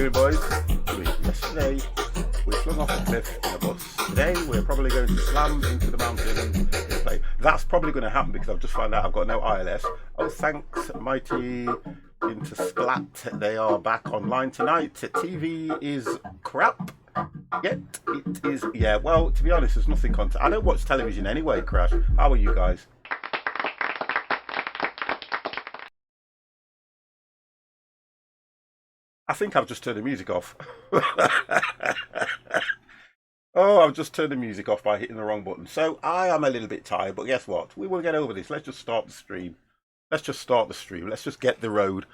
doing, boys? Yesterday, we flung off a cliff in a bus. Today, we're probably going to slam into the mountain and play. That's probably going to happen because I've just found out I've got no ILS. Oh, thanks, mighty into Splat. They are back online tonight. TV is crap. Yet it is, yeah, well, to be honest, there's nothing content. I don't watch television anyway, Crash. How are you guys? I think I've just turned the music off. Oh, I've just turned the music off by hitting the wrong button. So I am a little bit tired, but guess what? We will get over this. Let's just start the stream. Let's just start the stream. Let's just get the road.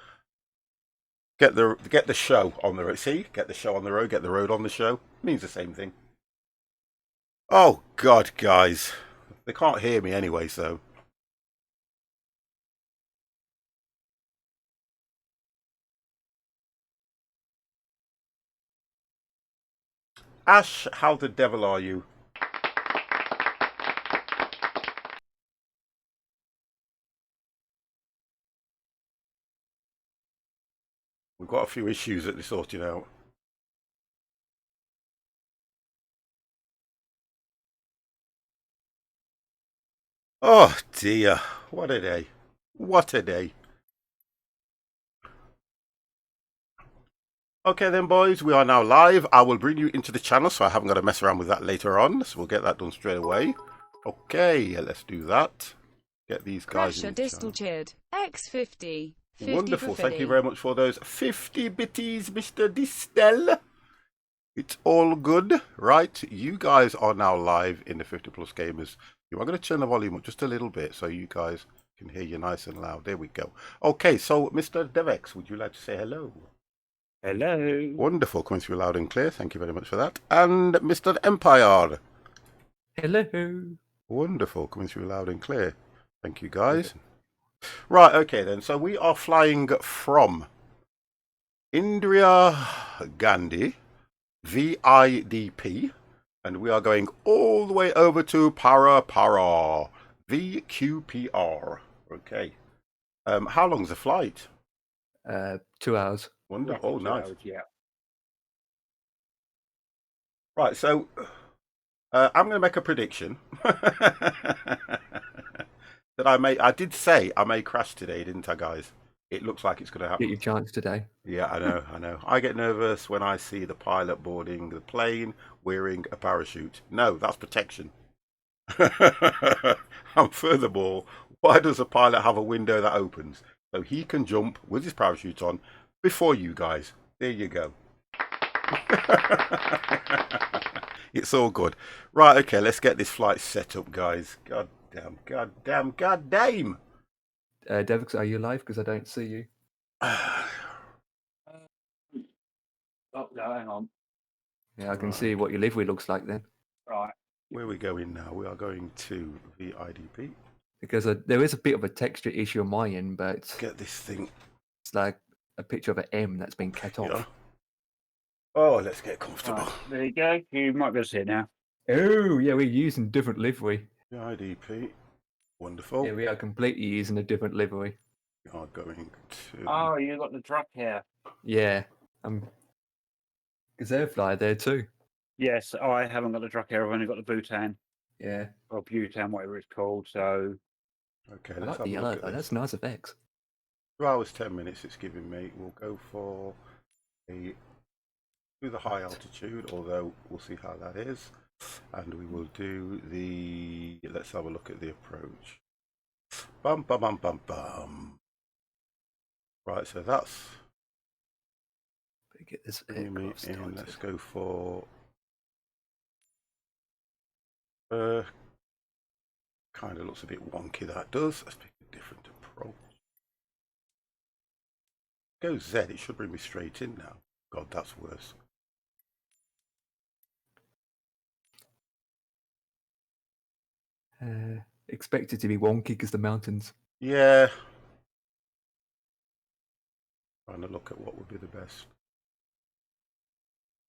Get the show on the road. See? Get the show on the road, get the road on the show. It means the same thing. Oh God, guys. They can't hear me anyway, so. Ash, how the devil are you? We've got a few issues that they're sorting out. Oh dear, what a day. What a day. Okay then, boys, we are now live. I will bring you into the channel, so I haven't got to mess around with that later on. So we'll get that done straight away. Okay, let's do that. Get these guys Pressure in the distal cheered. X50. Wonderful. Thank you very much for those 50 bitties, Mr. Distel. It's all good. Right, you guys are now live in the 50 Plus Gamers. I'm going to turn the volume up just a little bit so you guys can hear you nice and loud. There we go. Okay, so Mr. Devex, would you like to say hello? Hello. Wonderful, coming through loud and clear. Thank you very much for that. And Mr. Empire. Hello. Wonderful, coming through loud and clear. Thank you, guys. Right, okay then. So we are flying from Indira Gandhi, VIDP, and we are going all the way over to Para, VQPR. Okay. How long's the flight? 2 hours. Wonderful. Oh, nice. Hours, yeah. Right, so I'm going to make a prediction. That I did say I may crash today, didn't I, guys? It looks like it's going to happen. Get your chance today. Yeah, I know. I get nervous when I see the pilot boarding the plane wearing a parachute. No, that's protection. And furthermore, why does a pilot have a window that opens? So he can jump with his parachute on before you guys. There you go. It's all good. Right, okay, let's get this flight set up, guys. God damn. Devix, are you live? Because I don't see you. Oh, no, hang on. Yeah, I can see what your livery looks like then. Right. Where are we going now? We are going to VIDP. Because there is a bit of a texture issue on my end, but Get this thing. it's like a picture of an M that's been cut off. Yeah. Oh, let's get comfortable. Right. There you go. You might be able to see it now. Oh, yeah, we're using different livery. VIDP. Wonderful. Yeah, we are completely using a different livery. We are going to. Oh, you got the truck here. Yeah, Gazelle fly there too. Yes, I haven't got the truck here. I've only got the Bhutan. Yeah. Or Bhutan, whatever it's called. So. Okay, I let's like have the a yellow look though. at this. That's nice effects. 2 hours 10 minutes it's giving me. We'll go for do the high altitude, although we'll see how that is. And we will do the. Let's have a look at the approach. Bum bum bum bum bum. Right, so that's. Get this Bringing me aircraft in. started. Let's go for. Kind of looks a bit wonky, that does. Let's pick a different approach. Go Z, it should bring me straight in now. God, that's worse. Expect it to be wonky because the mountains. Yeah. Trying to look at what would be the best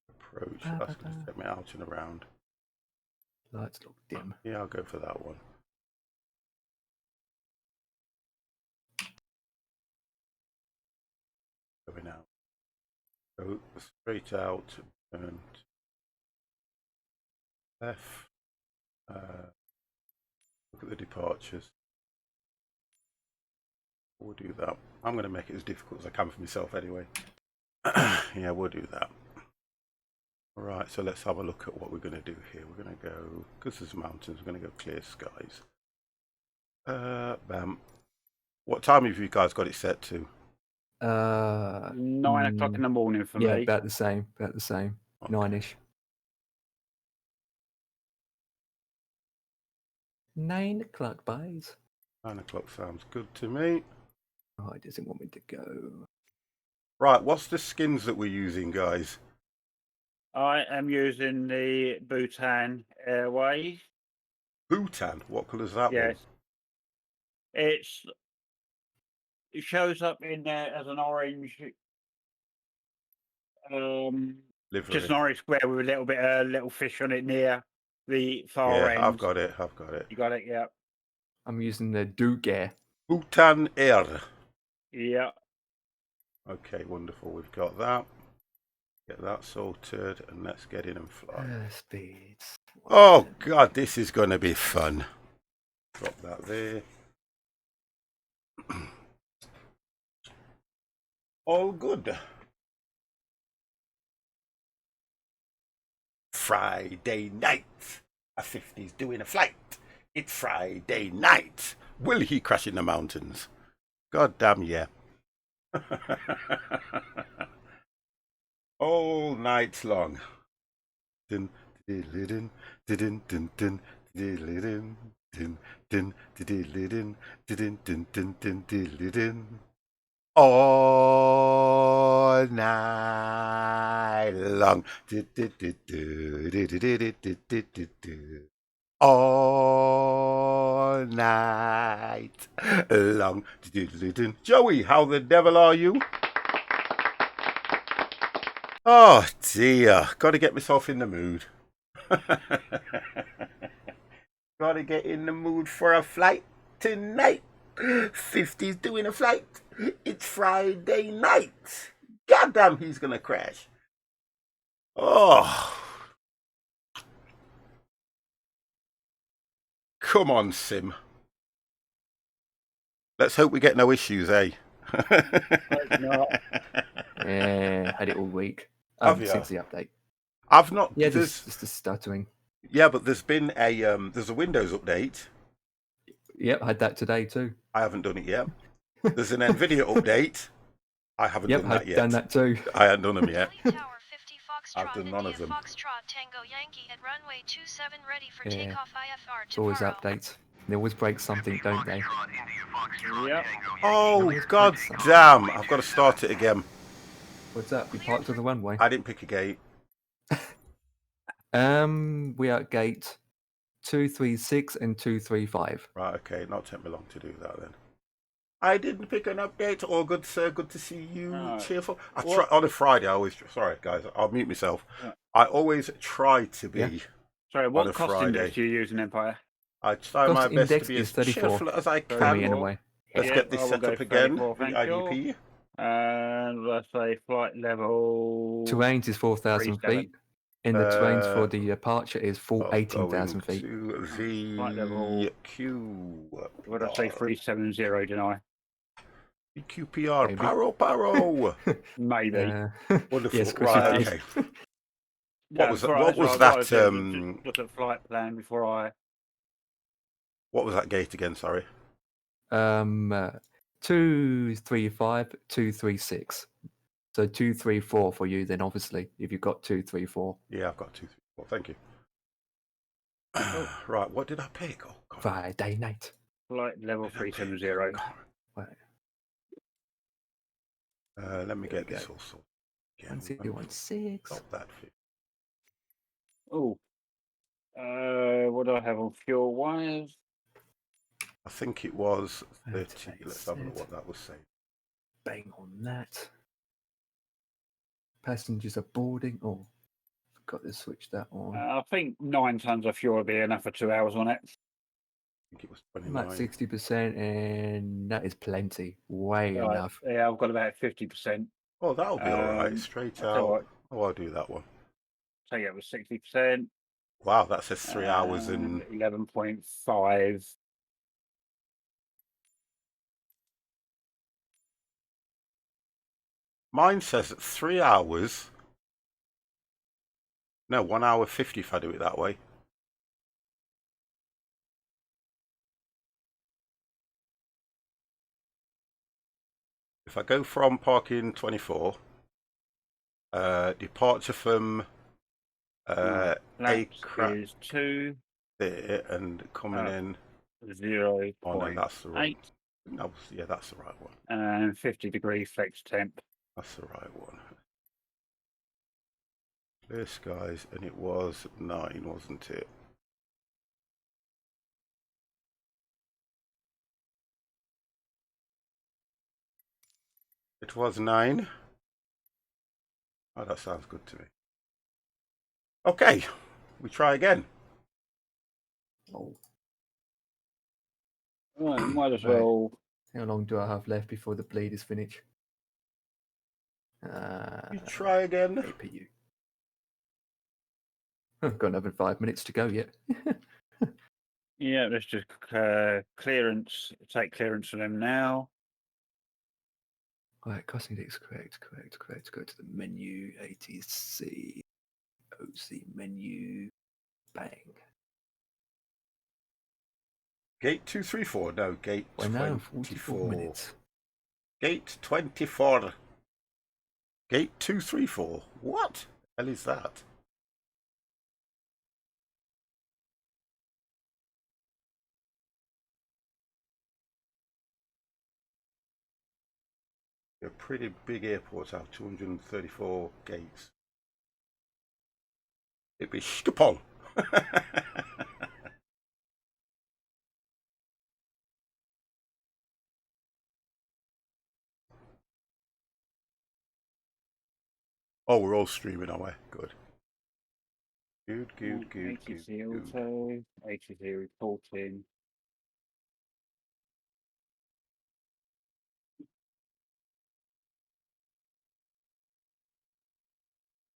approach. That's going to take me out and around. Lights look dim. Yeah, I'll go for that one. Going out. Go straight out and left. Look at the departures. We'll do that. I'm going to make it as difficult as I can for myself anyway. Yeah, we'll do that. All right, so let's have a look at what we're going to do here. We're going to go, because there's mountains, we're going to go clear skies. Bam. What time have you guys got it set to? 9 o'clock in the morning for yeah, me. about the same. About the same. Okay. 9ish. 9 o'clock, boys. 9 o'clock sounds good to me. Oh, it doesn't want me to go. Right, what's the skins that we're using, guys? I am using the Bhutan Airways. Bhutan. What colour's that Yes. It shows up in there as an orange, one? Livery. just an orange square with a little bit of little fish on it near the far end. Yeah, I've got it. I've got it. You got it, yeah. I'm using the Duke Air. Bhutan Air. Yeah. Okay, wonderful. We've got that. Get that sorted, and let's get in and fly. Speeds. Oh God, this is going to be fun. Drop that there. All good. Friday night. A 50's doing a flight. It's Friday night. Will he crash in the mountains? God damn yeah. All night long. Dun, dun, dun, dun, dun, dun, dun, dun, dun, dun, dun, dun, dun, dun. All night long. All night long. Joey, how the devil are you? Oh dear, got to get myself in the mood. Got to get in the mood for a flight tonight. 50's doing a flight. It's Friday night. Goddamn, he's gonna crash. Oh, come on, Sim. Let's hope we get no issues, eh? Yeah, had it all week. Have you? Since the update. I've not. Yeah, just the stuttering. Yeah, but there's been a there's a Windows update. Yep, I had that today too. I haven't done it yet. There's an NVIDIA update. I haven't done that yet. Done that too. I haven't done them yet. Tower 50 Foxtrot, I've done none of them. Foxtrot Tango Yankee at runway 27 ready for Yeah. takeoff IFR It's always tomorrow. updates. They always break something, don't they? Yeah. Oh god damn! I've got to start it again. What's up? You parked on the runway. I didn't pick a gate. We are at gate 236 and 235. Right, okay, not take me long to do that then. I didn't pick an update. All good, sir. Good to see you. No. Cheerful. I What- try on a Friday. I always sorry, guys. I'll mute myself. Yeah. I always try to be. Yeah. Sorry, On a what cost Friday. index do you use in Empire? I try my Cost best to index be is as 34 cheerful as I For can. me, anyway. Let's Yeah, get this I will set go up again. 34, The thank IDP. you. And let's say flight level. Terrains is 4,000 37. feet. And the terrains Uh, for the departure is Of 18,000 going feet. to Flight level- VQ. What did I say? 370, didn't I? VQPR. Maybe. Paro. Maybe. Wonderful. Yes, Chris, Right, you did. okay. No, was before I- what was I that, was doing, look at flight plan before I. What was that gate again? Sorry. 235, 236. So 234 for you then, obviously, if you've got 234. Yeah, I've got 2, 3, 4. Thank you. Right, what did I pick? Oh, God. Friday night. Flight level What did I pick? 370. Right. Let me There get we this go. all sorted. 1016. Stop that. Oh. What do I have on fuel wires? I think it was 30. That's Let's have a look it. what that was saying. Bang on that. Passengers are boarding. Oh, forgot to switch that on. I think 9 tons of fuel will be enough for 2 hours on it. I think it was I'm at 29. 60%, and that is plenty. Way enough. Yeah, I've got about 50%. Oh, that'll be all right. Um, Straight I'll tell you out. what, Oh, I'll do that one. take it with 60%. Wow, that says 3 hours And and 11.5. mine says 3 hours. No, 1 hour 50 if I do it that way. If I go from parking 24, departure from Laps Acre is 2. there and coming in. 0.8. Oh no, that's the wrong. No, yeah, that's the right one. And 50-degree flex temp. That's the right one. Clear skies, and it was 9, wasn't it? It was 9. Oh, that sounds good to me. Okay, we try again. Oh, Right, might as Right. well. how long do I have left before the bleed is finished? We try again. APU. I've got another 5 minutes to go yet. Yeah, let's just clearance. Take clearance from them now. Right, cost index, correct. Go to the menu, ATC, OC menu, bang. Gate 234. No, gate We're now 44 24. minutes. Gate 24. Gate 234. What the hell is that? A pretty big airport have 234 gates. It'd be Schiphol. Oh, we're all streaming, are we? Good. Good. ATC auto, ATC reporting.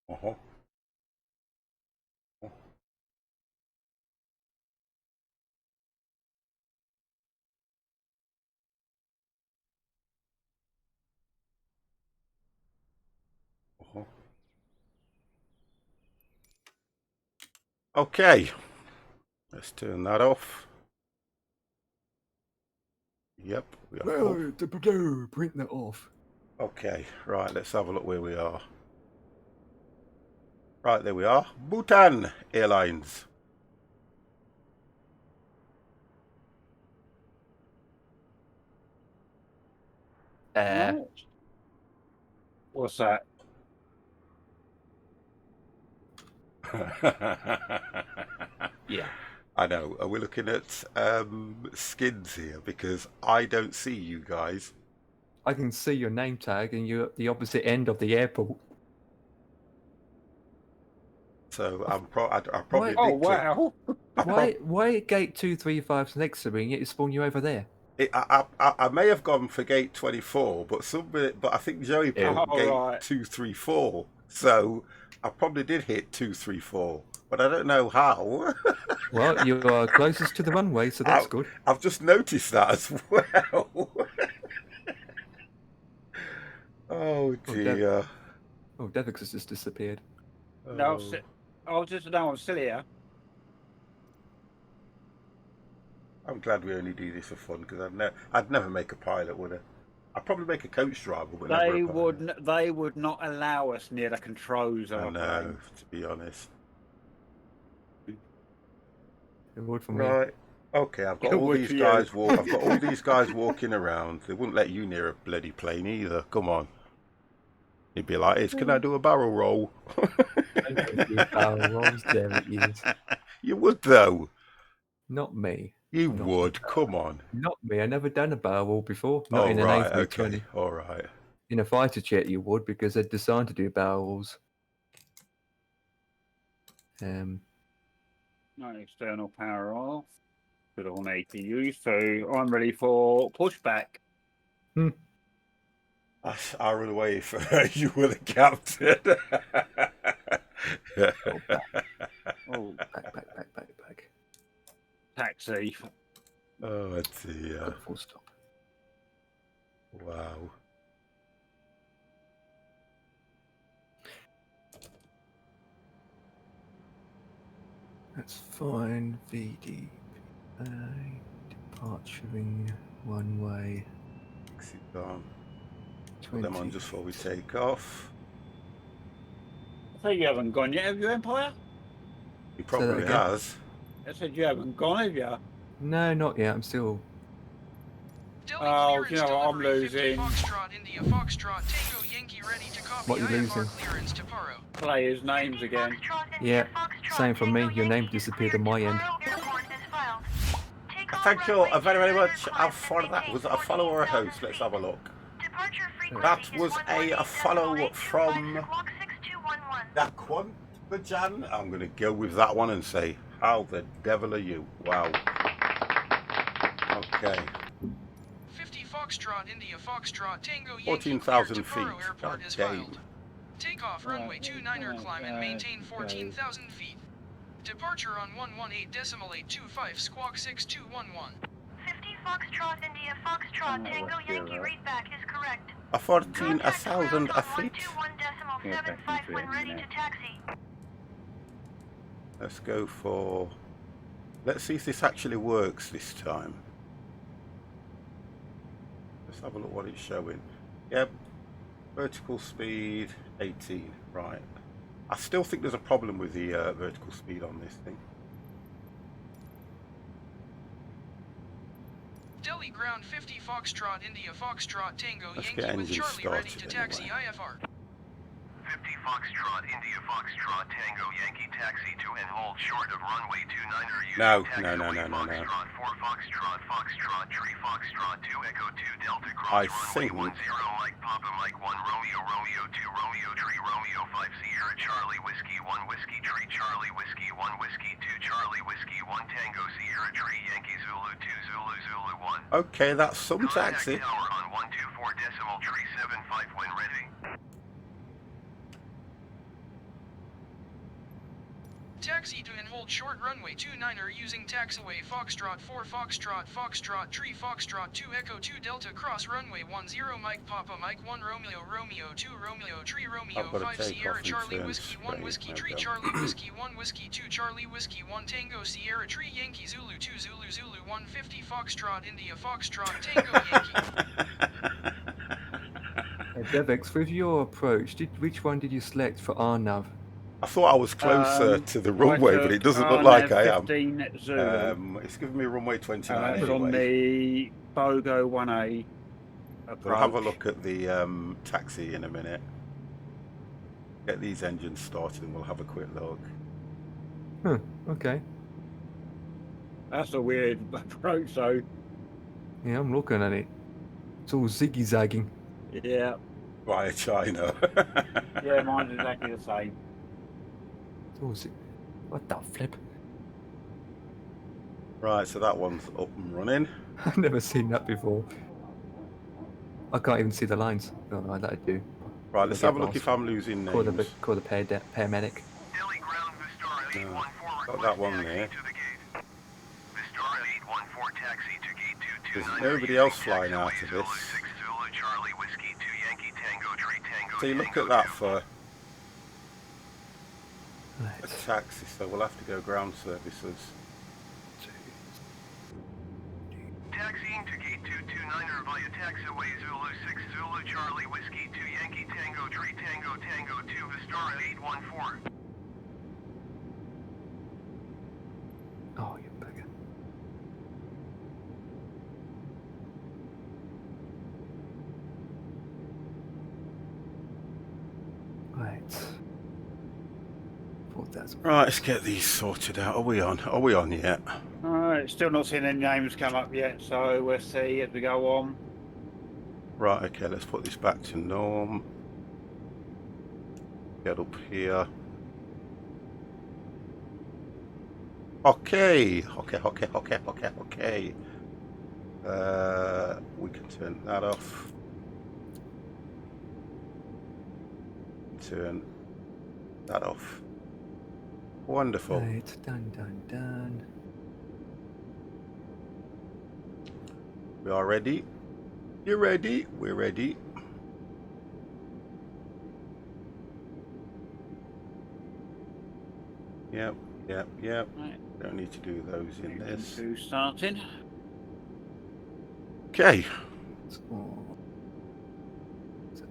Uh-huh. Uh-huh. Okay. Let's turn that off. Yep, we are full. Print that off. Okay, right, let's have a look where we are. Right, there we are. Bhutan Airlines. Right. What's that? Yeah. I know. Are we looking at skins here? Because I don't see you guys. I can see your name tag and you're at the opposite end of the airport. So I probably Why- did click. Wow. Why gate 235's next to me and yet it spawned you over there? I may have gone for gate 24, but I think Joey put Yeah. gate Right. 234. So I probably did hit 234, but I don't know how. Well, you are closest to the runway, so that's good. I've just noticed that as well. Oh dear. Oh, Devix has just disappeared. No, Oh. I'm still here. I'm glad we only do this for fun because I'd never make a pilot, would I? I'd probably make a coach driver, but never a pilot. They would not allow us near the controls of I a know, plane. to be honest. It would for me. Right. Okay, I've got It all would these for you. guys I've got all these guys walking around. They wouldn't let you near a bloody plane either. Come on. You'd be like, "Hey, can I do a barrel roll?" Barrel rolls, there it is. You would though. Not me. You Not would. Come on. Not me. I never done a barrel roll before. Not Oh in an right. A320. Okay. All right. In a fighter jet, you would because they're designed to do barrel rolls. No external power off. Put on APU, so I'm ready for pushback. I run away for you were the captain. Oh, back, Oh, back. taxi. Oh dear. Got a full stop. Wow. That's fine. VD. Departuring one way. Exit on. Put 20. them on just before we take off. I think you haven't gone yet, have you, Empire? He that probably again? has. I said you haven't gone, have you? No, not yet. I'm still. Oh, you know what, I'm losing. Foxtrot, India, Foxtrot, Tango, Yankee, ready to copy. What, you losing? Clearance to Paro. Players' names again. Yeah, same from me. Your name disappeared on my end. Thank you very, very much for that. Was it a follow or a host? Let's have a look. That was a follow from that Quantajan. I'm going to go with that one and say, how the devil are you? Wow. Okay. 50 Foxtrot, India, Foxtrot, Tango, Yankee, 14,000 cleared to Paro feet. Airport God is damn. filed. Takeoff runway 29er, climb and maintain 14,000 feet. Departure on 118.825, squawk 6211. 50 Foxtrot, India, Foxtrot, Tango, Yankee, readback is correct. A 14,000 feet. 121.75 when ready to taxi. Let's go for. Let's see if this actually works this time. Let's have a look what it's showing. Yep. Vertical speed 18. Right. I still think there's a problem with the vertical speed on this thing. Delhi ground 50 Foxtrot, India, Foxtrot, Tango, Let's Yankee get with engine Charlie ready to started taxi anyway. IFR. 50 Foxtrot, India, Foxtrot, Tango, Yankee, taxi to and hold short of runway 29er. No. Foxtrot, 4 Foxtrot, Foxtrot, 3 Foxtrot, 2 Echo 2 Delta cross I runway think 10 Mike Papa Mike 1 Romeo Romeo 2 Romeo 3 Romeo 5 Sierra Charlie Whiskey 1 Whiskey 3 Charlie Whiskey 1 Whiskey 2 Charlie Whiskey 1 Tango Sierra 3 Yankee Zulu 2 Zulu Zulu 1. Okay, that's some taxi. Contact tower on 124.375 when ready. Taxi to and hold short runway 29er using taxiway Foxtrot 4 Foxtrot Foxtrot 3 Foxtrot 2 Echo 2 Delta cross runway 10 Mike Papa Mike 1 Romeo Romeo 2 Romeo 3 Romeo I've got to 5 take Sierra off and Charlie turn Whiskey 1 straight. Whiskey There 3 we go. Charlie Whiskey 1 Whiskey 2 Charlie Whiskey 1 Tango Sierra 3 Yankee Zulu 2 Zulu Zulu 150 Foxtrot India Foxtrot Tango Yankee. Devex, with your approach, which one did you select for Arnav? I thought I was closer to the runway, I but it took doesn't look like I am. 15 Zulu. It's giving me runway 29 and that's anyway. on the BOGO 1A approach. We'll have a look at the taxi in a minute. Get these engines started and we'll have a quick look. Huh, okay. That's a weird approach, though. Yeah, I'm looking at it. It's all ziggy-zagging. Yeah. Via China. Yeah, mine's exactly the same. It's all what the flip? Right, so that one's up and running. I've never seen that before. I can't even see the lines. Oh, no, that I do. Right, let's Get have a look lost. if I'm losing Call names. the paramedic. Delhi ground Vistara 81 No, forward. got that one taxi there. to the gate. Vistara 814 taxi to gate 229. There's nobody else flying out of Zulu this. 6 Zulu Charlie Whiskey 2 Yankee Tango 3 Tango. See, look Tango at that 2. for a Right. taxi, so we'll have to go ground services. Taxiing to gate 229er via taxiway Zulu 6 Zulu Charlie Whiskey 2 Yankee Tango 3 Tango Tango 2 Vistara 814. Oh, you bugger. Right. 4,000. Right, let's get these sorted out. Are we on? Are we on yet? Alright, still not seeing any names come up yet, so we'll see as we go on. Right, okay, let's put this back to norm. Get up here. Okay. We can turn that off. turn that off. Wonderful. Right, done. We are ready. You're ready. We're ready. Yep. Right. Don't need to do those in this. Two starting. Okay. So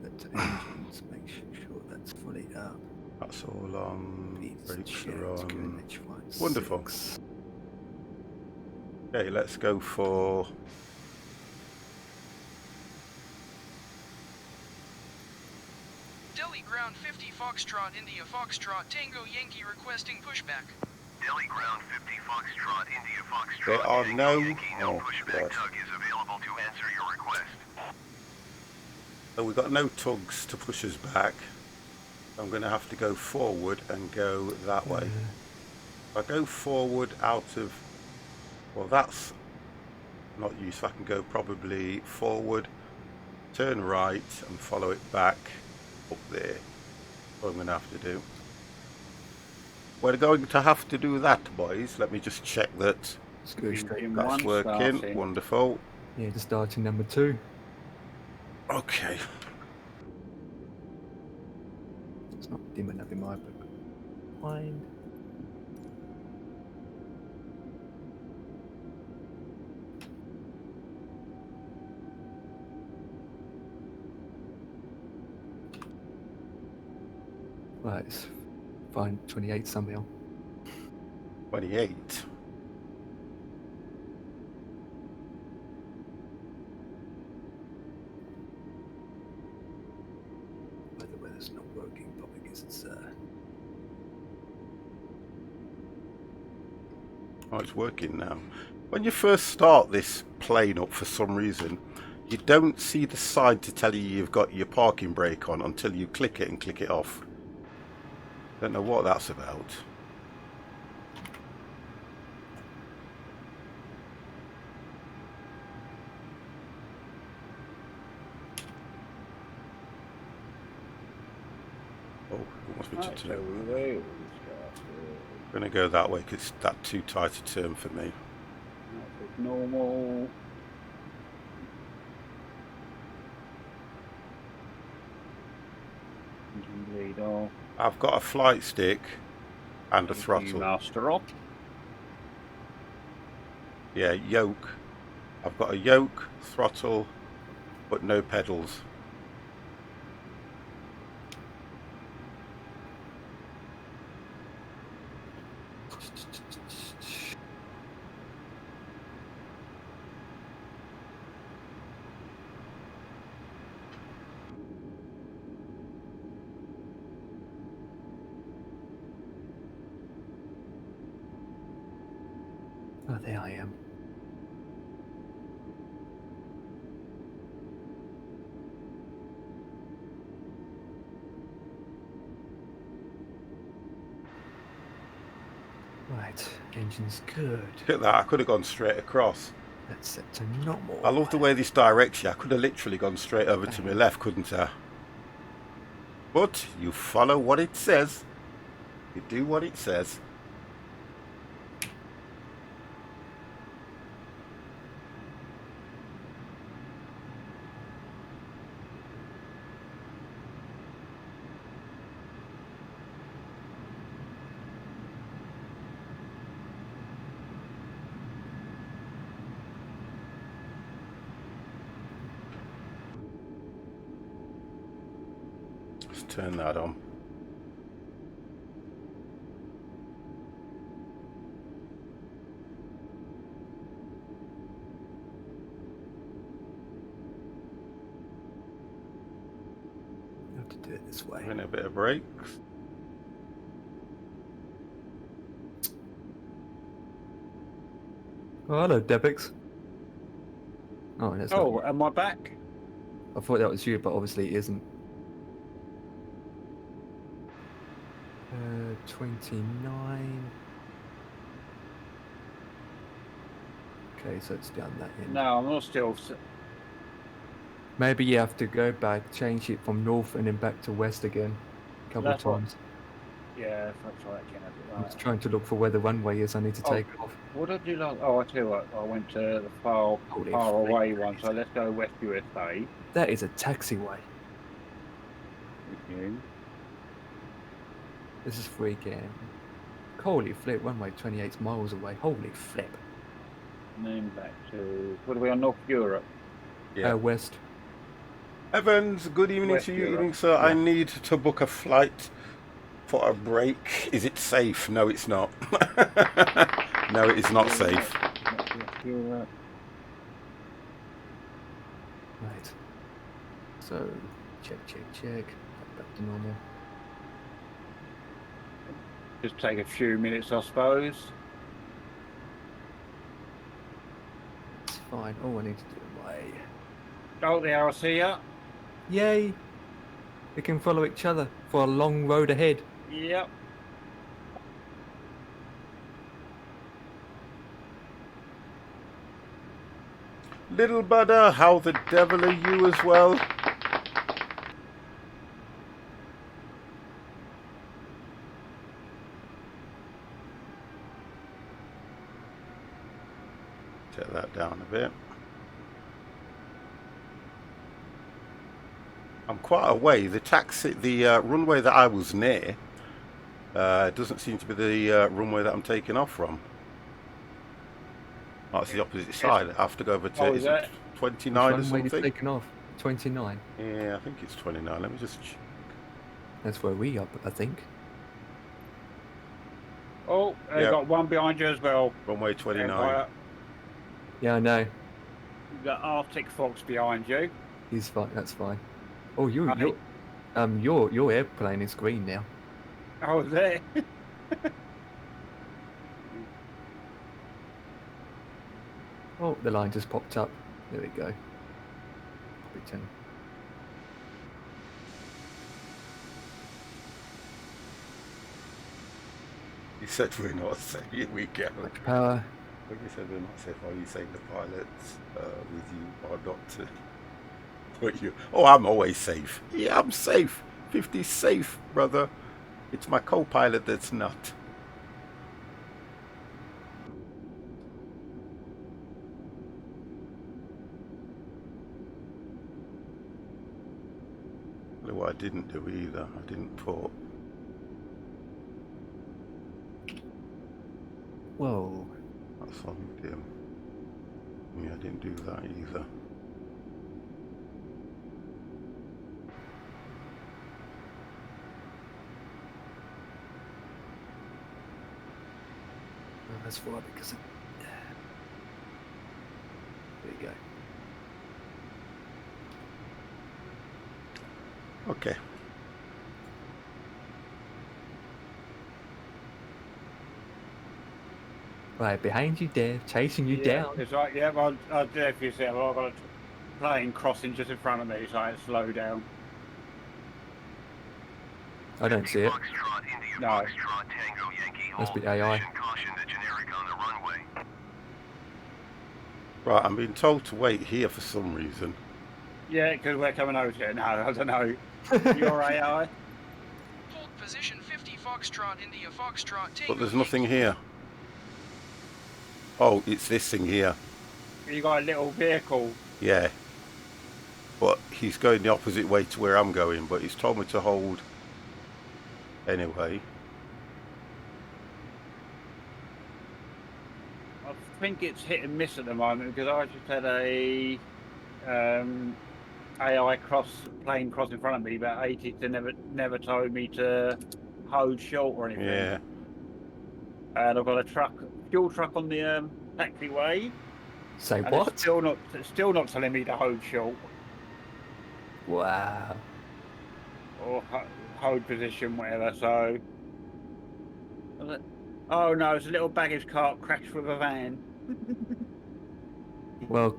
that's engines. Make sure that's fully up. That's all on. These Brakes checks, are on. Greenwich 1, Wonderful. 6. Okay, let's go for. Delhi ground 50 Foxtrot India Foxtrot Tango Yankee requesting pushback. Delhi ground 50 Foxtrot India Foxtrot. There are Tango no. Yankee, no Oh, pushback God. tug is available to answer your request. So we've got no tugs to push us back. I'm going to have to go forward and go that way. If I go forward out of, well, that's not useful. I can go probably forward, turn right and follow it back up there. That's what I'm going to have to do. We're going to have to do that, boys. Let me just check that Let's go straight. Engine that's one working. starting. Wonderful. Yeah, just starting number 2. Okay. It's not dim enough in my book. Fine. Right, it's fine. 28 somehow. 28. By the weather's not working, probably because it's Oh, it's working now. When you first start this plane up, for some reason, you don't see the sign to tell you you've got your parking brake on until you click it and click it off. Don't know what that's about. Oh, it must be Right, too. so we will I'm going to go that way because that's too tight a turn for me. start normal. Engine lead off. I've got a flight stick and a View throttle. master off. Yeah, yoke. I've got a yoke, throttle, but no pedals. oh, there I am. Right, engine's good. Look at that, I could have gone straight across. Let's set to normal. I love the way this directs you. I could have literally gone straight over to my left, couldn't I? But you follow what it says. You do what it says. Let's turn that on. You have to do it this way. And a bit of brakes. Oh, hello, Debix. Oh, that's not Oh, you. am I back? I thought that was you, but obviously it isn't. 29. Okay, so it's down that end. No, I'm not still. Maybe you have to go back, change it from north and then back to west again. couple of That's what- times. Yeah, that's right. I was trying to look for where the runway is. I need to Oh. take off. What did I do last? Oh, I tell you what. I went to the far Holy away flip. one. So let's go West USA. That is a taxiway. Yeah. This is freaking. Holy flip, runway 28 miles away. Holy flip. And then back to what are we on North Europe? Yeah. West. Evans, good evening West to you. Europe. Evening, sir. I Yeah. need to book a flight for a break. Is it safe? No, it's not. No, it is not safe. West Europe. Right. So, check. Back to normal. Just take a few minutes, I suppose. It's fine. Oh, I need to do my. Oh, the arrows here. Yay! We can follow each other for a long road ahead. Yep. Little Budder, how the devil are you as well? Take that down a bit. I'm quite away. The runway that I was near doesn't seem to be the runway that I'm taking off from. Oh, it's the opposite side. I have to go over to is that 29 or Which runway something. you've taken off? 29. Yeah, I think it's 29. Let me just check. That's where we are, I think. Oh, they Yeah. got one behind you as well. Runway 29. Empire. Yeah, I know. You've got Arctic Fox behind you. He's fine. That's fine. Oh, Hey. your airplane is green now. Oh, there. Oh, the line just popped up. There we go. Pop it in. You said we're not safe. Here we go. Much power. When you said we're not safe, are you saying the pilots with you are not to put you? Oh, I'm always safe. Yeah, I'm safe. 50's safe, brother. It's my co-pilot that's not. Look what I didn't do either. I didn't put. Whoa. That's on dim. Yeah, I didn't do that either. Oh, that's why, because of... There you go. Okay. Right, behind you, Dave. Chasing you Yeah, down. It's right, yeah, I'll do it for yourself. I've got a plane crossing just in front of me, so I had to slow down. I don't see it. Foxtrot, India, No. Foxtrot, Tango, Yankee, Must hold be AI. position, caution the generic on the runway. Right, I'm being told to wait here for some reason. Yeah, because we're coming over here. No, I don't know. You're AI. Hold position 50 Foxtrot, India, Foxtrot, Tango. But there's nothing here. Oh, it's this thing here. You got a little vehicle. Yeah. But he's going the opposite way to where I'm going, but he's told me to hold anyway. I think it's hit and miss at the moment because I just had a AI plane cross in front of me about 80 to never told me to hold short or anything. Yeah. And I've got a fuel truck on the taxiway. Say And what? It's still not telling me to hold short Wow. or hold position, whatever. So, oh no, it's a little baggage cart crashed with a van. Well,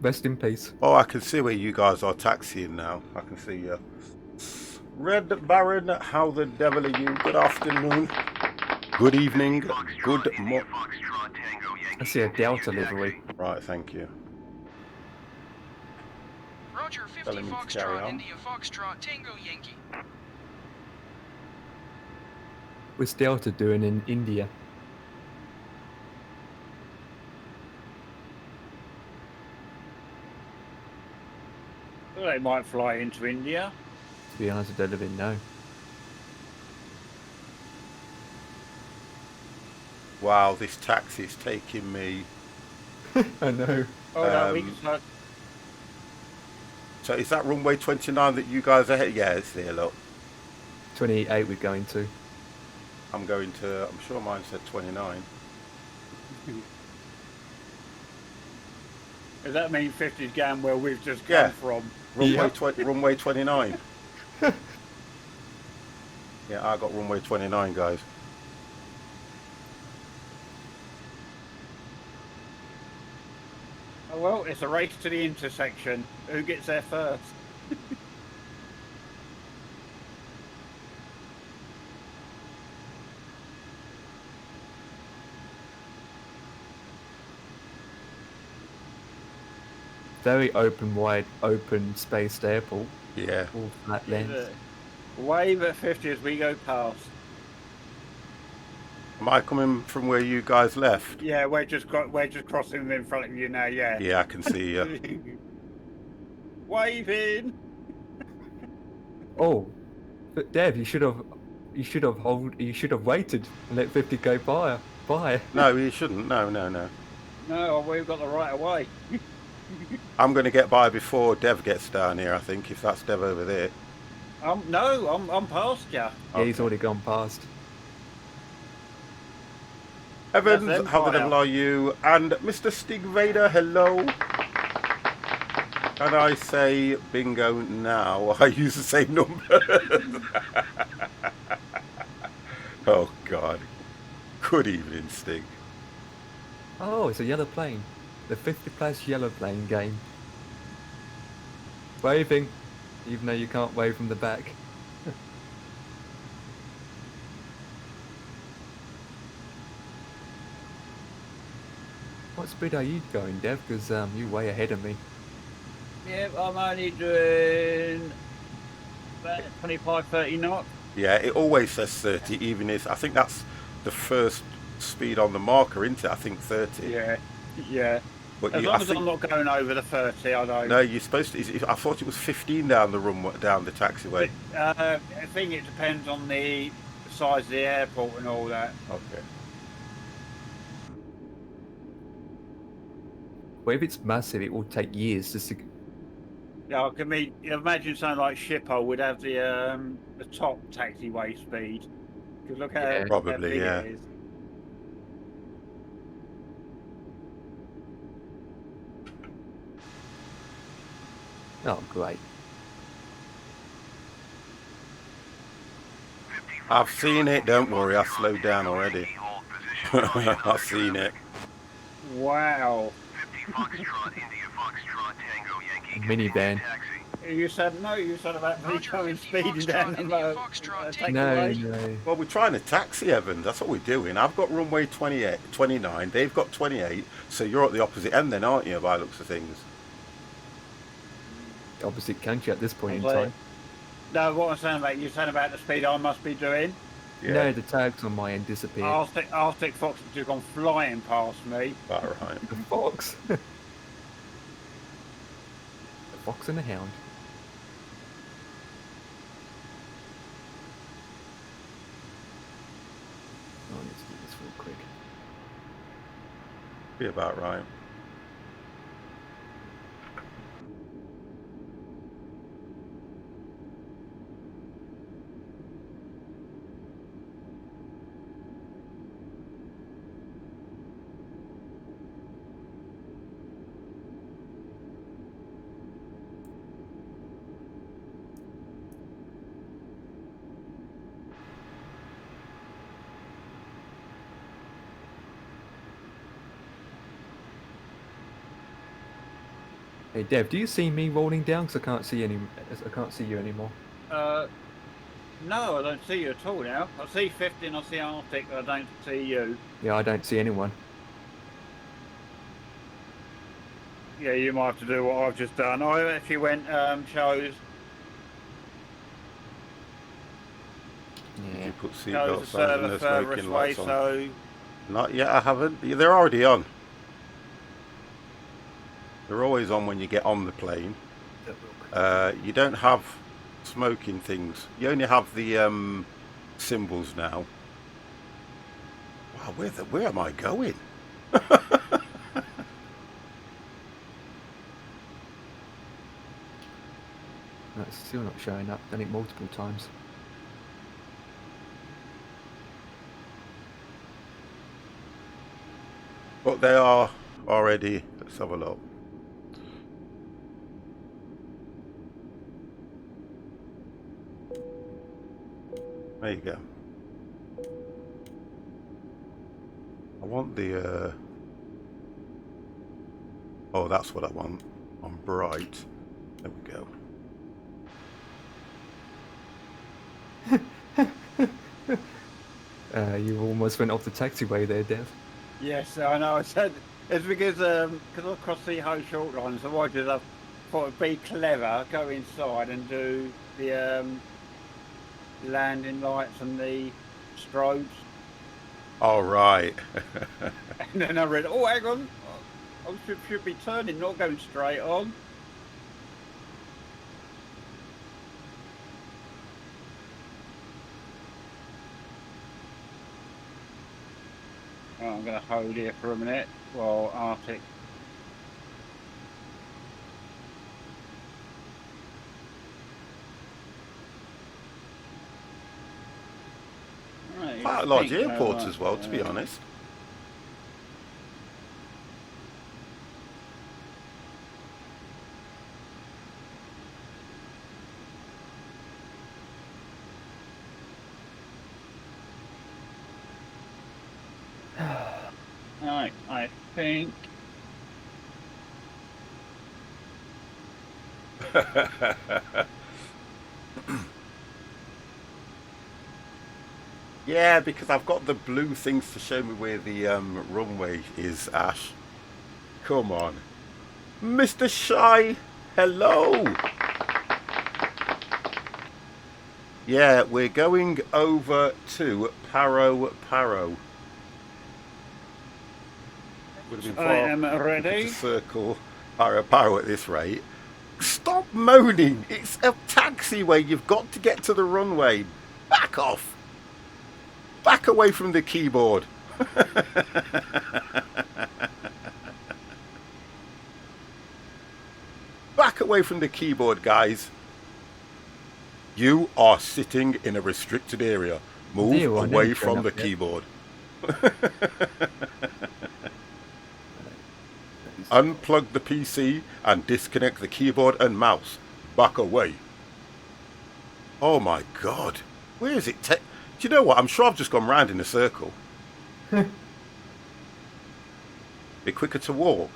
rest in peace. Oh, I can see where you guys are taxiing now. I can see you. Red Baron, how the devil are you? Good afternoon. Good evening. Good morning. Foxtrot, Tango, Yankee, I see a Delta continue livery. taxi. Right, thank you. Roger 50 Telling me to carry Foxtrot, on. India, Foxtrot, Tango, Yankee. What's Delta doing in India? Well, they might fly into India. To be honest, I don't even know. Wow, this taxi's taking me. I know. Oh, no, we Um, can start. So is that runway 29 that you guys are? Yeah, it's there. Look, 28 we're going to. I'm going to. I'm sure mine said 29. Does that mean 50's going where we've just come Yeah. from? Runway 29. Yeah, I got runway 29, guys. Oh, well, it's a race to the intersection. Who gets there first? Very open, wide, open spaced airport. Yeah. All flat lanes. Wave at 50 as we go past. Am I coming from where you guys left? Yeah, we're just crossing in front of you now. Yeah. Yeah, I can see you. Waving. Oh, but Dev, you should have waited and let 50 go by. No, you shouldn't. No. No, we've got the right of way. I'm going to get by before Dev gets down here, I think, if that's Dev over there. No, I'm past you. Yeah, he's Okay. already gone past. Evans, That's how the Empire. devil are you? And Mr. Stig Vader, hello. And I say bingo now. I use the same number. Oh, God. Good evening, Stig. Oh, it's a yellow plane. The 50 plus yellow plane game. Waving, even though you can't wave from the back. What speed are you going, Dev? Because you're way ahead of me. Yeah, I'm only doing about 25, 30 knots. Yeah, it always says 30, even if I think that's the first speed on the marker, isn't it? I think 30. Yeah. But As you, long I as think, I'm not going over the 30, I don't. no, you're supposed to. I thought it was 15 down the runway, down the taxiway. I think it depends on the size of the airport and all that. Okay. Well, if it's massive, it will take years just to... Yeah, I can imagine something like Schiphol would have the top taxiway speed. Because look Yeah. how Probably, big yeah. it is. Oh, great. I've seen it. Don't worry, I slowed down already. I've seen it. Wow. 50 Foxtrot, India Foxtrot, Tango Yankee. Minivan. Taxi. You said about me Roger, coming 50 speeding down Foxtrot, the India road. Foxtrot, Take No, away. no. Well, we're trying to taxi, Evans. That's what we're doing. I've got runway 28, 29. They've got 28. So you're at the opposite end then, aren't you, by the looks of things? Opposite country at this point in Like- time. No, what I'm saying about, you're saying about the speed I must be doing? No, the tags on my end disappeared. Arctic Fox has just gone flying past me. About right. The fox. The fox and the hound. Oh, let's do this real quick. Be about right. Hey Dev, do you see me rolling down? Because I can't see you anymore. No, I don't see you at all now. I see 50 and I see Arctic, but I don't see you. Yeah, I don't see anyone. Yeah, you might have to do what I've just done. I actually went, chose. Yeah. put goes seatbelt the signs and server no furthest smoking way, lights on. so Not yet, I haven't. They're already on. They're always on when you get on the plane. You don't have smoking things. You only have the symbols now. Wow, where am I going? That's still not showing up. Done it multiple times. But they are already. Let's have a look. There you go. I want the oh, that's what I want. On bright. There we go. You almost went off the taxiway there, Dev. yes, I know. I said it's because I crossed the whole short line, so I did. I thought it'd be clever, go inside and do the landing lights and the strobes, All right. and then I read, oh, hang on, I should be turning, not going straight on. Oh, I'm going to hold here for a minute while Arctic. Right, Quite a large airport as well, to be honest. Right, I think. Yeah, because I've got the blue things to show me where the runway is, Ash. Come on. Mr. Shy, hello. Yeah, we're going over to Paro. Would have been I am ready. to circle Paro at this rate. Stop moaning. It's a taxiway. You've got to get to the runway. Back off. Back away from the keyboard. Back away from the keyboard, guys. You are sitting in a restricted area. Move away from the keyboard. Unplug the PC and disconnect the keyboard and mouse. Back away. Oh my god. Where is it? Do you know what? I'm sure I've just gone round in a circle. Bit quicker to walk.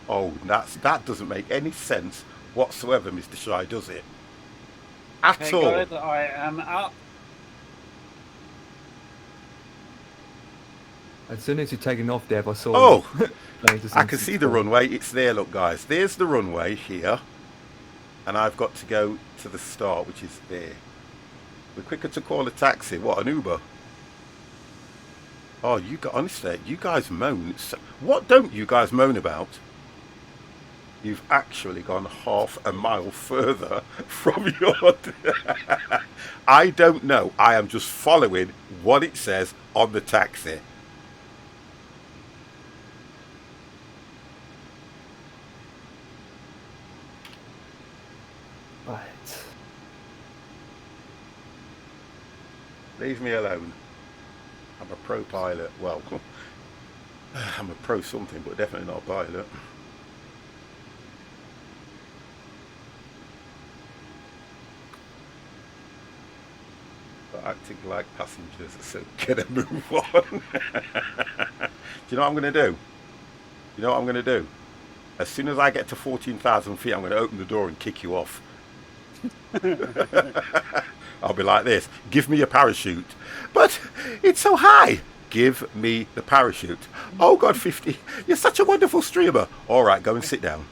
Oh, that doesn't make any sense whatsoever, Mr. Shy, does it? At all. Good, I am up. As soon as you're taking off, Dev, I saw. Oh, I can see the runway. It's there, look, guys. There's the runway here. And I've got to go to the start, which is there. We're quicker to call a taxi. What, an Uber? Oh, honestly, you guys moan. What don't you guys moan about? You've actually gone half a mile further from your... I don't know. I am just following what it says on the taxi. Right. Leave me alone. I'm a pro pilot. Well, I'm a pro something, but definitely not a pilot. Acting like passengers, so get a move on. Do you know what I'm going to do? You know what I'm going to do? As soon as I get to 14,000 feet, I'm going to open the door and kick you off. I'll be like this. Give me a parachute. But it's so high. Give me the parachute. Oh, God, 50. You're such a wonderful streamer. All right, go and sit down.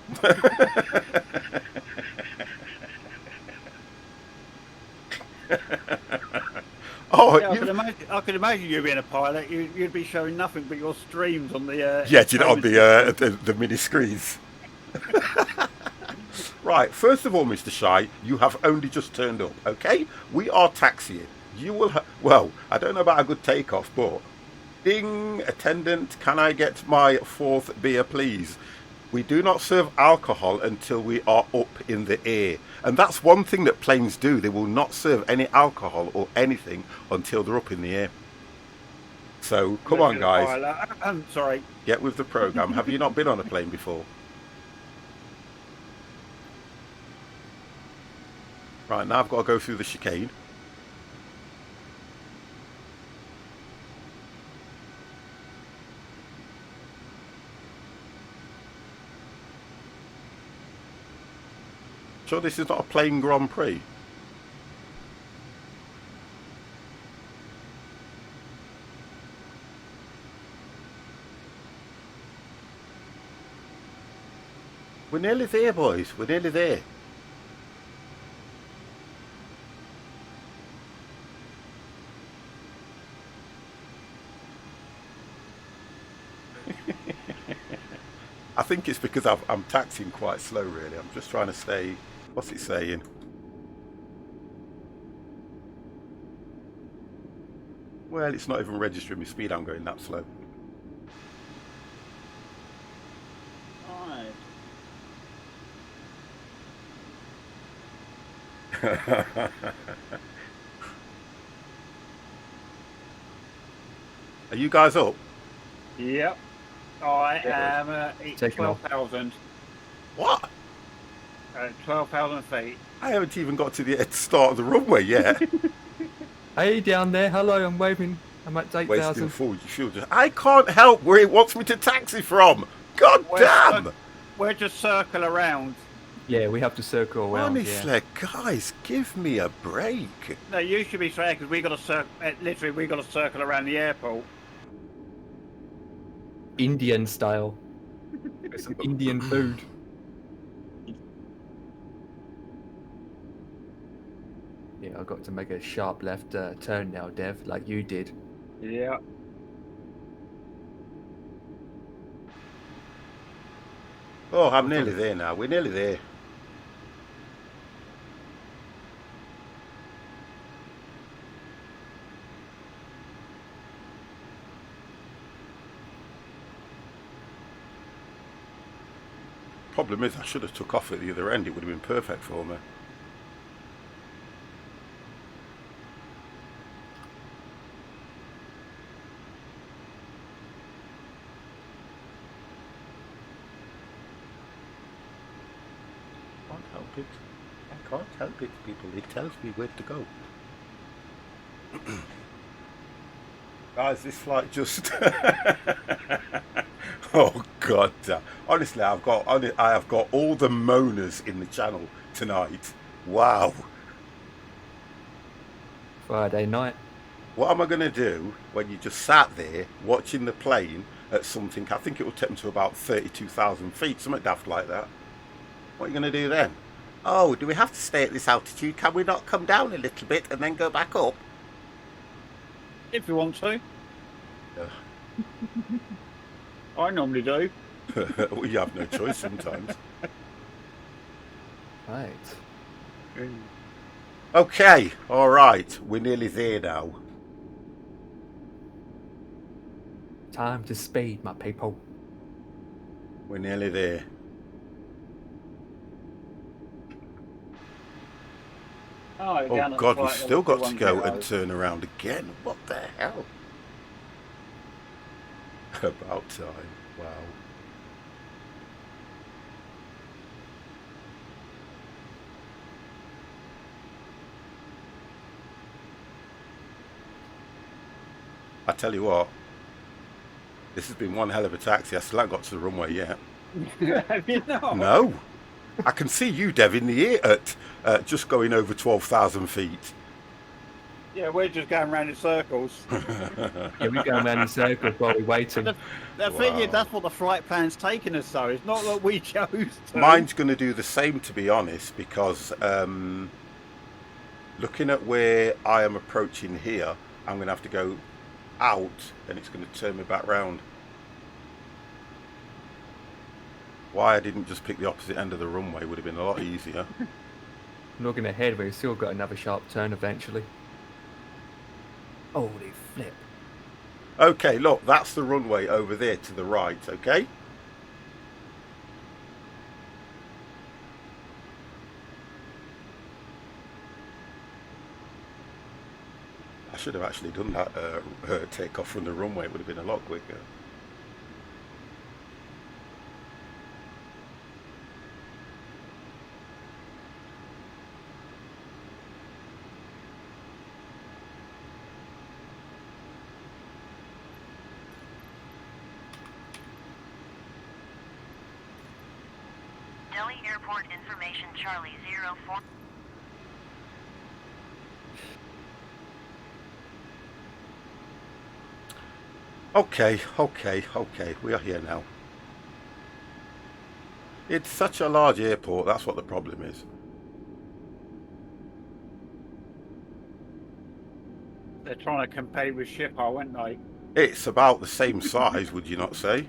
Oh, Yeah, I could imagine you being a pilot. You'd be showing nothing but your streams on the. yeah, do you know, on the mini screens. Right, first of all, Mr. Shy, you have only just turned up, okay? We are taxiing. You will well, I don't know about a good takeoff, but ding, attendant, can I get my 4th beer, please? We do not serve alcohol until we are up in the air. And that's one thing that planes do. They will not serve any alcohol or anything until they're up in the air. So, come on, guys. I'm sorry. Get with the program. Have you not been on a plane before? Right, now I've got to go through the chicane. Sure this is not a plane Grand Prix? We're nearly there, boys. We're nearly there. I think it's because I'm taxiing quite slow, really. I'm just trying to stay... What's it saying? Well, it's not even registering my speed. I'm going that slow. Right. Are you guys up? Yep. I am at Taking off. 12,000. What? 12,000 feet. I haven't even got to the start of the runway yet. Hey, down there. Hello, I'm waving. I'm at Wasting 8,000. full fuel. I can't help where it wants me to taxi from. God damn! We're just circle around. Yeah, we have to circle around. Honestly, guys, give me a break. No, you should be fair because we got to literally we got to circle around the airport. Indian style. With some Indian food. Yeah, I've got to make a sharp left turn now, Dev, like you did. Yeah. Oh, I'm nearly there now. We're nearly there. Problem is, I should have took off at the other end. It would have been perfect for me. Can't help it. I can't help it, people. It tells me where to go. Guys, this flight just... Oh god damn. Honestly, I have got all the moaners in the channel tonight. Wow. Friday night. What am I going to do when you just sat there watching the plane at something, I think it will take them to about 32,000 feet, something daft like that. What are you going to do then? Oh, do we have to stay at this altitude? Can we not come down a little bit and then go back up? If you want to. Yeah. I normally do. Well, you have no choice sometimes. Right. Okay, all right. We're nearly there now. Time to speed, my people. We're nearly there. Oh god, we've still got to go and turn around again. What the hell? About time. Wow. I tell you what, this has been one hell of a taxi. I still haven't got to the runway yet. Have you not? No. I can see you, Dev, in the air at just going over 12,000 feet. Yeah, we're just going round in circles. Yeah, we're going around in circles while we're waiting. The thing is, that's what the flight plan's taken us, though. It's not that we chose to. Mine's going to do the same, to be honest, because looking at where I am approaching here, I'm going to have to go out and it's going to turn me back round. Why I didn't just pick the opposite end of the runway would have been a lot easier. Looking ahead, we've still got another sharp turn eventually. Holy flip. Okay, look, that's the runway over there to the right, okay? I should have actually done that takeoff from the runway. It would have been a lot quicker. Delhi Airport information, Charlie 04. Okay, we are here now. It's such a large airport, that's what the problem is. They're trying to compete with Schiphol, aren't they? It's about the same size, would you not say?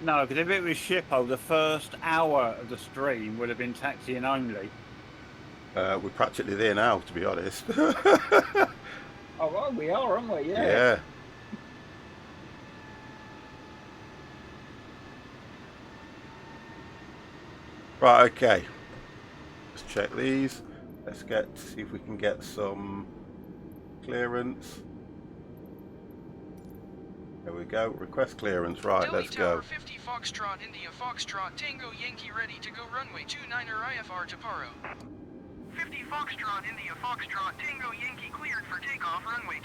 No, because if it was Schiphol, the first hour of the stream would have been taxiing only. We're practically there now, to be honest. Oh, well, we are, aren't we? Yeah. Yeah. Right, okay. Let's check these. Let's see if we can get some clearance. There we go. Request clearance. Right, Delhi let's Tower go. 50 Foxtrot India Foxtrot Tango Yankee ready to go runway 29er IFR to Paro. 50 Foxtrot, India Foxtrot, Tango Yankee cleared for takeoff, runway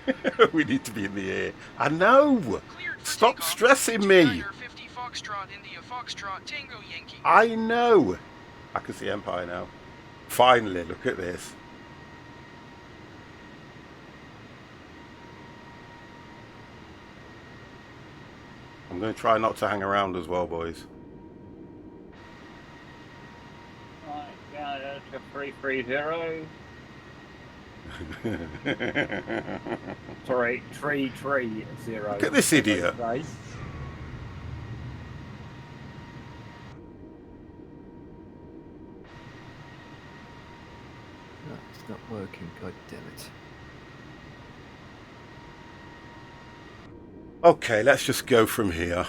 29er. We need to be in the air. I know. Cleared for Stop takeoff, stressing me. 29er 50 Foxtrot India Foxtrot Tango Yankee. I know. I can see Empire now. Finally, look at this. I'm going to try not to hang around as well, boys. Right, yeah, that's a 330. Sorry, 330. Look at this idiot. Right. No, it's not working, god damn it. Okay, let's just go from here.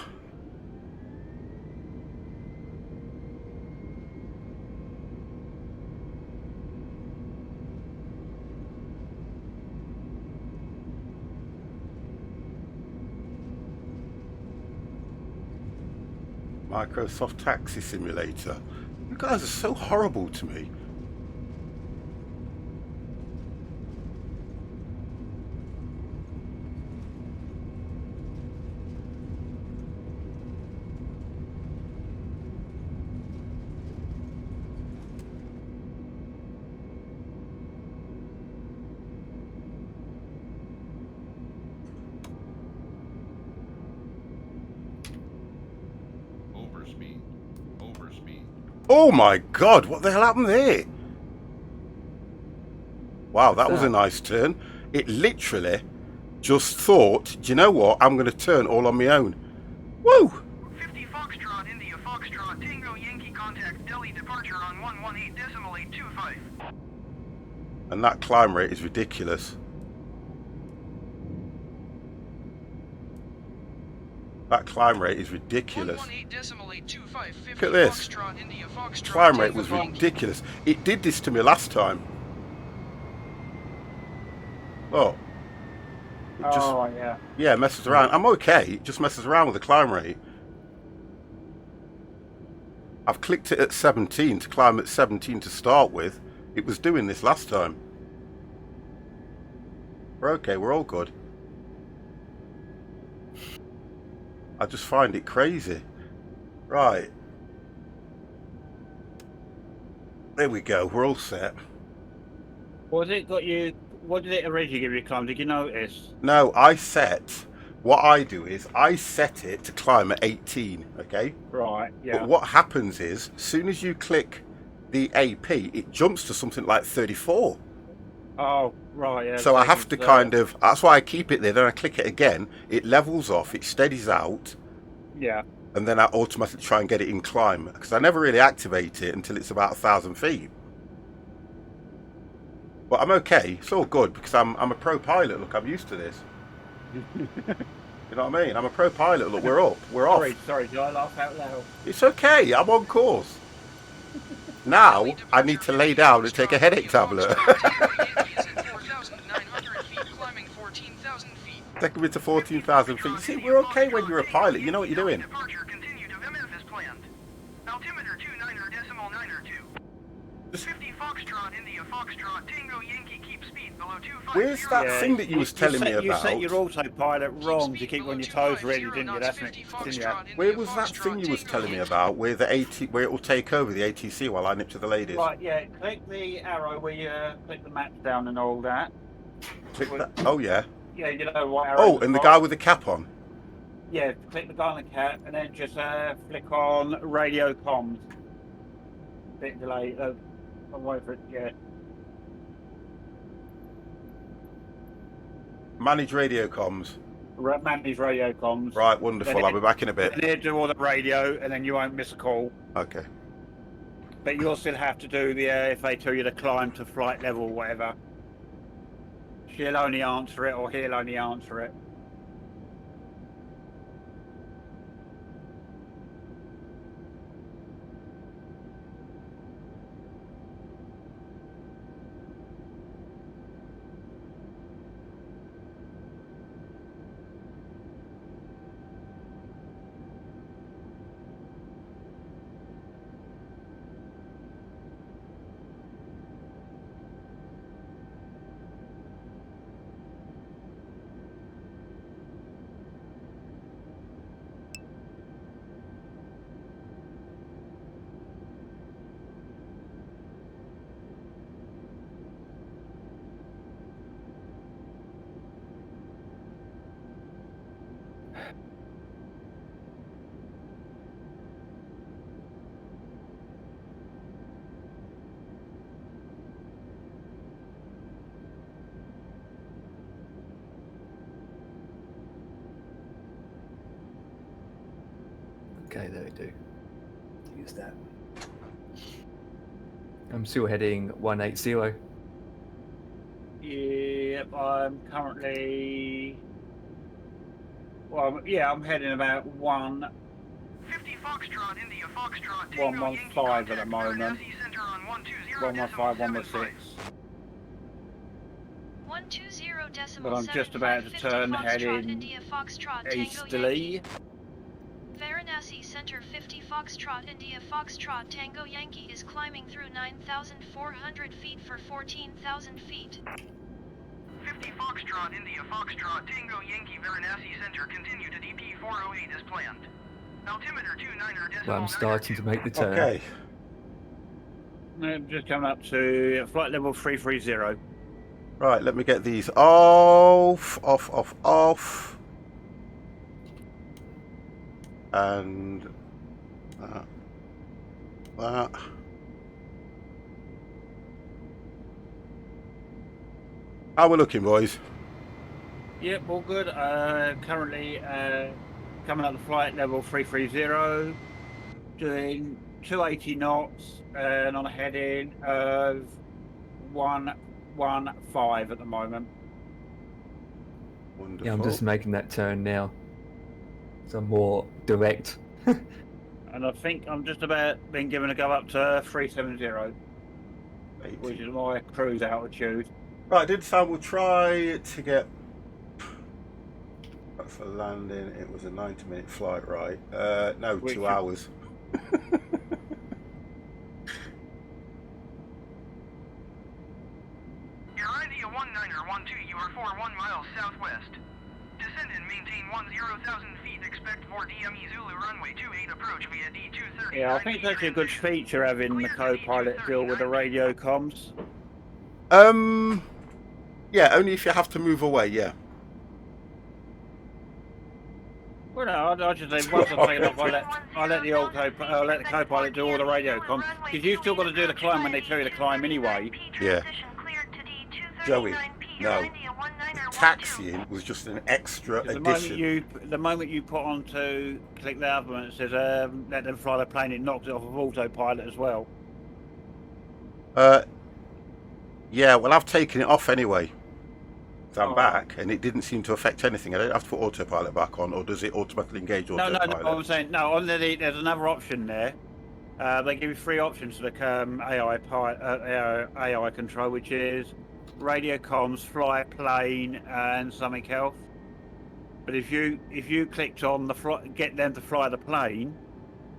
Microsoft Taxi Simulator. You guys are so horrible to me. Overspeed. Oh my god, what the hell happened there? Wow, that was a nice turn. It literally just thought, do you know what? I'm going to turn all on my own. Woo! 50 Foxtrot, India Foxtrot, Tango Yankee contact Delhi departure on 118.825. And that climb rate is ridiculous. That climb rate is ridiculous. 118.825. Look at this. Foxtrot India Foxtrot Climb rate Tango was Yankee. ridiculous. It did this to me last time. Oh. It just, Oh, yeah. yeah, messes around. I'm okay. It just messes around with the climb rate. I've clicked it at 17 to climb at 17 to start with. It was doing this last time. We're okay. We're all good. I just find it crazy. Right. There we go. We're all set. Was it got you What did it originally give you climb? Did you notice? No, what I do is I set it to climb at 18, okay? Right, But yeah. what happens is, as soon as you click the AP, it jumps to something like 34. Oh, right, yeah. So I have to that's why I keep it there, then I click it again, it levels off, it steadies out, Yeah. and then I automatically try and get it in climb, because I never really activate it until it's about 1,000 feet. But I'm okay, it's all good, because I'm a pro pilot, look, I'm used to this. You know what I mean? I'm a pro pilot, look, we're up, we're off. Sorry, did I laugh out loud? It's okay, I'm on course. Now, I need to lay down and take a headache tablet. Taking me to 14,000 feet. See, we're okay when you're a pilot, you know what you're doing. Departure continue to MF as planned. Altimeter 29.902. 50 Foxtrot, India Foxtrot, Tango Yankee, keep speed below 250. Where's that thing that you was telling me You set about? your autopilot wrong to keep on your toes ready, didn't you? That's it. Where was that thing you was telling me about, where where it will take over the ATC while I nip to the ladies? Right, yeah. Click the arrow where you click the map down and all that. Click that. Oh yeah. Yeah, you know what arrow. Oh, and the guy with the cap on. Yeah, click the guy on the cap and then just flick on radio comms. Bit delay. I'll wait for it. Yeah. Manage radio comms. Manage radio comms. Right, wonderful. I'll be back in a bit. And then do all the radio, and then you won't miss a call. Okay. But you'll still have to do the if they tell you to climb to flight level, whatever. She'll only answer it, or he'll only answer it. Okay, there we do. Use that. I'm still heading 180. Yep, I'm currently. Well, yeah, I'm heading about 50 Foxtrot, India Foxtrot, Tango 115 Yankee, at the contact moment. Varanasi Center on 120.75. 115, 116. But I'm just about to turn heading easterly. Varanasi Center 50 Foxtrot, India Foxtrot, Tango Yankee is climbing through 9,400 feet for 14,000 feet. 50 Foxtrot, India Foxtrot, Tango Yankee, Varanasi Center continue to DP 408 as planned. Altimeter 29.902. Well, I'm starting to make the turn. Okay. I'm just coming up to flight level 330. Right, let me get these off. And that. How we looking, boys? Yep, all good. Currently coming up to flight level 330, doing 280 knots and on a heading of 115 at the moment. Wonderful. Yeah, I'm just making that turn now. So I'm more direct. And I think I'm just about being given a go up to 370, 80. which is my cruise altitude. Right, did say we'll try to get for landing. It was a 90-minute flight, right? No, 2 hours. Your idea 1912, you are 41 miles southwest. Descend and maintain 10,000 feet. Expect for DME Zulu runway 28 approach via D230. Yeah, I think that's a good feature having the co-pilot deal with the radio comms. Yeah, only if you have to move away. Yeah. Well, no, I just say once I've taken off, I let the co-pilot do all the radio comms, because you've still got to do the climb when they tell you to climb anyway. Yeah. Joey, no. Taxiing was just an extra 'Cause addition. the moment you put on to click the other one, it says let them fly the plane. It knocks it off of autopilot as well. Yeah, well, I've taken it off anyway. So I'm Oh. back, and it didn't seem to affect anything. I don't have to put autopilot back on, or does it automatically engage autopilot? No. I'm saying no. On there's another option there. They give you 3 options to the AI control, which is radio comms, fly plane, and something else. But if you clicked on get them to fly the plane,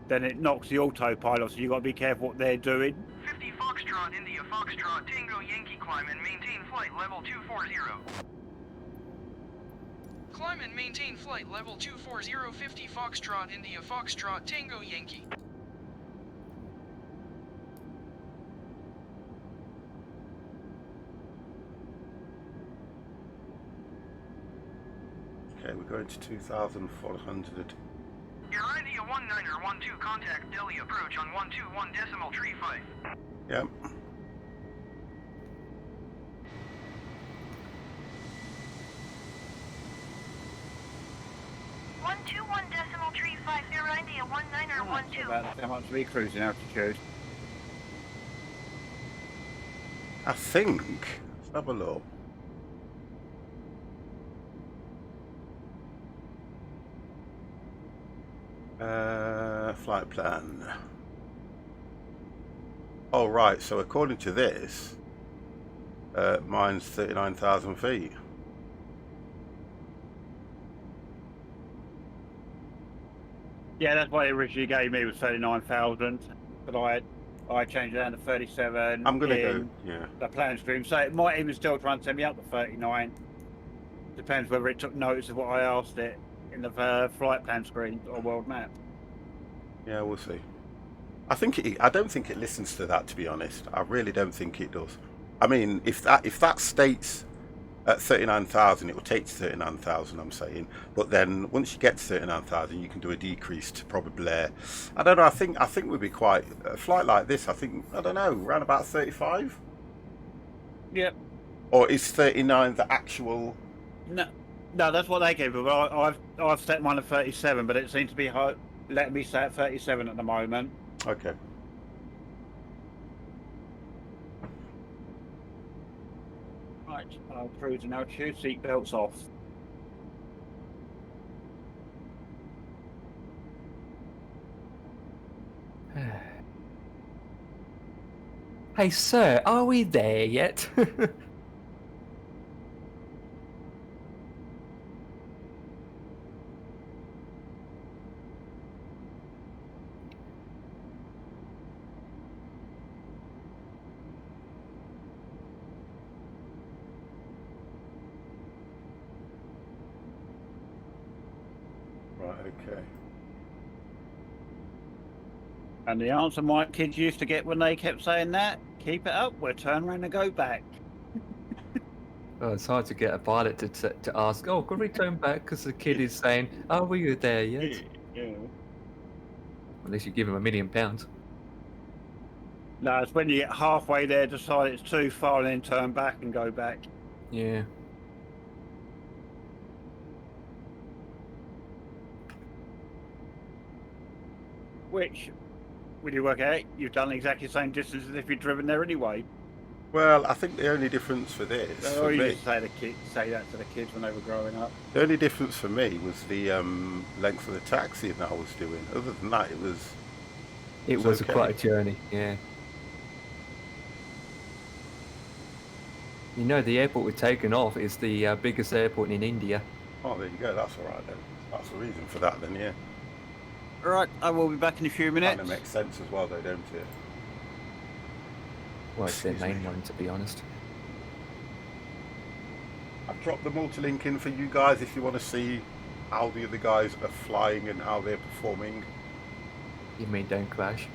then it knocks the autopilot. So you got to be careful what they're doing. 50 Foxtrot, India Foxtrot, Tango Yankee climb and maintain flight level 240. Climb and maintain flight level 240, 50 Foxtrot, India Foxtrot, Tango Yankee. Okay, we're going to 2,400. Your India 19er 12 contact Delhi approach on 121.35. Yeah. India 19er 12. About how much to be cruising altitude. I think. Let's have a look. Flight plan. Oh, right. So according to this, mine's 39,000 feet. Yeah, that's what it originally gave me, was 39,000, but I changed it down to 37. I'm gonna go. in Yeah. the plan stream, so it might even still try and send me up to 39. Depends whether it took notice of what I asked it in the flight plan screen or world map. Yeah, we'll see. I don't think it listens to that, to be honest. I really don't think it does. I mean, if that states at 39,000, it will take to 39,000. I'm saying, but then once you get to 39,000, you can do a decrease to probably. I don't know. I think would be quite a flight like this. I don't know, around about 35. Yep. Or is 39 the actual? No, that's what they gave me. But I've set mine at 37, but it seems to be letting me stay at 37 at the moment. Okay. Right, I'll cruise and altitude, seat belts off. Hey, sir, are we there yet? Right. Okay. And the answer my kids used to get when they kept saying that, keep it up, we'll turn around and go back. Oh, it's hard to get a pilot to ask, oh, could we turn back? Because the kid is saying, are we there yet? Yeah. At least you give him £1 million. No, it's when you get halfway there, decide it's too far, and then turn back and go back. Yeah. Which, when you work out, you've done exactly the same distance as if you'd driven there anyway. Well, I think the only difference for this, Or for you me, used to say that to the kids when they were growing up. the only difference for me was the length of the taxi that I was doing. Other than that, it was. It was okay. quite a journey, yeah. You know, the airport we're taking off is the biggest airport in India. Oh, there you go. That's all right then. That's the reason for that then, yeah. Right, I will be back in a few minutes. Kind of makes sense as well, though, don't it? Well, it's their Excuse main me. one, to be honest. I've dropped the multi-link in for you guys if you want to see how the other guys are flying and how they're performing. You mean don't crash?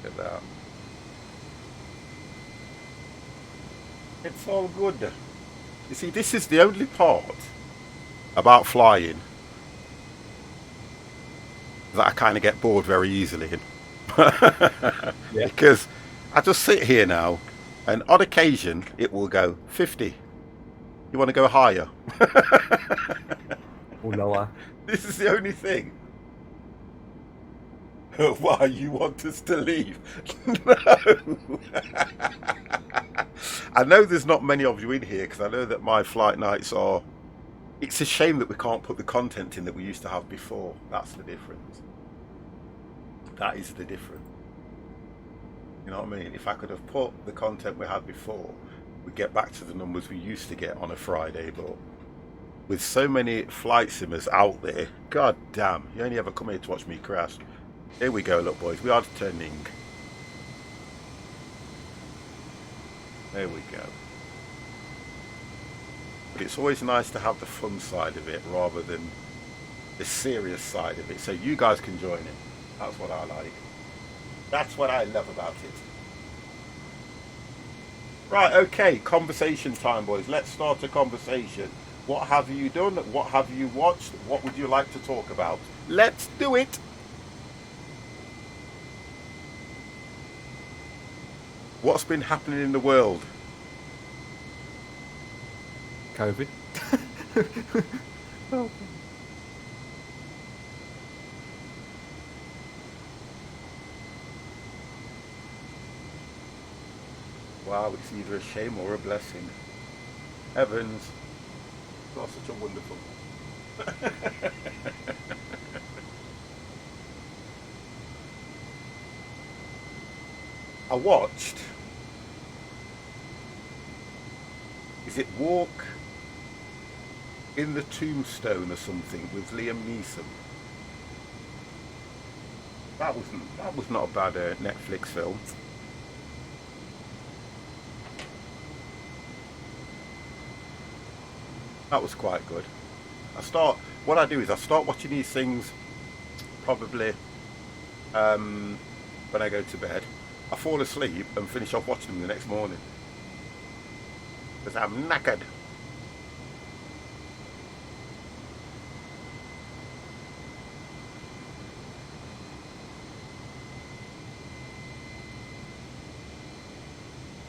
Look at that. It's all good. You see, this is the only part about flying that I kind of get bored very easily in. Yeah. Because I just sit here now, and on occasion it will go 50. You want to go higher? Or lower. This is the only thing. Why, you want us to leave? No. I know there's not many of you in here because I know that my flight nights are... It's a shame that we can't put the content in that we used to have before. That's the difference. That is the difference. You know what I mean? If I could have put the content we had before, we'd get back to the numbers we used to get on a Friday. But with so many flight simmers out there, god damn, you only ever come here to watch me crash. Here we go, look boys, we are turning. There we go. But it's always nice to have the fun side of it rather than the serious side of it, so you guys can join in. That's what I like. That's what I love about it. Right, okay, conversation time, boys. Let's start a conversation. What have you done? What have you watched? What would you like to talk about? Let's do it! What's been happening in the world? COVID. Oh. Wow, it's either a shame or a blessing. Heavens, you're such a wonderful. I watched. Is it Walk in the Tombstone or something with Liam Neeson? That was not a bad Netflix film. That was quite good. What I do is I start watching these things probably when I go to bed. I fall asleep and finish off watching them the next morning because I'm knackered.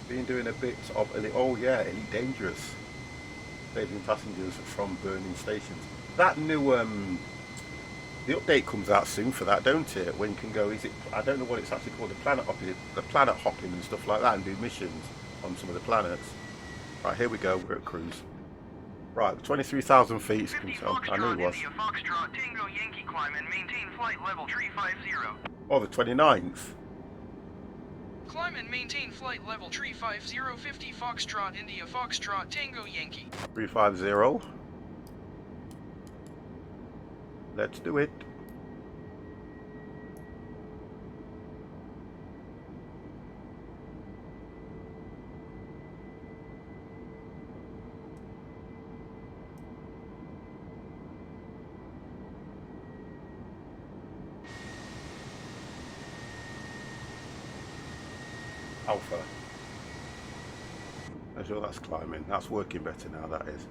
Been doing a bit of Elite Dangerous, saving passengers from burning stations. That new the update comes out soon for that, don't it? When you can go, is it? I don't know what it's actually called, the planet hopping and stuff like that, and do missions on some of the planets. Right, here we go. We're at cruise. Right, 23,000 feet. So I knew it was. India Foxtrot Tango Yankee climb and maintain flight level 350. Oh, the 29th. Climb and maintain flight level 350 50 Foxtrot India Foxtrot Tango Yankee. 350. Let's do it. Alpha. I'm sure that's climbing. That's working better now, that is.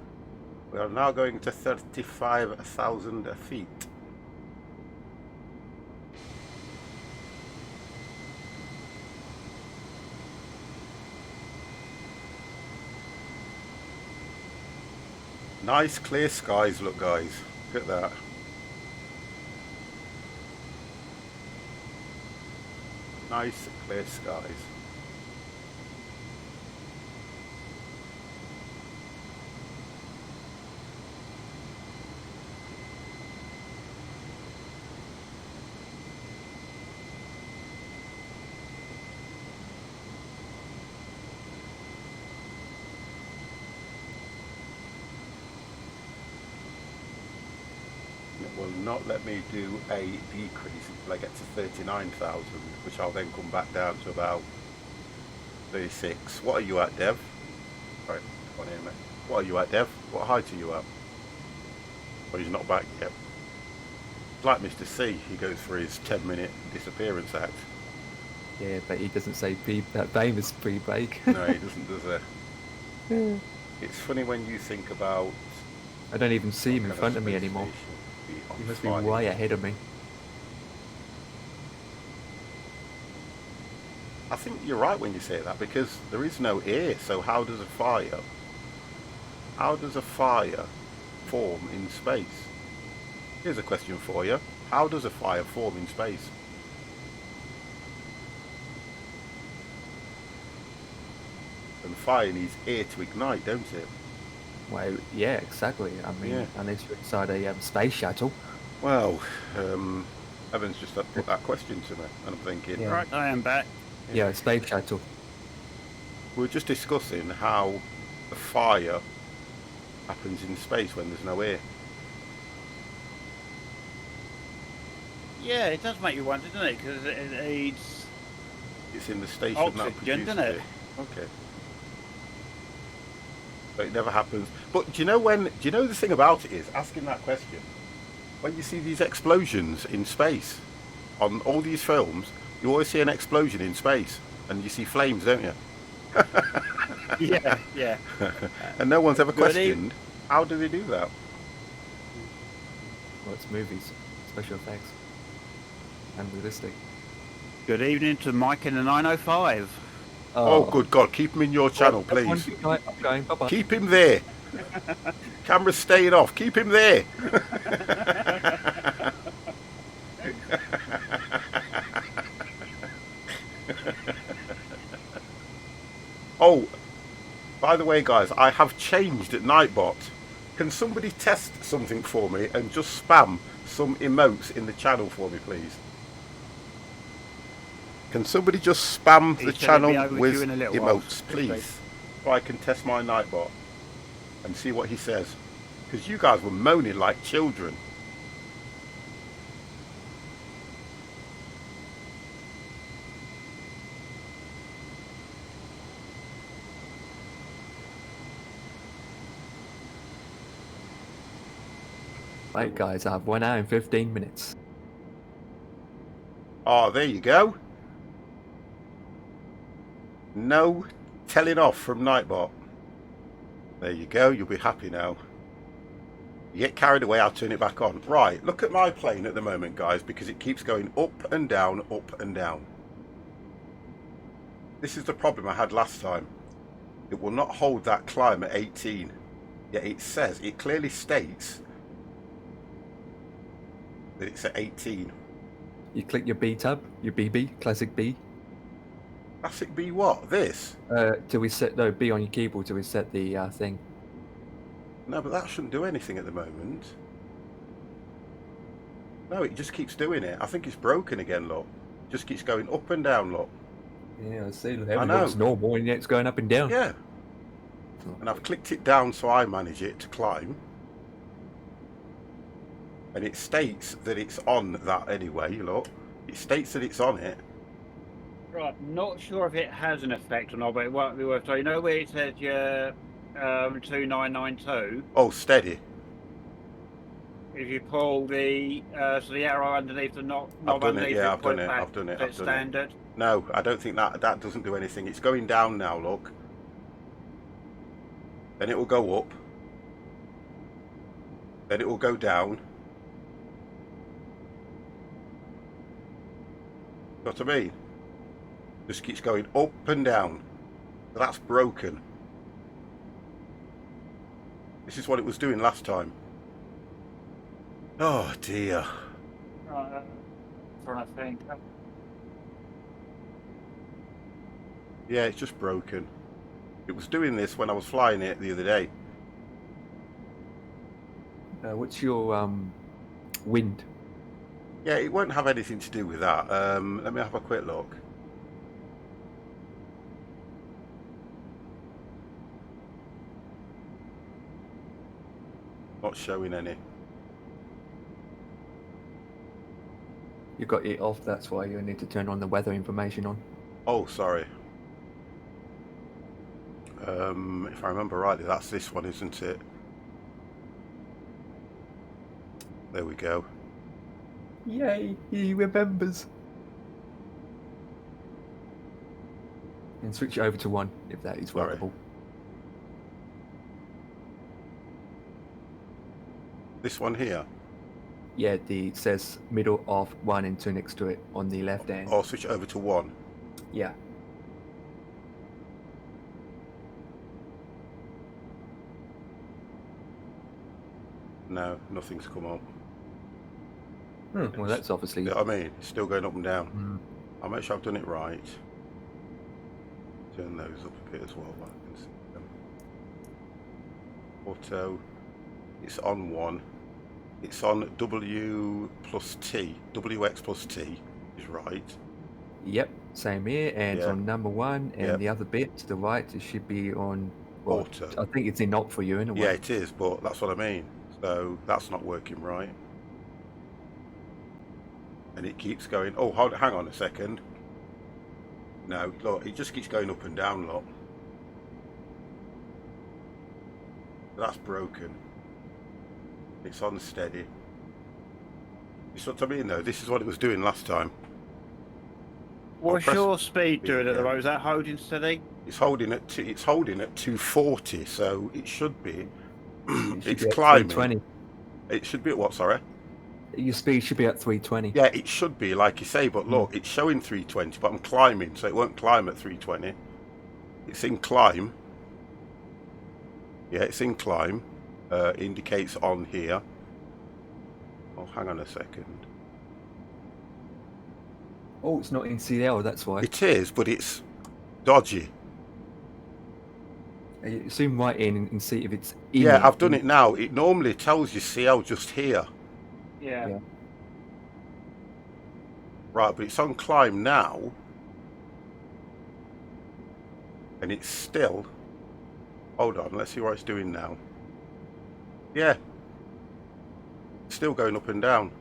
We are now going to 35,000 feet. Nice clear skies, look guys. Look at that. Nice clear skies. It will not let me do a decrease until I get to 39,000, which I'll then come back down to about 36. What are you at, Dev? Right, come on here, mate. What are you at, Dev? What height are you at? Well, he's not back yet. It's like Mr. C, he goes for his 10-minute disappearance act. Yeah, but he doesn't say that famous pre-break. No, he doesn't, does he? It's funny when you think about. I don't even see him in what kind front of me space anymore. station would be on He must be fire. way ahead of me. I think you're right when you say that, because there is no air. So how does a fire form in space? Here's a question for you. How does a fire form in space? And fire needs air to ignite, don't it? Well, yeah, exactly. I mean, Yeah. unless you're inside a space shuttle. Well, Evan's just put that question to me, and I'm thinking, Yeah. Right, I am back. Yeah, a space shuttle. we were just discussing how a fire happens in space when there's no air. Yeah, it does make you wonder, doesn't it? Because it needs It's in the station that oxygen, produces doesn't it? Okay. But it never happens. But do you know the thing about it is, asking that question, when you see these explosions in space, on all these films, you always see an explosion in space, and you see flames, don't you? Yeah, yeah. And no one's ever Good questioned, how do they do that? Well, it's movies, special effects, and realistic. Good evening to Mike in the 905. Oh, good God, keep him in your channel, please. I'm going, bye-bye. Keep him there. Camera's staying off. Keep him there. Oh, by the way, guys, I have changed at Nightbot. Can somebody test something for me and just spam some emotes in the channel for me, please? Can somebody just spam the He's channel gonna be over to with you in a little while. emotes, please? So I can test my Nightbot and see what he says. Because you guys were moaning like children. Right, guys, I have 1 hour and 15 minutes. Oh, there you go. No telling off from Nightbot. There you go. You'll be happy now. You get carried away, I'll turn it back on. Right, look at my plane at the moment, guys, because it keeps going up and down, up and down. This is the problem I had last time. It will not hold that climb at 18. Yet it clearly states that it's at 18. You click your B tab, your BB, classic B. Classic B what? This? To reset, no, B on your keyboard to reset the thing. No, but that shouldn't do anything at the moment. No, it just keeps doing it. I think it's broken again, look. Just keeps going up and down, look. Yeah, I see. know. Everyone's normal, and yet it's going up and down. Yeah. And I've clicked it down so I manage it to climb. And it states that it's on that anyway, look. It states that it's on it. Right, not sure if it has an effect or not, but it won't be worth. So you know where it says your 2992? Oh, steady. If you pull the so the arrow underneath the knob I've done it, underneath yeah, it, I've pull done it, back I've done it, to I've done it. standard. No, I don't think that doesn't do anything. It's going down now, look. Then it will go up. Then it will go down. Know what I mean? Just keeps going up and down. That's broken. This is what it was doing last time. Oh dear. Trying to think. Yeah, it's just broken. It was doing this when I was flying it the other day. What's your wind? Yeah, it won't have anything to do with that. Let me have a quick look. Not showing any. You got it off. That's why you need to turn on the weather information on. Oh, sorry. If I remember rightly, that's this one, isn't it? There we go. Yay! He remembers. And switch it over to 1 if that is Sorry. workable. This one here. Yeah, it says middle of 1 and 2 next to it on the left hand. Or switch it over to 1. Yeah. No, nothing's come up. Well, that's obviously. You know what I mean? It's still going up and down. Mm. I'll make sure I've done it right. Turn those up a bit as well. I can see them. Auto. It's on 1. It's on W plus T. WX plus T is right. Yep, same here, and it's Yeah. on number 1, and Yep. the other bit to the right, it should be on. Well, Auto. I think it's in op for you anyway. Yeah, it is, but that's what I mean. So that's not working right. And it keeps going. Oh, hang on a second. No, look, it just keeps going up and down, look. That's broken. It's unsteady. You see what I mean, though? This is what it was doing last time. What's press your speed doing at the yeah. moment? Is that holding steady? It's holding at 240, so it should be. It should It's be at climbing. 320. It should be at what? Sorry. Your speed should be at 320. Yeah, it should be, like you say, but look, it's showing 320, but I'm climbing, so it won't climb at 320. It's in climb. Yeah, it's in climb. Indicates on here. Oh, hang on a second. Oh, it's not in CL, that's why. It is, but it's dodgy. Zoom right in and see if it's in. Yeah, it. I've done it now. It normally tells you CL just here. Yeah. Right, but it's on climb now. And it's still... Hold on, let's see what it's doing now. Yeah. It's still going up and down.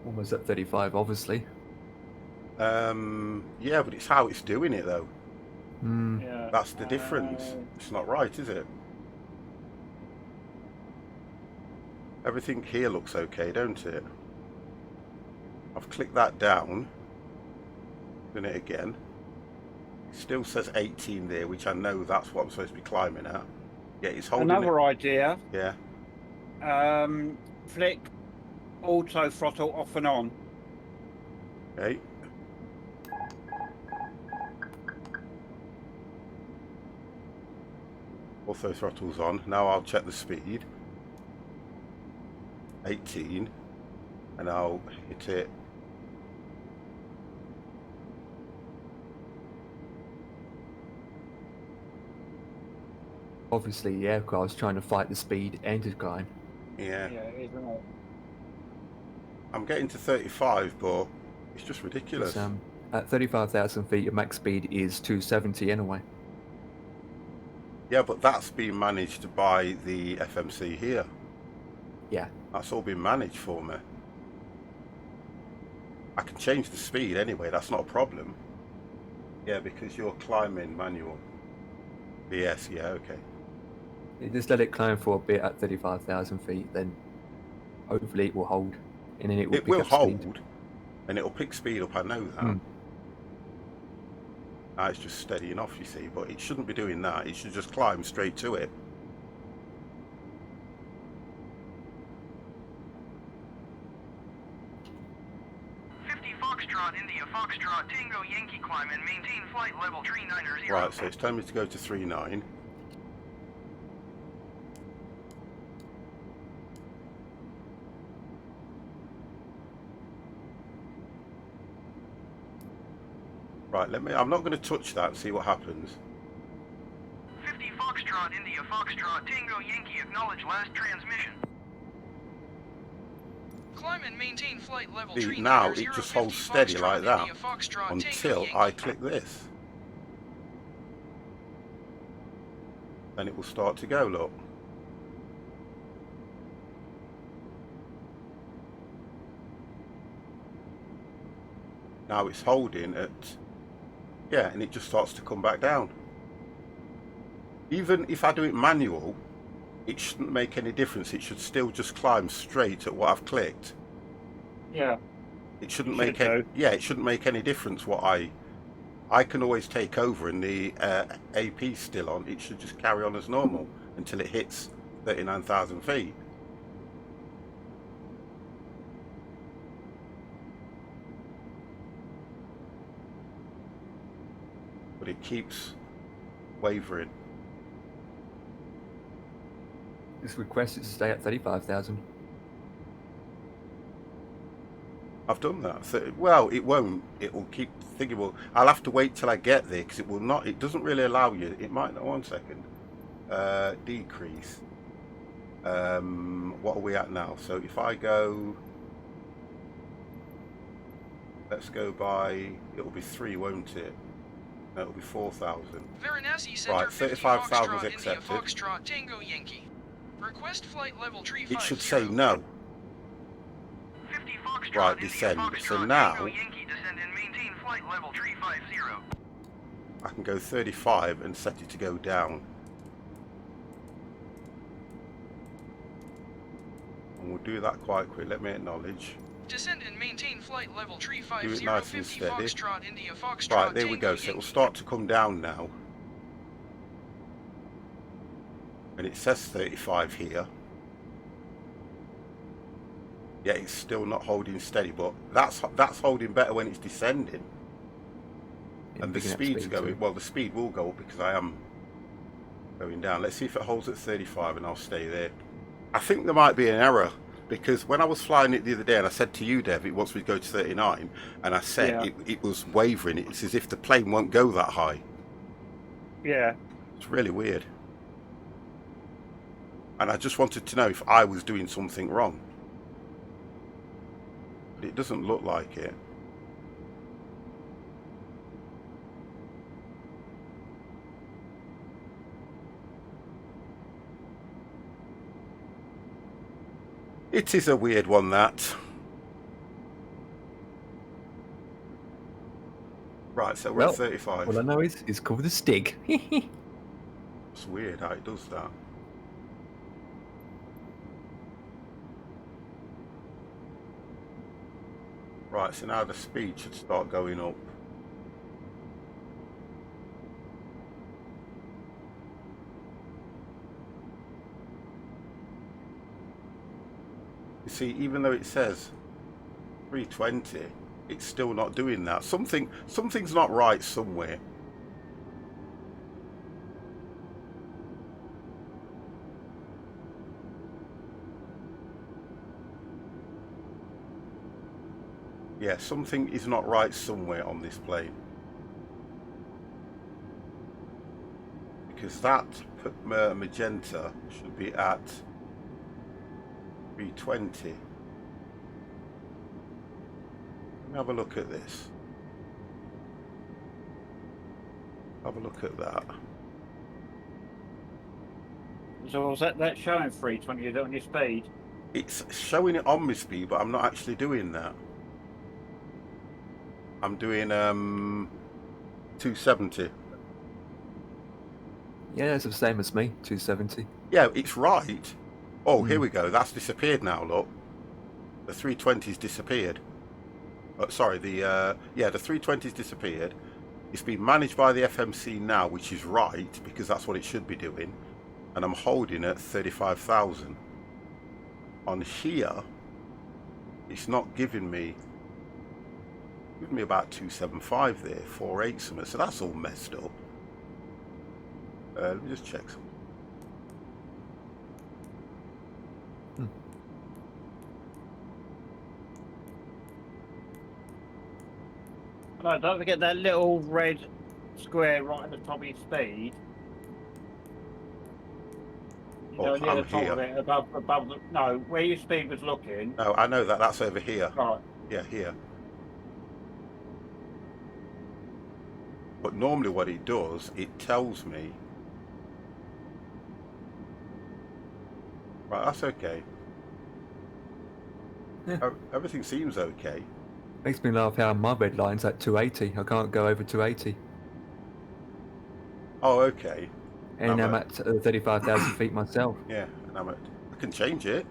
Almost at 35, obviously. Yeah, but it's how it's doing it, though. Yeah. That's the difference. It's not right, is it? Everything here looks okay, don't it? I've clicked that down. Done it again. It still says 18 there, which I know that's what I'm supposed to be climbing at. Yeah, it's holding Another it. idea. Yeah. Flick auto throttle off and on. Okay. Auto throttle's on. Now I'll check the speed. 18. And I'll hit it. Obviously, yeah, because I was trying to fight the speed and to climb. Yeah. Isn't it? I'm getting to 35, but it's just ridiculous. At 35,000 feet, your max speed is 270 anyway. Yeah, but that's being managed by the FMC here. Yeah. That's all been managed for me. I can change the speed anyway, that's not a problem. Yeah, because you're climbing manual. BS, yeah, okay. You just let it climb for a bit at 35,000 feet, then hopefully it will hold. And then it will It pick will up speed. hold, and it'll pick speed up, I know that. Now it's just steadying off, you see, but it shouldn't be doing that. It should just climb straight to it. Foxtrot, India, Foxtrot, Tango, Yankee, climb and maintain flight level 390. Right, so it's telling me to go to 39. Right, I'm not going to touch that and see what happens. 50 Foxtrot, India, Foxtrot, Tango, Yankee, acknowledge last transmission. Climb and maintain flight level 390. Now it just holds steady like that India, Foxtrot, until Tango, I Yankee. click this. Then it will start to go, look. Now it's holding at, yeah, and it just starts to come back down. Even if I do it manual, it shouldn't make any difference. It should still just climb straight at what I've clicked. Yeah. It shouldn't It make should any, do. yeah, it shouldn't make any difference what I can always take over and the AP's still on. It should just carry on as normal until it hits 39,000 feet. But it keeps wavering. This request is to stay at 35,000. I've done that. So, well, it won't. It will keep thinking. Well, I'll have to wait till I get there because it will not. It doesn't really allow you. It might not. 1 second. Decrease. What are we at now? So if I go, let's go by. It'll be 3, won't it? No, it'll be 4,000. Varanasi Center Right, 50 35,000 is Foxtrot, India accepted. Foxtrot Tango Yankee. Request flight level tree It 50. should say no. 50 Foxtrot, Right, India descend. Foxtrot, So now Tango Yankee, descend and maintain flight level tree 50. I can go 35 and set it to go down. And we'll do that quite quick. Let me acknowledge. Descend and maintain flight level tree 50. Do it nice and 50 steady. Foxtrot, India Foxtrot, Right, there we Tango go. So it will Yankee. start to come down now. And it says 35 here. Yeah, it's still not holding steady, but that's holding better when it's descending. Yeah, And the picking up speed's speed going, too. well, the speed will go up because I am going down. Let's see if it holds at 35 and I'll stay there. I think there might be an error because when I was flying it the other day and I said to you, Dev, it wants me to go to 39, and I said Yeah. it was wavering. It's as if the plane won't go that high. Yeah. It's really weird. And I just wanted to know if I was doing something wrong. But it doesn't look like it. It is a weird one, that. Right, so we're Well, at 35. All I know is it's called a stig. It's weird how it does that. Right, so now the speed should start going up. You see, even though it says 320, it's still not doing that. Something's not right somewhere. Yeah, something is not right somewhere on this plane. Because that magenta should be at 320. Let me have a look at this. Have a look at that. So was that showing 320 you do on your speed? It's showing it on my speed, but I'm not actually doing that. I'm doing 270. Yeah, it's the same as me, 270. Yeah, it's right. Oh, here we go. That's disappeared now, look. The 320's disappeared. Sorry, the 320's disappeared. It's been managed by the FMC now, which is right, because that's what it should be doing. And I'm holding at 35,000. On here, it's not giving me about 275 there, 48 something. So that's all messed up. Let me just check something. No, don't forget that little red square right at the top of your speed. You know, near the I'm top here. of it, above the, no, where your speed was looking. No, I know that. That's over here. Right. Yeah, here. But normally what it does, it tells me. Right, that's okay. Yeah. Everything seems okay. Makes me laugh how my red line's at 280. I can't go over 280. Oh, okay. And No, I'm but- at 35,000 feet myself. Yeah, and I can change it.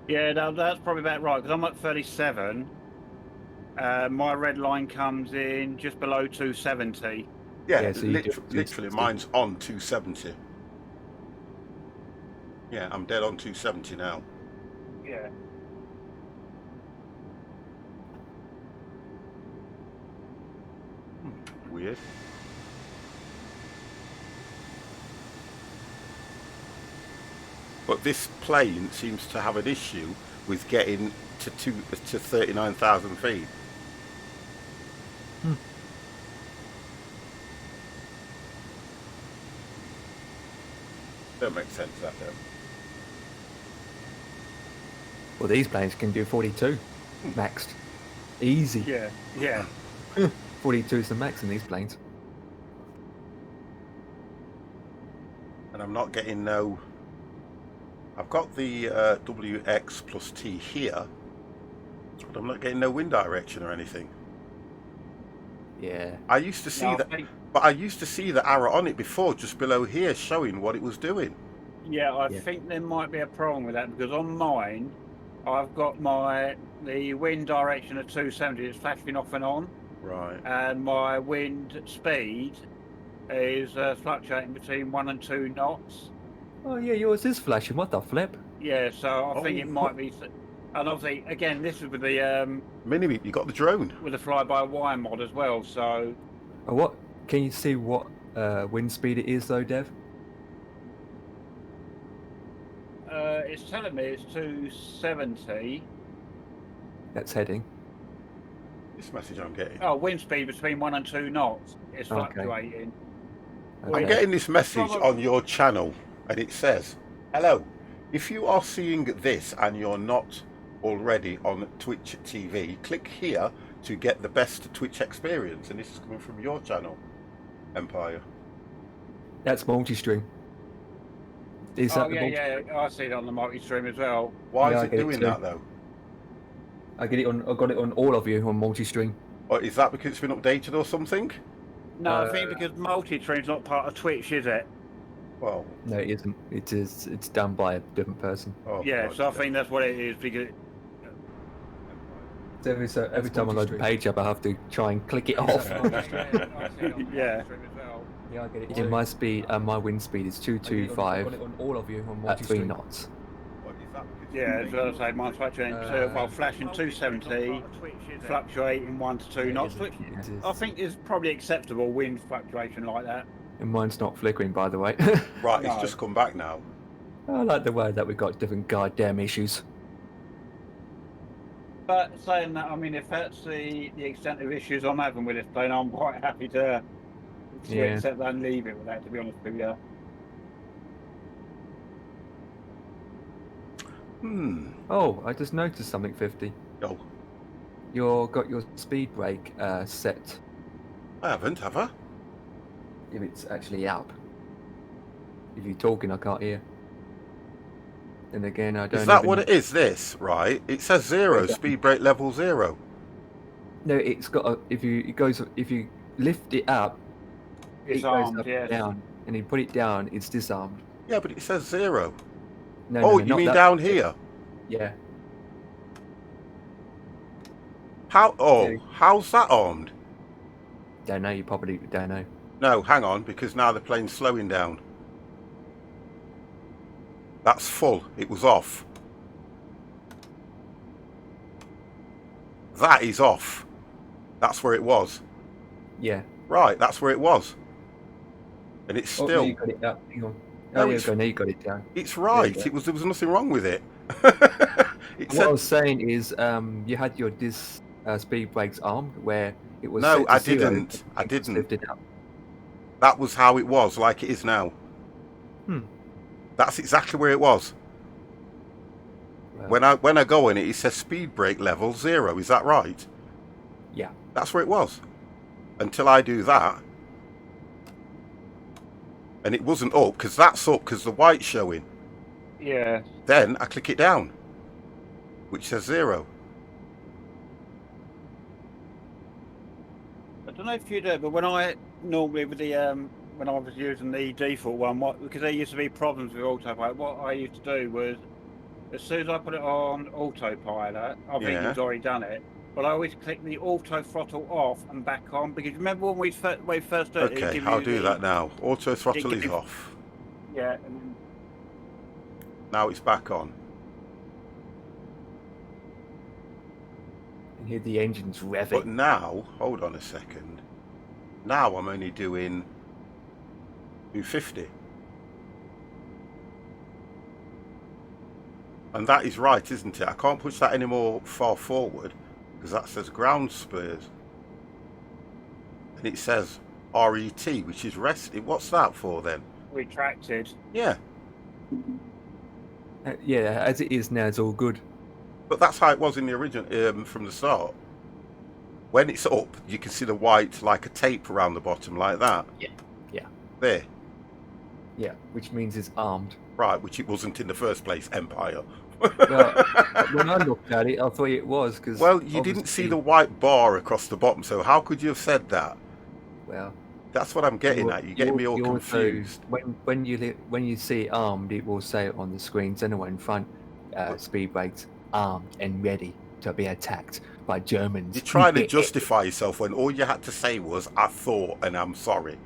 Yeah, that's probably about right, because I'm at 37. My red line comes in just below 270. Yeah, Yeah, so you do literally 260. mine's on 270. Yeah, I'm dead on 270 now. Yeah. Weird. But this plane seems to have an issue with getting to 39,000 feet. Don't make sense, that though. Well, these planes can do 42 maxed. Easy. Yeah, yeah. 42 is the max in these planes. And I'm not getting no... I've got the WX plus T here, but I'm not getting no wind direction or anything. Yeah. I used to see No, I that, think- but I used to see the arrow on it before, just below here, showing what it was doing. Yeah, I Yeah. think there might be a problem with that, because on mine, I've got the wind direction of 270. It's flashing off and on, Right. and my wind speed is fluctuating between 1 and 2 knots. Oh, yeah, yours is flashing. What the flip? Yeah, so I think Oh, it might be. And obviously, again, this is with the Mini, you got the drone. fly-by-wire mod as well. So Oh, what? Can you see what wind speed it is, though, Dev? it's telling me it's 270. That's heading. This message I'm getting. Oh, wind speed between 1 and 2 knots. It's Okay. fluctuating. I'm Okay. getting this message Probably- on your channel, and it says, "Hello, if you are seeing this and you're not already on Twitch TV, click here to get the best Twitch experience." And this is coming from your channel, Empire. That's multi-string. Is that Oh the yeah, yeah. I see it on the multi-stream as well. Why Yeah, is I it get it doing too. that though? I get it on. I got it on all of you on multi-string. Or is that because it's been updated or something? No, I think because multi-stream's not part of Twitch, is it? Well, No, it isn't. It is. It's done by a different person. oh, Yeah, God, so I think that's what it is. Because So every time I load the page up, I have to try and click it off. yeah. Yeah, I get it. Yeah, my speed, my wind speed is 225 on all of you on at 3 multi-stream. knots. What, is that because Yeah, it's as I say, mine's fluctuating. Well, flashing 270, fluctuating 1 to 2 knots. Which It is. I think is probably acceptable wind fluctuation like that. And mine's not flickering, by the way. right? It's No. just come back now. I like the way that we've got different goddamn issues. But saying that, I mean, if that's the extent of issues I'm having with this plane, I'm quite happy to Yeah. accept that and leave it with that, to be honest with you. Oh, I just noticed something, 50. Oh, You're got your speed brake set. I haven't, have I? If it's actually up. If you're talking, I can't hear. And again, I don't. Is that even- what it is? This right? It says 0, Okay. speed brake level 0. No, it's got. If you lift it up, It's it goes armed, up yes. and down, and you put it down, it's disarmed. Yeah, but it says 0. No, Oh, no, you not mean that- down here? Yeah. How? Oh, Yeah. how's that armed? Don't know. You probably don't know. No, hang on, because now the plane's slowing down. That's full. It was off. That is off. That's where it was. Yeah. Right, that's where it was. And it's Oh, still. no, you got it up. Hang on. No, Oh, yeah, it's- go. Now you got it down. It's right. Yeah. It was. There was nothing wrong with it. It What I said. was saying is, you had your speed brakes armed, where it was. No, set to I 0, didn't. I it was didn't. lifted up. That was how it was, like it is now. Hmm. That's exactly where it was. Well, When I go in it, it says speed brake level 0. Is that right? Yeah. That's where it was. Until I do that. And it wasn't up, because that's up, because the white's showing. Yeah. Then I click it down, which says 0. I don't know if you do, but when I normally with the when I was using the default one, because there used to be problems with autopilot, what I used to do was, as soon as I put it on autopilot, I think Yeah. you've already done it, but I always click the auto throttle off and back on, because remember when we first did it, Okay, I'll do that now. Auto throttle is gave- off. Yeah, and then Now it's back on. And hear the engines But revving. now, hold on a second. Now I'm only doing 250. And that is right, isn't it? I can't push that any more far forward because that says ground spurs. And it says RET, which is rested. What's that for then? retracted. Yeah, Yeah, as it is now, it's all good. but that's how it was in the original, from the start. When it's up, you can see the white, like a tape around the bottom, like that. Yeah. There. Yeah, which means it's armed. Right, which it wasn't in the first place, Empire. Well, when I looked at it, I thought it was because. Well, you didn't see the white bar across the bottom, so how could you have said that? Well, That's what I'm getting at. You're getting me all you also- confused. when you see it armed, it will say it on the screens anyway in front. Speed brakes armed and ready to be attacked by Germans. You're trying to justify yourself when all you had to say was, I thought and I'm sorry.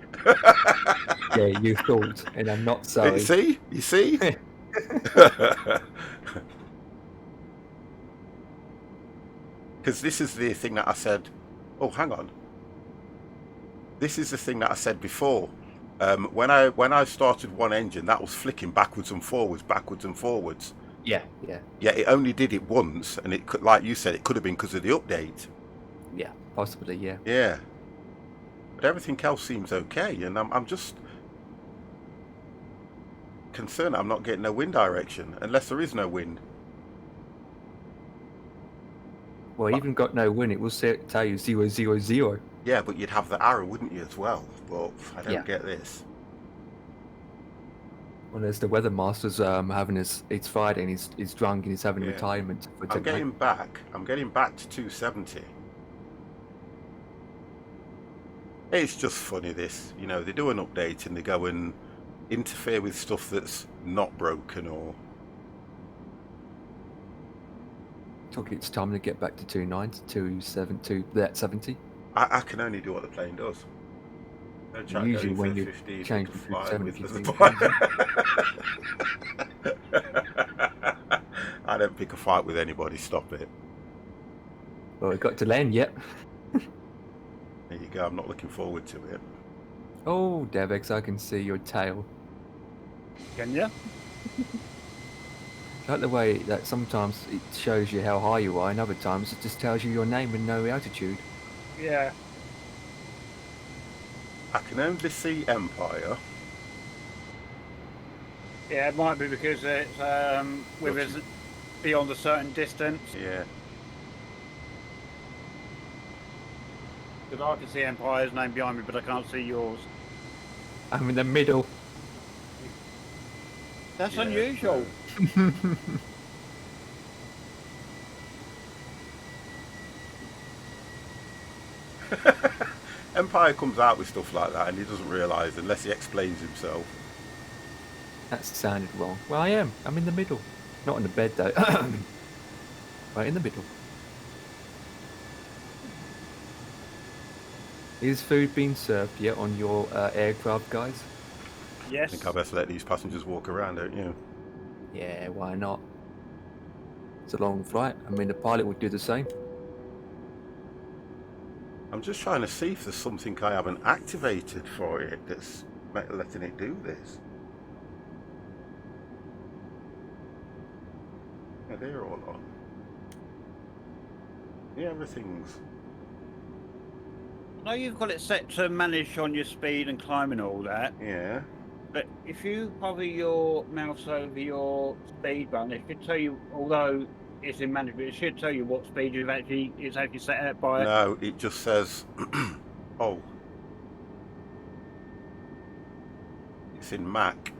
Yeah, you thought, and I'm not sorry. You see? Because this is the thing that I said. Oh, hang on. This is the thing that I said before. When I started one engine, that was flicking backwards and forwards. Yeah. Yeah, it only did it once, and it could, like you said, it could have been because of the update. Yeah, possibly, yeah. Yeah, but everything else seems okay, and I'm just concerned I'm not getting no wind direction, unless there is no wind. Well, even got no wind, it will tell you 000. Yeah, but you'd have the arrow, wouldn't you, as well? But I don't Yeah. get this. Well, there's the weather master's having it's Friday and he's drunk and he's having Yeah. retirement for I'm tonight. getting back to 270. It's just funny, this. You know, they do an update and they go and interfere with stuff that's not broken or... Talking, it's time to get back to 290, 270, that 70. I can only do what the plane does. No chat Usually going when for you 50, change to from fly 270 with the I don't pick a fight with anybody, stop it. Well, it got to land yet. There you go, I'm not looking forward to it. Oh, Devex, I can see your tail. Can you? Like the way that sometimes it shows you how high you are, and other times it just tells you your name and no altitude. Yeah. I can only see Empire. Yeah, it might be because it's with us beyond a certain distance. Yeah. Because I can see Empire's name behind me, but I can't see yours. I'm in the middle. That's Yeah, unusual. Empire comes out with stuff like that and he doesn't realise unless he explains himself. That sounded wrong. Well, I am. I'm in the middle. Not on the bed, though. Right in the middle. Is food being served yet on your aircraft, guys? I Yes. think I best let these passengers walk around, don't you? Yeah, why not? It's a long flight. I mean, the pilot would do the same. I'm just trying to see if there's something I haven't activated for it that's letting it do this. Yeah, they're all on. Yeah, everything's... I know you've got it set to manage on your speed and climb and all that, Yeah. but if you hover your mouse over your speed button, it should tell you, although it's in management, it should tell you what speed it's actually set at by. No, it just says... oh. It's in Mac.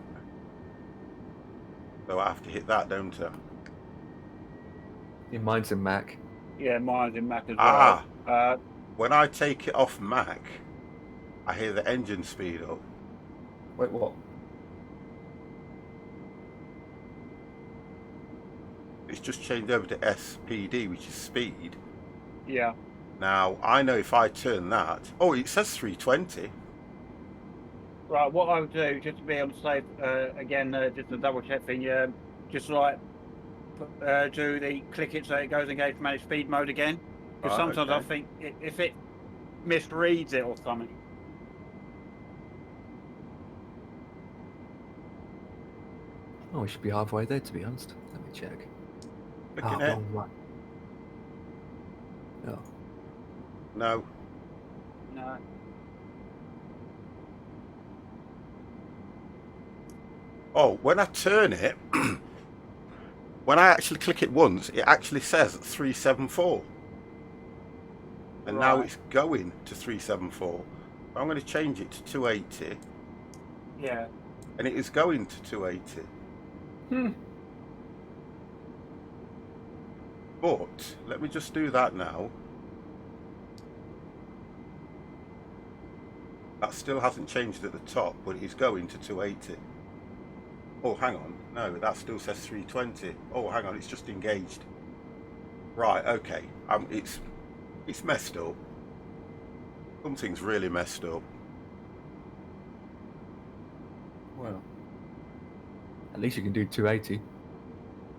So I have to hit that, don't I? Yeah, mine's a Mac. Yeah, mine's in Mac as Ah. well. When I take it off Mac, I hear the engine speed up. Wait, what? It's just changed over to SPD, which is speed. Yeah. Now, I know if I turn that... Oh, it says 320. Right, what I would do, just to be on the safe, again, just a double check thing, just like do the click it so it goes engage manage speed mode again. Because Right, sometimes I okay. think if it misreads it or something. Oh, we should be halfway there, to be honest. Let me check. Clicking it. Wrong one. Oh. No. No. Oh, when I turn it, when I actually click it once, it actually says 374. And now Right. it's going to 374. I'm going to change it to 280. Yeah. And it is going to 280. But let me just do that now. That still hasn't changed at the top, but it is going to 280. Oh, hang on. No, that still says 320. Oh, hang on. It's just engaged. Right. Okay. It's messed up. Something's really messed up. Well, at least you can do 280.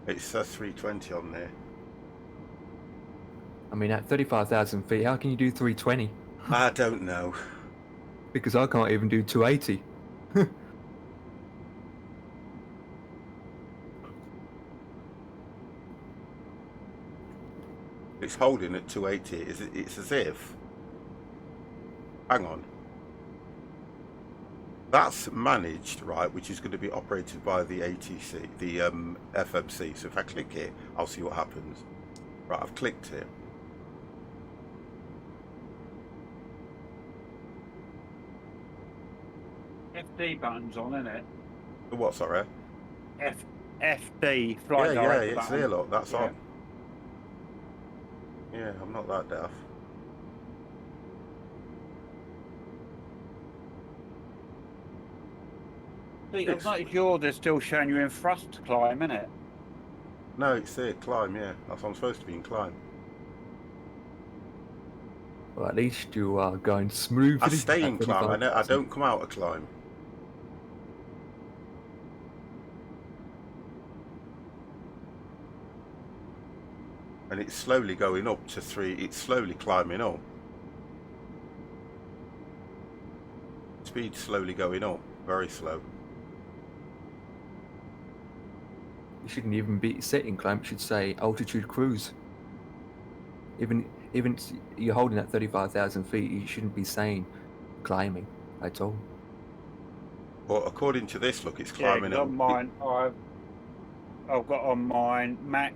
It says 320 on there. I mean, at 35,000 feet, how can you do 320? I don't know. Because I can't even do 280. It's holding at 280. It's as if... Hang on. That's managed, right, which is going to be operated by the ATC, the FMC. So if I click it, I'll see what happens. Right, I've clicked it. FD button's on, isn't it? The what, sorry? FD, flight Yeah, director it's button. there, look, that's Yeah. on. Yeah, I'm not that daft. See, I've noticed yours is still showing you in thrust to climb, isn't it? No, it's there, climb, yeah. That's what I'm supposed to be in climb. Well, at least you are going smoothly. I stay in at climb, I 35,000. don't come out of climb. And it's slowly going up to 3, it's slowly climbing up. Speed's slowly going up, very slow. You shouldn't even be setting climb. It should say altitude cruise. Even you're holding at 35,000 feet, you shouldn't be saying climbing at all. But according to this, look, it's Yeah, climbing 'cause up. on mine, I've got on mine Mac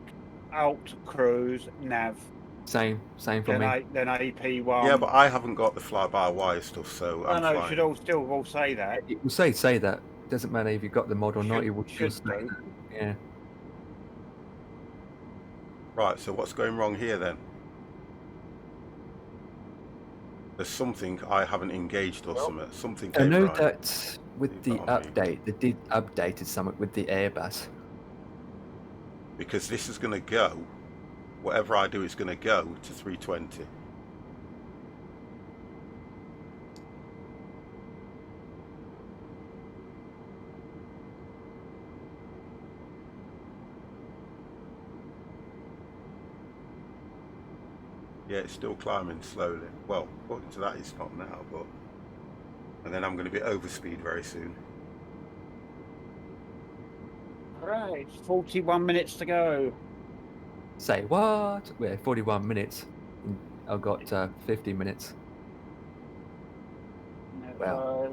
Alt Cruise Nav. Same for me. Then AP1. Yeah, but I haven't got the fly-by-wire stuff, so I'm No, it fine. should all still all say that. It will say that. It doesn't matter if you've got the mod or not. It will still Should say do. that. Yeah. Right, so what's going wrong here then? There's something I haven't engaged or something. Something I ain't know right. that with Leave the that on me. update, they did updated something with the Airbus. Because this is going to go, whatever I do, it's going to go to 320. Yeah, it's still climbing slowly. Well, according to that, it's not now, but... And then I'm going to be overspeed very soon. Right, 41 minutes to go. Say what? We're 41 minutes. I've got 50 minutes. Wow.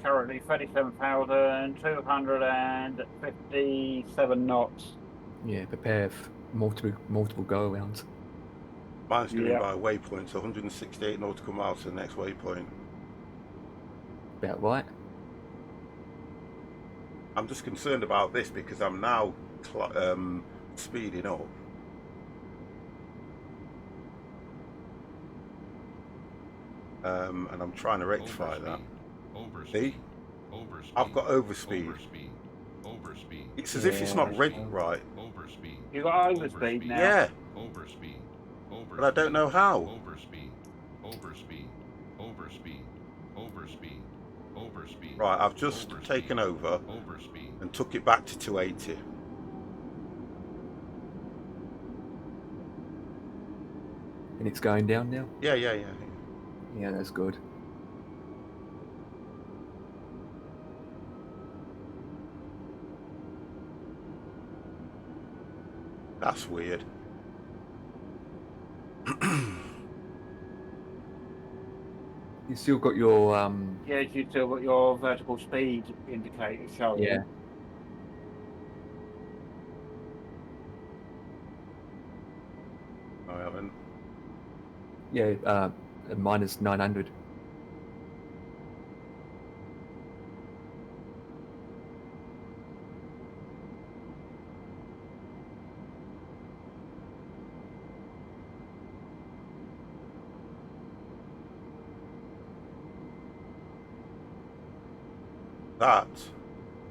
Currently 37,257 knots. Yeah, prepare for multiple go-arounds. Mine's going Yeah. by waypoint, so 168 nautical miles to the next waypoint. About right. I'm just concerned about this because I'm now speeding up. And I'm trying to rectify that. Overspeed. See? Overspeed. I've got overspeed. Overspeed. Overspeed. It's as if it's not ready right. Overspeed. You got overspeed now. Yeah, Overspeed. Overspeed. but I don't know how. Overspeed. Overspeed. Overspeed. Overspeed. Overspeed. Right, I've just Overspeed. taken over Overspeed. and took it back to 280. And it's going down now? Yeah. Yeah, that's good. That's weird. You still got your Yeah, you still got your vertical speed indicator showing. yeah. I haven't. Yeah, minus 900. That,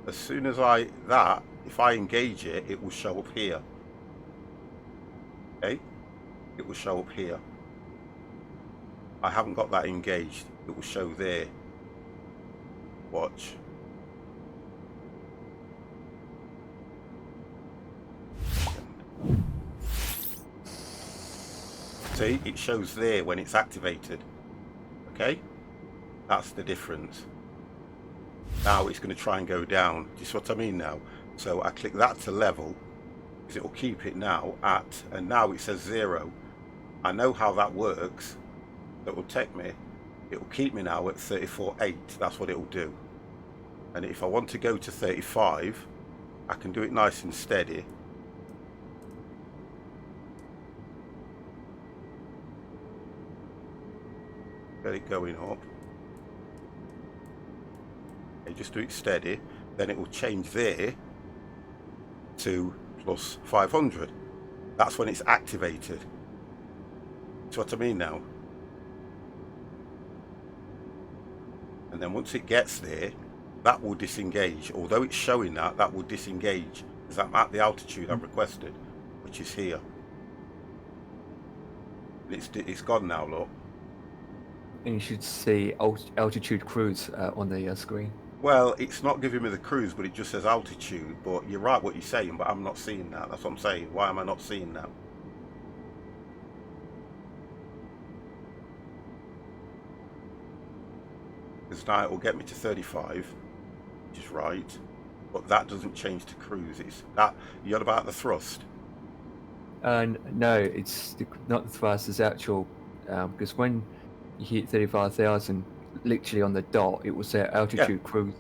as soon as if I engage it, it will show up here. Okay? It will show up here. I haven't got that engaged. It will show there. Watch. See, it shows there when it's activated. Okay? That's the difference. Now it's going to try and go down. Do you see what I mean now? So I click that to level, because it will keep it now at, and now it says 0. I know how that works. That will take me. It will keep me now at 34.8. That's what it will do. And if I want to go to 35, I can do it nice and steady. Get it going up. Okay, just do it steady. Then it will change there to plus 500. That's when it's activated. See what I mean now? And then once it gets there, that will disengage. Although it's showing that will disengage, because I'm at the altitude I've requested, which is here. It's gone now, look. And you should see altitude cruise on the screen. Well, it's not giving me the cruise, but it just says altitude. But you're right what you're saying, but I'm not seeing that. That's what I'm saying. Why am I not seeing that? Because now it will get me to 35, which is right. But that doesn't change to cruise. It's that you're about the thrust. No, it's not the thrust. It's actual because when you hit 35,000, literally on the dot, it will say altitude cruise.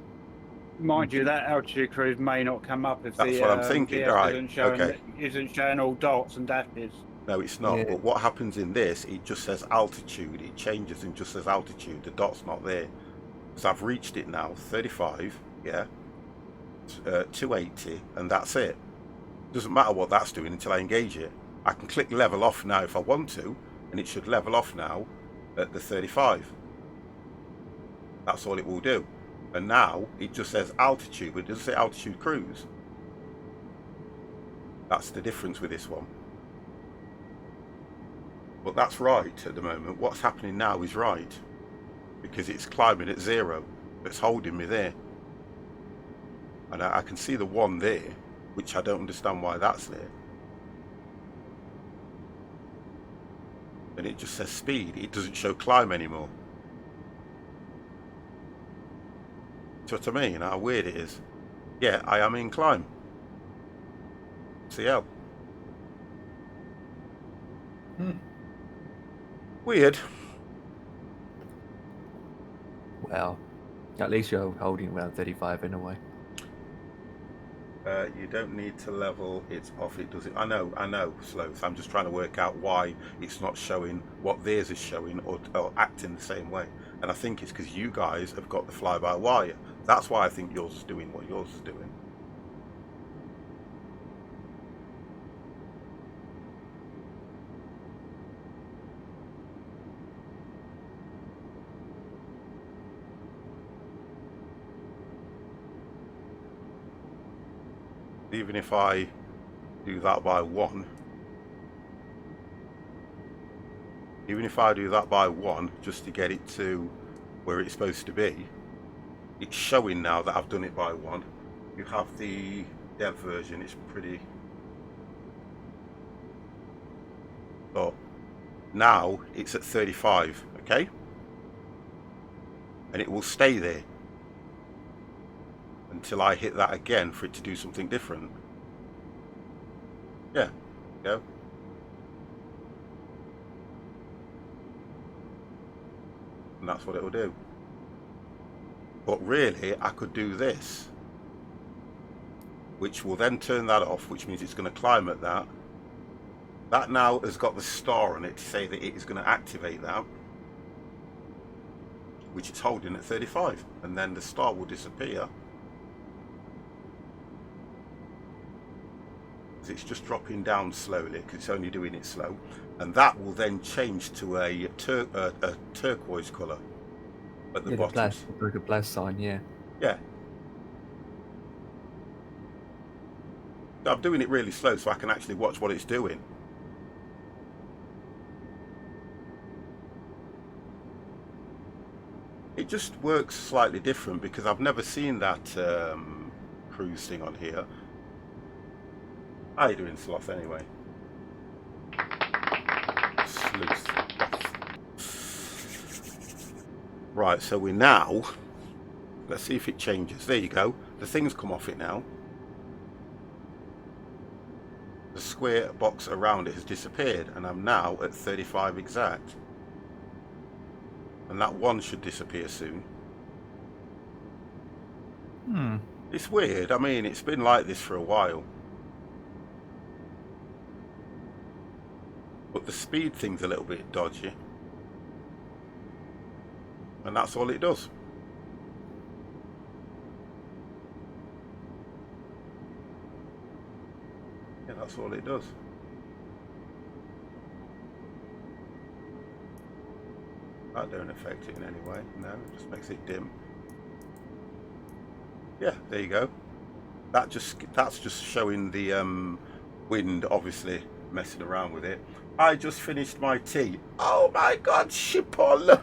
Mind you, that altitude cruise may not come up if That's the what I'm thinking, GS right, isn't showing all dots and dashes. No, it's not. Yeah. But what happens in this, it just says altitude. It changes and just says altitude. The dot's not there. So I've reached it now, 35, yeah, 280, and that's it. Doesn't matter what that's doing until I engage it. I can click level off now if I want to, and it should level off now at the 35. That's all it will do. And now it just says altitude, but it doesn't say altitude cruise. That's the difference with this one. But that's right at the moment. What's happening now is right, because it's climbing at 0. It's holding me there. And I can see the 1 there, which I don't understand why that's there. And it just says speed. It doesn't show climb anymore. See what I mean? How weird it is. Yeah, I am in climb. CL. Weird. Well, at least you're holding around 35 in a way. You don't need to level it off. It does it. I know, Sloth. I'm just trying to work out why it's not showing what theirs is showing or acting the same way. And I think it's because you guys have got the fly-by-wire. That's why I think yours is doing what yours is doing. Even if I do that by 1, even if I do that by 1 just to get it to where it's supposed to be, it's showing now that I've done it by 1. You have the dev version, it's pretty. So now it's at 35, okay? And it will stay there until I hit that again for it to do something different. Yeah, go. And that's what it will do. But really, I could do this, which will then turn that off, which means it's going to climb at that. That now has got the star on it to say that it is going to activate that, which it's holding at 35, and then the star will disappear. It's just dropping down slowly because it's only doing it slow, and that will then change to a turquoise colour at the bottom. Like a plus sign, yeah. Yeah. I'm doing it really slow so I can actually watch what it's doing. It just works slightly different because I've never seen that cruise thing on here. How are you doing, Sloth, anyway? Sleuth. Right, so we're now... Let's see if it changes. There you go. The thing's come off it now. The square box around it has disappeared, and I'm now at 35 exact. And that 1 should disappear soon. It's weird. I mean, it's been like this for a while. But the speed thing's a little bit dodgy. And that's all it does. Yeah, that's all it does. That don't affect it in any way. No, it just makes it dim. Yeah, there you go. That's just showing the wind, obviously messing around with it. I just finished my tea. Oh my God, Schiphol!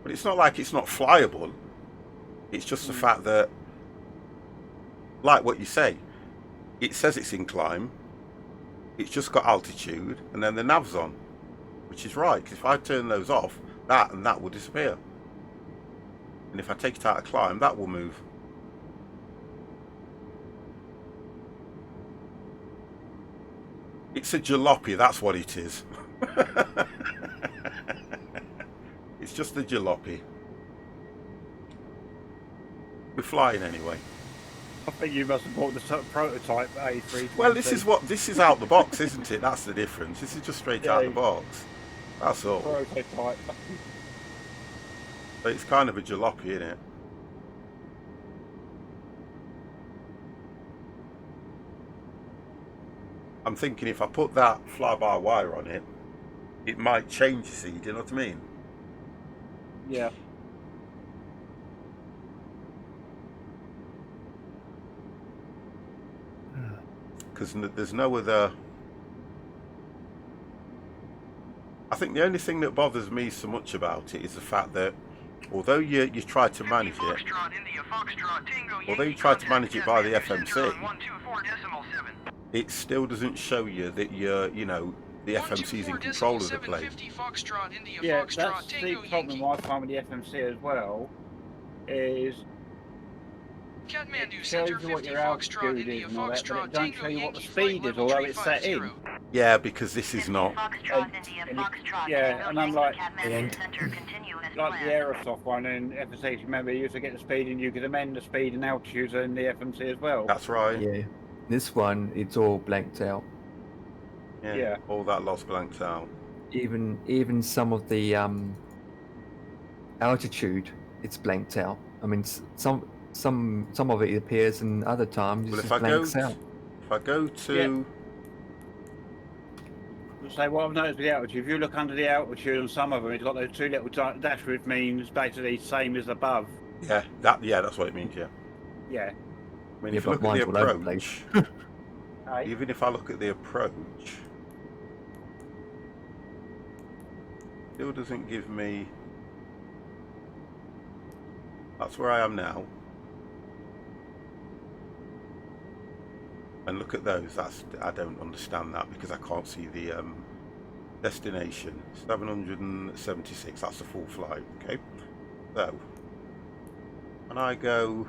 But it's not like it's not flyable. It's just the fact that, like what you say, it says it's in climb. It's just got altitude, and then the nav's on, which is right. Because if I turn those off, that and that will disappear. And if I take it out of climb, that will move. It's a jalopy, that's what it is. It's just a jalopy. We're flying anyway. I think you must have bought the prototype A320. Well, this is out the box, isn't it? That's the difference. This is just straight out the box. That's all. Prototype. But it's kind of a jalopy, isn't it? I'm thinking if I put that fly-by-wire on it, it might change, you see, do you know what I mean? Yeah. Because there's no other... I think the only thing that bothers me so much about it is the fact that although you try to manage it, although you try to manage it by the FMC, it still doesn't show you that you know, the FMC's in control of the plane. Yeah, that's the problem I find with the FMC as well, is it tells you what your altitude is and all that, but it don't tell you what the speed is, although it's set in. Yeah, because this is not. Yeah, and I'm like the Aerosoft one and FMC, remember you used to get the speed and you could amend the speed and altitudes in the FMC as well. That's right. Yeah. This one, it's all blanked out. Yeah. All that lost blanked out. Even some of the altitude, it's blanked out. I mean, some of it appears, and other times it just blanks out. If I go to... So what I've noticed with the altitude, if you look under the altitude on some of them, it's got those two little dashes, which means basically same as above. Yeah, that's what it means, yeah. Yeah. I mean, Yeah, if you but look at the mine's all over the place. approach, Hey? even if I look at the approach, still doesn't give me. That's where I am now. And look at those. I don't understand that because I can't see the destination. 776. That's the full flight. Okay. So when I go,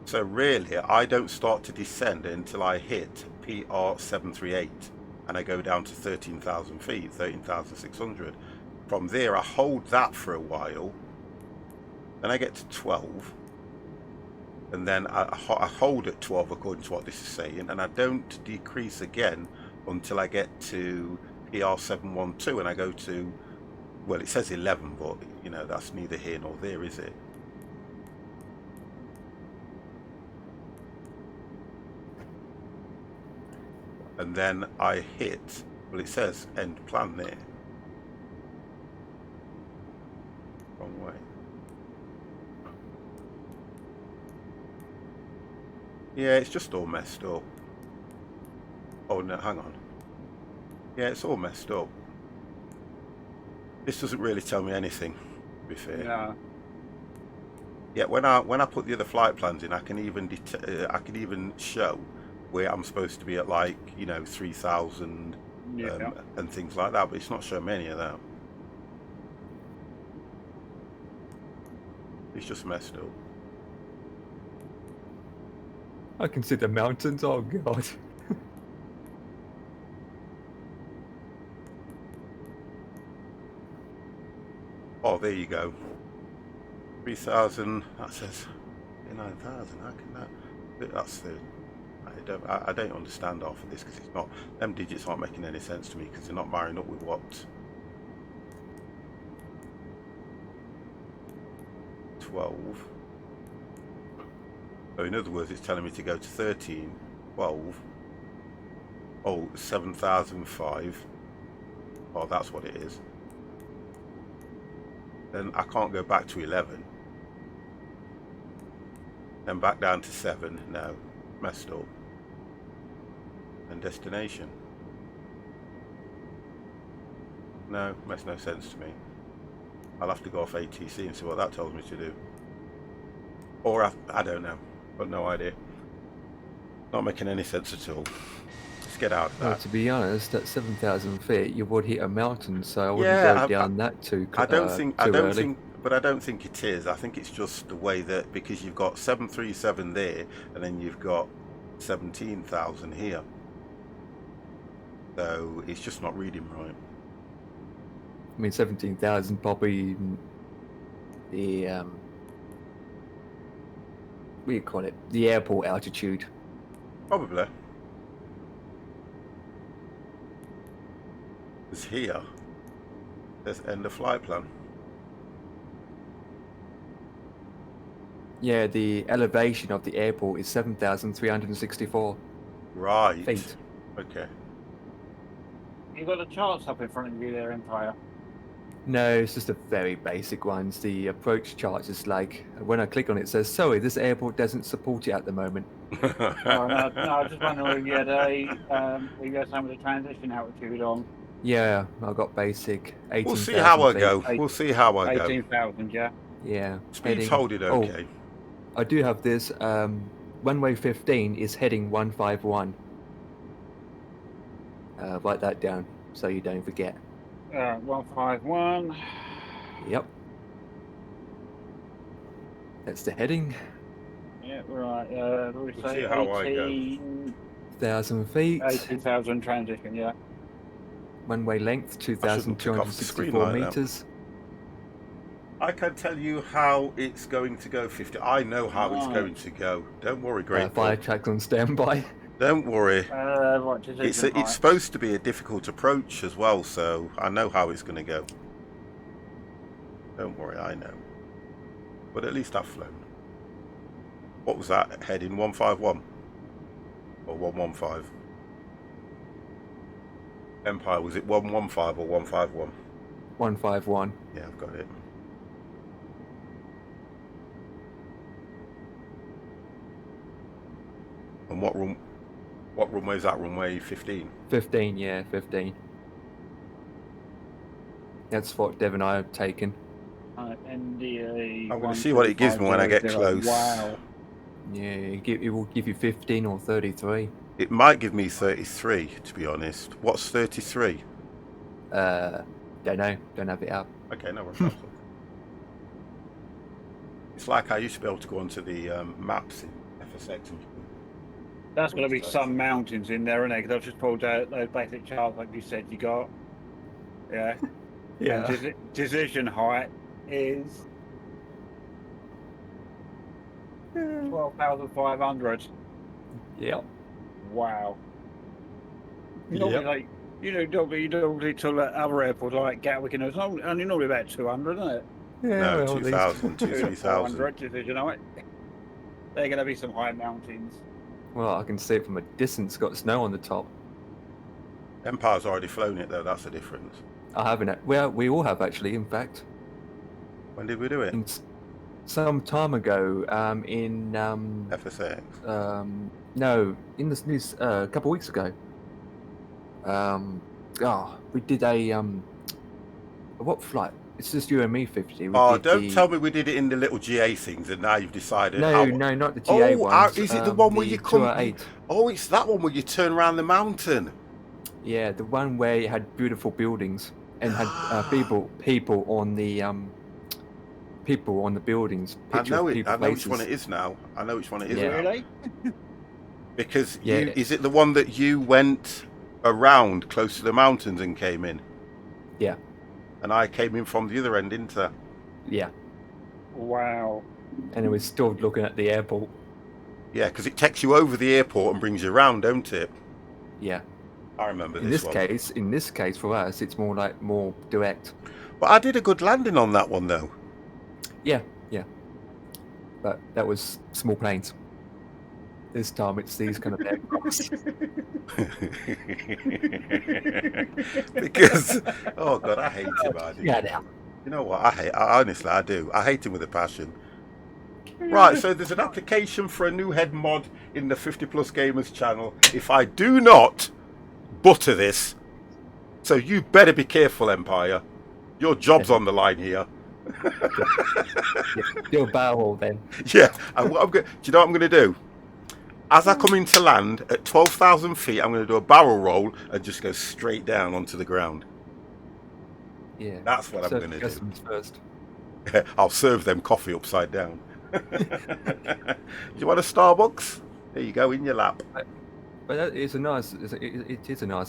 so really, I don't start to descend until I hit PR 738, and I go down to 13,000 feet, 13,600. From there, I hold that for a while. Then I get to 12. And then I hold at 12 according to what this is saying. And I don't decrease again until I get to PR 712. And I go to, well, it says 11, but, you know, that's neither here nor there, is it? And then I hit, well, it says end plan there. Wrong way. Yeah, it's just all messed up. Oh no, hang on. Yeah, it's all messed up. This doesn't really tell me anything, to be fair. No. Yeah, when I put the other flight plans in, I can even show where I'm supposed to be at, like, you know, 3,000 Yeah. and things like that, but it's not showing me any of that. It's just messed up. I can see the mountains. Oh god. Oh, there you go. 3,000. That says 9,000. How can that? That's the. I don't understand half of this because it's not. Them digits aren't making any sense to me because they're not marrying up with what. 12. So in other words, it's telling me to go to 13, 12. Oh, 7,005. Oh, that's what it is. Then I can't go back to 11. Then back down to 7. No, messed up. And destination. No, makes no sense to me. I'll have to go off ATC and see what that tells me to do. Or I don't know. Got no idea. Not making any sense at all. Let's get out of Well, that. to be honest, at 7,000 feet, you would hit a mountain, so I wouldn't Yeah, go down that too I don't early. think, but I don't think it is. I think it's just the way that, because you've got 737 there, and then you've got 17,000 here. So it's just not reading right. I mean, 17,000 probably the what do you call it? The airport altitude. Probably. It's here. There's end of flight plan. Yeah, the elevation of the airport is 7,364 Right. feet. Okay. You've got the charts up in front of you there, Empire. No, it's just the very basic ones. The approach charts is like, when I click on it, it says, sorry, this airport doesn't support it at the moment. Oh, no, I was just wondering if you had some of the transition altitude on. Yeah, I've got basic 18,000 We'll see how I feet. go. We'll see how I go. 18,000, yeah. Yeah. Speed's holding okay. Oh, I do have this. Runway 15 is heading 151. Write that down so you don't forget. 151. Yep. That's the heading. Yeah, right. We'll We'll say see how I go. 1,000 feet. 18,000 transition, yeah. Runway length pick off the screen 2,264 like that. meters. I can tell you how it's going to go, 50. I know how it's going to go. Don't worry, Great. Fire tracks on standby. Don't worry. What, It's supposed to be a difficult approach as well, so I know how it's going to go. Don't worry, I know. But at least I've flown. What was that? Heading 151? Or 115? Empire, was it 115 or 151? 151. Yeah, I've got it. And what runway is that? Runway 15? 15, yeah, 15. That's what Dev and I have taken. NDA. I'm going to see what it gives me when I get 13500. close. Wow. Yeah, it will give you 15 or 33. It might give me 33, to be honest. What's 33? Don't know. Don't have it up. Okay, no worries. It's like I used to be able to go onto the maps in FSX. That's going to be some mountains in there, isn't it? Because I've just pulled out those basic charts, like you said, you got. Yeah. Yeah. And decision height is 12,500. Yeah. Wow. Yep. Normally, like, you normally to other airports like Gatwick, and it's only normally about 200, isn't it? Yeah. No, well, 2,000, 3,000. 400 decision height. They're going to be some high mountains. Well, I can see it from a distance. Got snow on the top. Empire's already flown it, though. That's the difference. I haven't. Well, we all have actually. In fact, When did we do it? some time ago. In FSX. no, in this news a couple of weeks ago. We did a what flight? It's just you and me 50. Don't tell me we did it in the little GA things, and now you've decided. No, not the GA ones. Is it the one where you come? 208. Oh, it's that one where you turn around the mountain. Yeah, the one where it had beautiful buildings and had people on the buildings. I know it. People I know which one faces. it is now. I know which one it is Yeah. now. Really? Because Yeah. is it the one that you went around close to the mountains and came in? Yeah. And I came in from the other end into. Yeah, Wow. and it was still looking at the airport. Yeah, because it takes you over the airport and brings you around, don't it? Yeah. I remember In this this case, for us, it's more direct. But I did a good landing on that one, though. Yeah. But that was small planes. This time it's these kind of aircrafts. Because, oh God, I hate him. I do. Yeah, now. You know what? Honestly, I do. I hate him with a passion. Right, so there's an application for a new head mod in the 50 Plus Gamers channel. If I do not butter this, so you better be careful, Empire. Your job's on the line here. Do a barrel then. Yeah, do you know what I'm going to do? As I come into land at 12,000 feet, I'm going to do a barrel roll and just go straight down onto the ground. Yeah. That's what I'm going to do. Customs first. I'll serve them coffee upside down. Do you want a Starbucks? There you go, in your lap. But it is a nice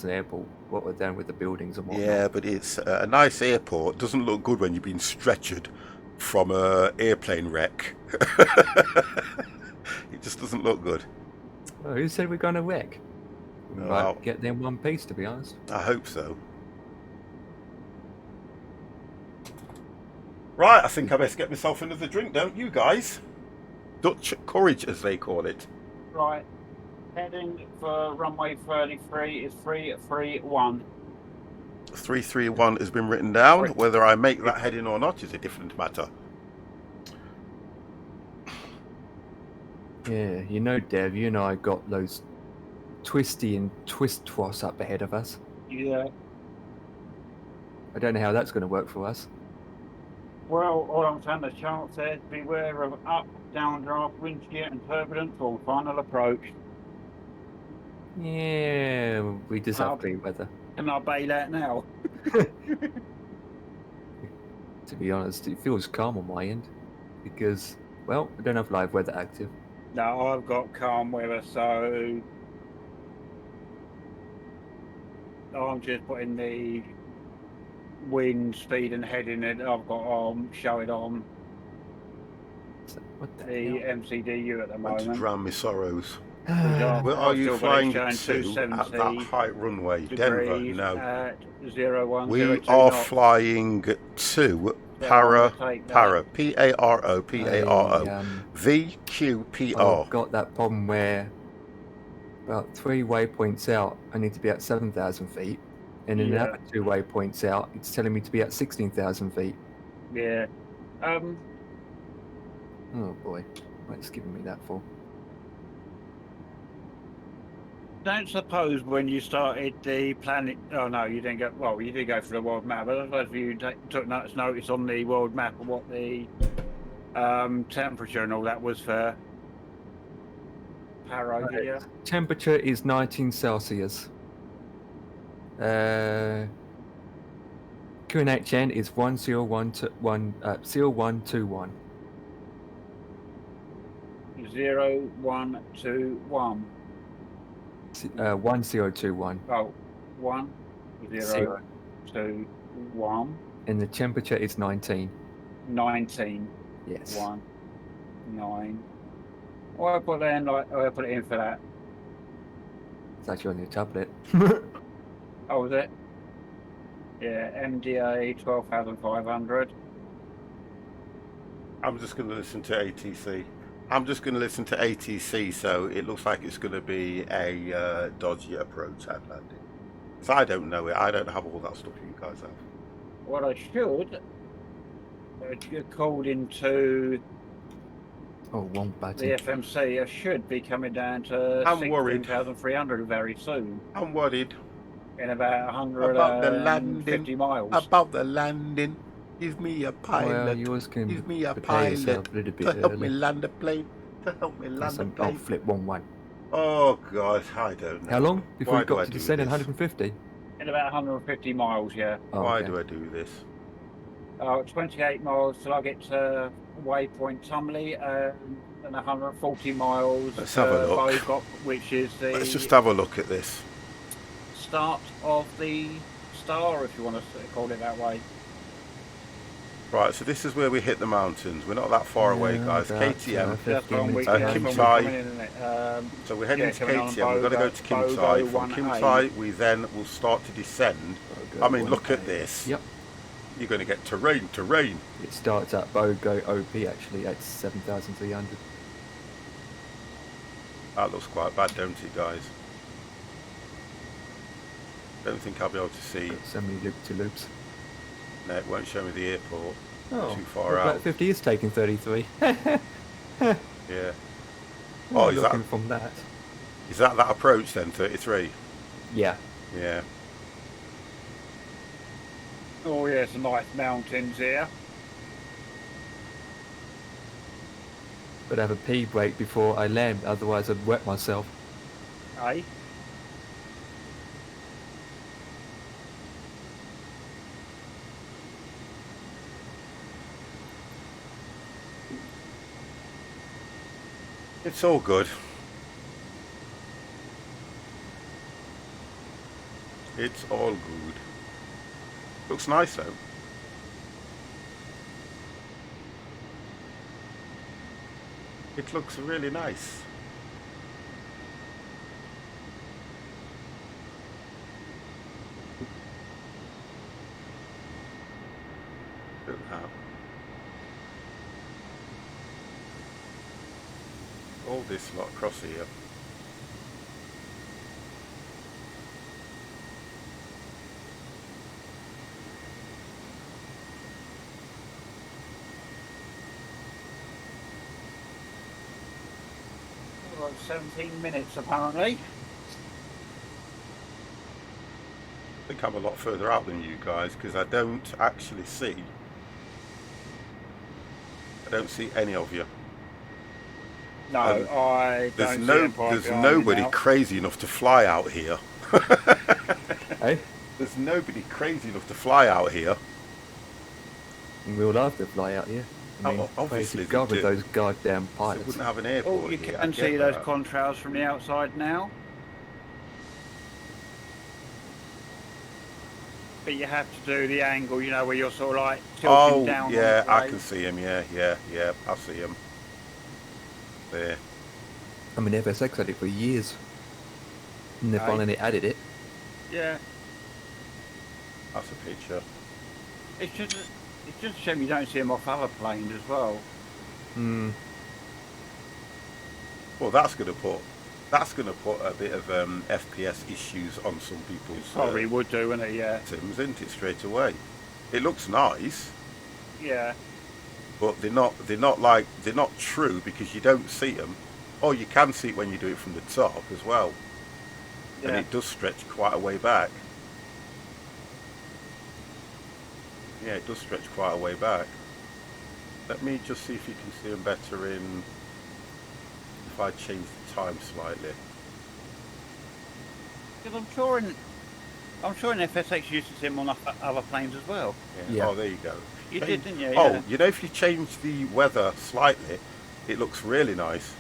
airport. What we're doing with the buildings and whatnot. Yeah, but it's a nice airport. Doesn't look good when you've been stretchered from a airplane wreck. It just doesn't look good. Oh, who said we're going to wreck? We Well, might get them in one piece, to be honest. I hope so. Right, I think I best get myself another drink, don't you guys? Dutch courage, as they call it. Right. Heading for runway 33 is 331. 331 has been written down. Whether I make that heading or not is a different matter. Yeah, you know, Dev, you and I got those twisty and twist-twas up ahead of us. Yeah. I don't know how that's going to work for us. Well, all I'm saying, the chart says beware of up, downdraft, wind shear, and turbulence on final approach. Yeah, we just have clear weather. Can I bail out now? To be honest, it feels calm on my end because, well, we don't have live weather active. No, I've got calm weather, so I'm just putting the wind, speed, and heading it. I've got on, show it on So, what the the hell? MCDU at the And to moment. drown my sorrows. Yeah. Where are I've you still got flying it to showing at that 270 height runway? Denver? degrees No. at 0102 We are knots. flying to Yeah, Para, I'll take that. Para, P-A-R-O, P-A-R-O, I've V-Q-P-R. got that problem where about 3 waypoints out, I need to be at 7,000 feet, and then Yeah. another 2 waypoints out, it's telling me to be at 16,000 feet. Yeah. Oh boy, what's giving me that for? don't suppose when you started the planet. Oh no, you didn't go. Well, you did go for the world map, but I suppose you took notice on the world map of what the temperature and all that was for Paro, did you? Temperature is 19 Celsius. QNHN is 10121. 0121. 0121. 1021. Oh, 1 0 2 1 And the temperature is 19. 19 Yes. 1 9. Oh, I put that in. I put it in for that. It's actually on your tablet. Oh, was it? Yeah, MDA 12,500. I'm just going to listen to ATC. I'm just going to listen to ATC, so it looks like it's going to be a dodgy approach and landing. Because I don't know it. I don't have all that stuff you guys have. What I should, according to Oh, one the button. FMC, I should be coming down to I'm worried. 16,300 very soon. I'm worried In about about the 150 landing. miles. About the landing. Give me a pilot. Well, yours can Give me a prepare yourself pilot a little bit to help me early. land a plane. To help me land a I'll plane. flip 1-1. Oh God, I don't know. How long before Why you do I got to do descend in this? 150? In about 150 miles, yeah. Oh, Why okay. do I do this? 28 miles till I get to Waypoint Tumley, and 140 miles Let's to have a look. Bogop, which is the Let's just have a look at this. start of the star, if you want to call it that way. Right, so this is where we hit the mountains. We're not that far away, guys. about, KTM. That's 15 one minutes week. Uh, behind. Kim That's Tai. one coming in, isn't it? So we're heading Yeah, to coming on KTM. We've got to go to Kim Bogo Tai. From Kim 1A. Tai, we then will start to descend. I mean, look at this. Yep. You're going to get terrain. It starts at Bogo OP actually at 7,300. That looks quite bad, don't it, guys? Don't think I'll be able to see. Got so many loop-to-loops. No, it won't show me the airport. Oh, Too far well, out. Black 50 is taking 33. Yeah. Oh, Oh, is looking that from that? that approach then? 33. Yeah. Yeah. Oh yeah, some nice mountains here. But I have a pee break before I land, otherwise I'd wet myself. Eh? It's all good. It's all good. Looks nice though. It looks really nice. Look at that. All this lot across here. Well, 17 minutes apparently. I think I'm a lot further out than you guys because I don't actually see. I don't see any of you. No, I There's don't no, see Empire there's behind me nobody now. crazy enough to fly out here. Hey? There's nobody crazy enough to fly out here. And we'll have to fly out here. I mean, Obviously praise God they with do. those goddamn They pilots. wouldn't have an airport Oh, you here. I can get see those that. contrails from the outside now. But you have to do the angle, you know, where you're sort of like tilting Oh, down. yeah, on the I blade. can see him. Yeah, I see him. There. I mean, FSX had it for years. And they Aye. finally added it. Yeah, That's a picture. it's just a shame you don't see them off other planes as well. Hmm. Well, that's going to put a bit of FPS issues on some people's Probably would do, wouldn't it? Yeah, systems, isn't it? Straight away. It looks nice, yeah. but they're not true because you don't see them. Oh, you can see it when you do it from the top as well. and Yeah. it does stretch quite a way back. Yeah, it does stretch quite a way back. Let me just see if you can see them better in, if I change the time slightly. Because I'm sure in FSX you used to see them on other planes as well. Yeah. Oh, there you go. You did, didn't you? Oh, Yeah. you know, if you change the weather slightly, it looks really nice.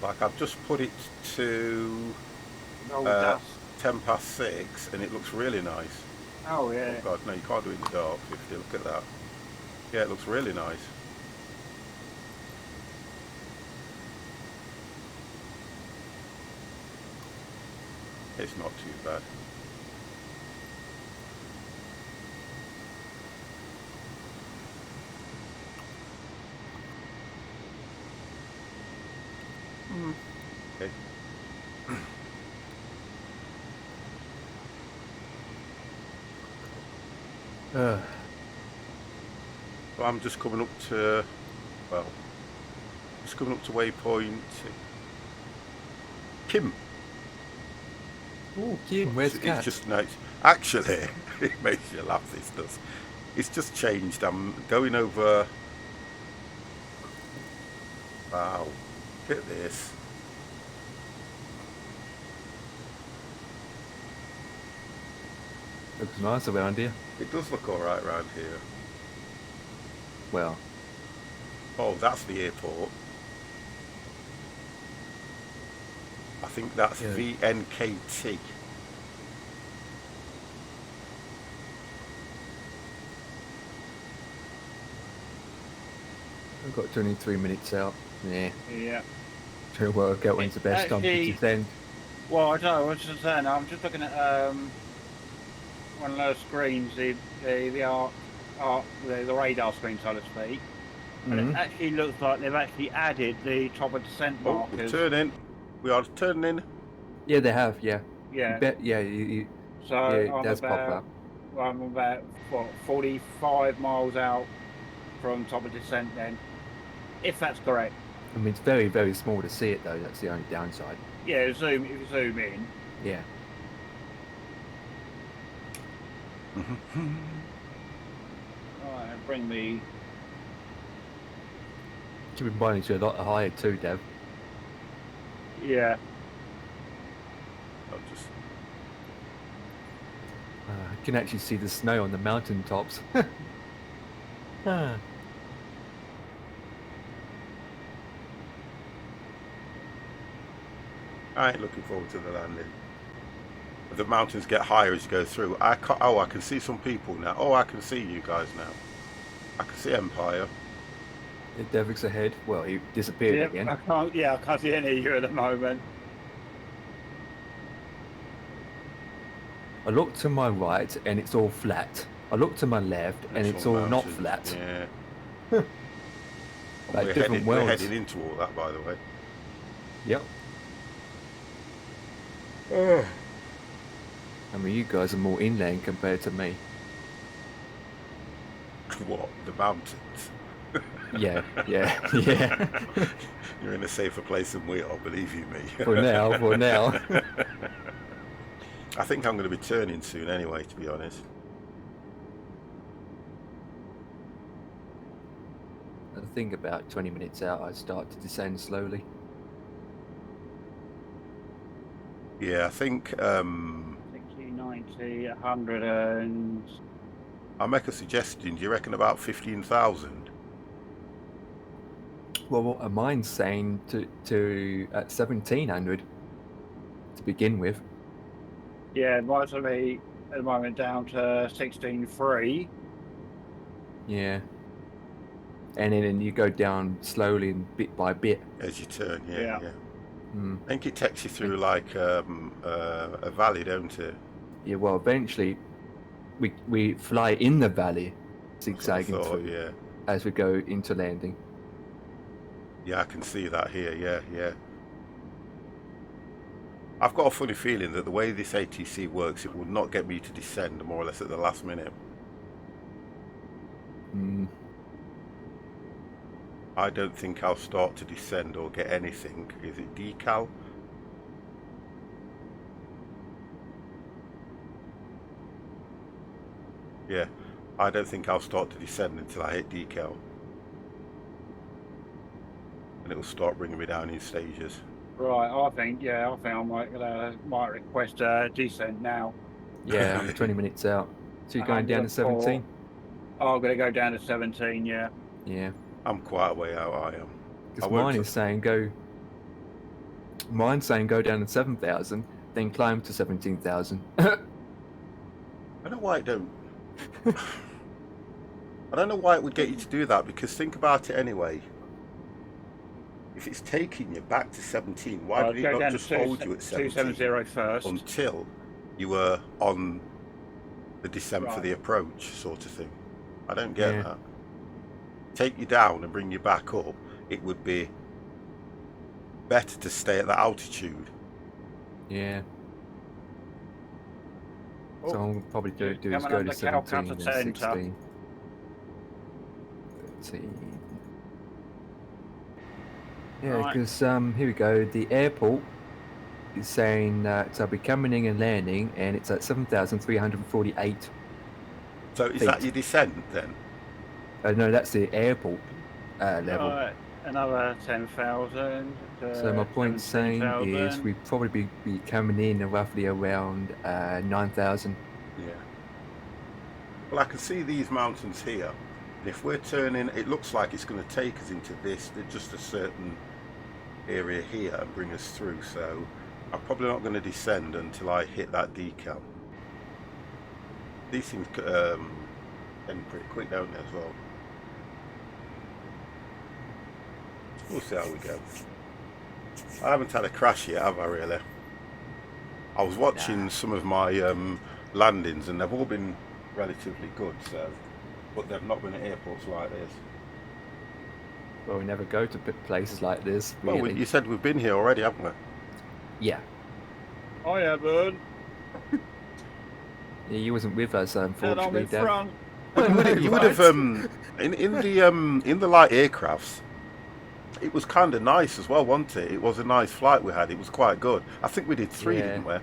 Like I've just put it to Oh, dust. 10 past 6 and it looks really nice. Oh, yeah. Oh god, no, you can't do it in the dark, 50, look at that. Yeah, it looks really nice. It's not too bad. Okay. Uh, So I'm just coming up to, well, just coming up to waypoint. Kim. oh, Kim, where's It's Cat? just nice. Actually, it makes you laugh. This does. It's just changed. I'm going over. Wow, look at this. Looks nice around here. It does look all right around here. Well, Oh, that's the airport. I think that's Yeah. VNKT. I've got 23 minutes out. Yeah. Yeah. Trying to work out when's the best time to Actually- descend. Well, I don't know. I was just saying. I'm just looking at one of those screens, the radar screen, so to speak. And Mhm. it actually looks like they've actually added the top of descent Oh, we're markers. turning. We are turning. Yeah, they have. Yeah. Yeah. You bet. Yeah. You, So yeah, it I'm does pop about, up. I'm about what 45 miles out from top of descent. Then, if that's correct. I mean, it's very, very small to see it though. That's the only downside. Yeah, if you zoom in. Yeah. Alright, bring me. Keep in mind it's a lot higher too, Dev. Yeah. I'll just. You can actually see the snow on the mountain tops. Ah. I ain't looking forward to the landing. The mountains get higher as you go through. I can see some people now. Oh, I can see you guys now. I can see Empire. Devic's ahead. Well, he disappeared Yeah, again. I can't see any of you at the moment. I look to my right and it's all flat. I look to my left and it's all not mountains. flat. Yeah. Like we're, different we're worlds. heading into all that, by the way. Yep. I mean, you guys are more inland compared to me. What? The mountains? Yeah, yeah, yeah. You're in a safer place than we are, believe you me. For now. I think I'm going to be turning soon anyway, to be honest. I think about 20 minutes out, I start to descend slowly. Yeah, I think 60, 90, 100 and... I'll make a suggestion. Do you reckon about 15,000? Well, mine's saying to at 1700 to begin with. Yeah, mine's going to be at the moment down to 16.3. Yeah. And then you go down slowly and bit by bit. As you turn, Yeah. yeah. Mm. I think it takes you through like a valley, don't it? Yeah, well, eventually we fly in the valley, That's what I zigzagging thought, through yeah. as we go into landing. Yeah, I can see that here, yeah. I've got a funny feeling that the way this ATC works, it will not get me to descend more or less at the last minute. Mm. I don't think I'll start to descend or get anything. Is it decal? Yeah, I don't think I'll start to descend until I hit decal. And it'll start bringing me down in stages. Right, I think I might request a descent now. Yeah, I'm 20 minutes out. So you're going down to 104. 17? Oh, I'm going to go down to 17, yeah. Yeah. I'm quite a way out, I am. Because mine is saying go... Mine's saying go down to 7,000, then climb to 17,000. I don't know why it don't. I don't know why it would get you to do that, because think about it anyway. If it's taking you back to 17, why did it not just hold you at 17 270 first until you were on the descent for the approach, sort of thing? I don't get that. Take you down and bring you back up. It would be better to stay at that altitude. Yeah. So I'll probably do is coming go up to the 17 Calcutta and Centre. 16. 13. Yeah, Right. because here we go. The airport is saying that I'll be coming in and landing, and it's at 7,348. So is that your descent then? No, that's the airport level. Right, another 10,000. So my point saying is 17,000. we'd probably be coming in at roughly around 9,000. Yeah. Well, I can see these mountains here. And if we're turning, it looks like it's going to take us into this, just a certain area here and bring us through. So I'm probably not going to descend until I hit that decal. These things end pretty quick, don't they, as well? We'll see how we go. I haven't had a crash yet, have I, really? I was watching some of my landings, and they've all been relatively good, so, but they've not been at airports like this. Well, we never go to places like this, really. Well, you said we've been here already, haven't we? Yeah. I haven't. Yeah, you wasn't with us, And I'm unfortunately, in Dad. front. You would have in the light aircrafts. It was kind of nice as well, wasn't it? It was a nice flight we had. It was quite good. I think we did 3, didn't we?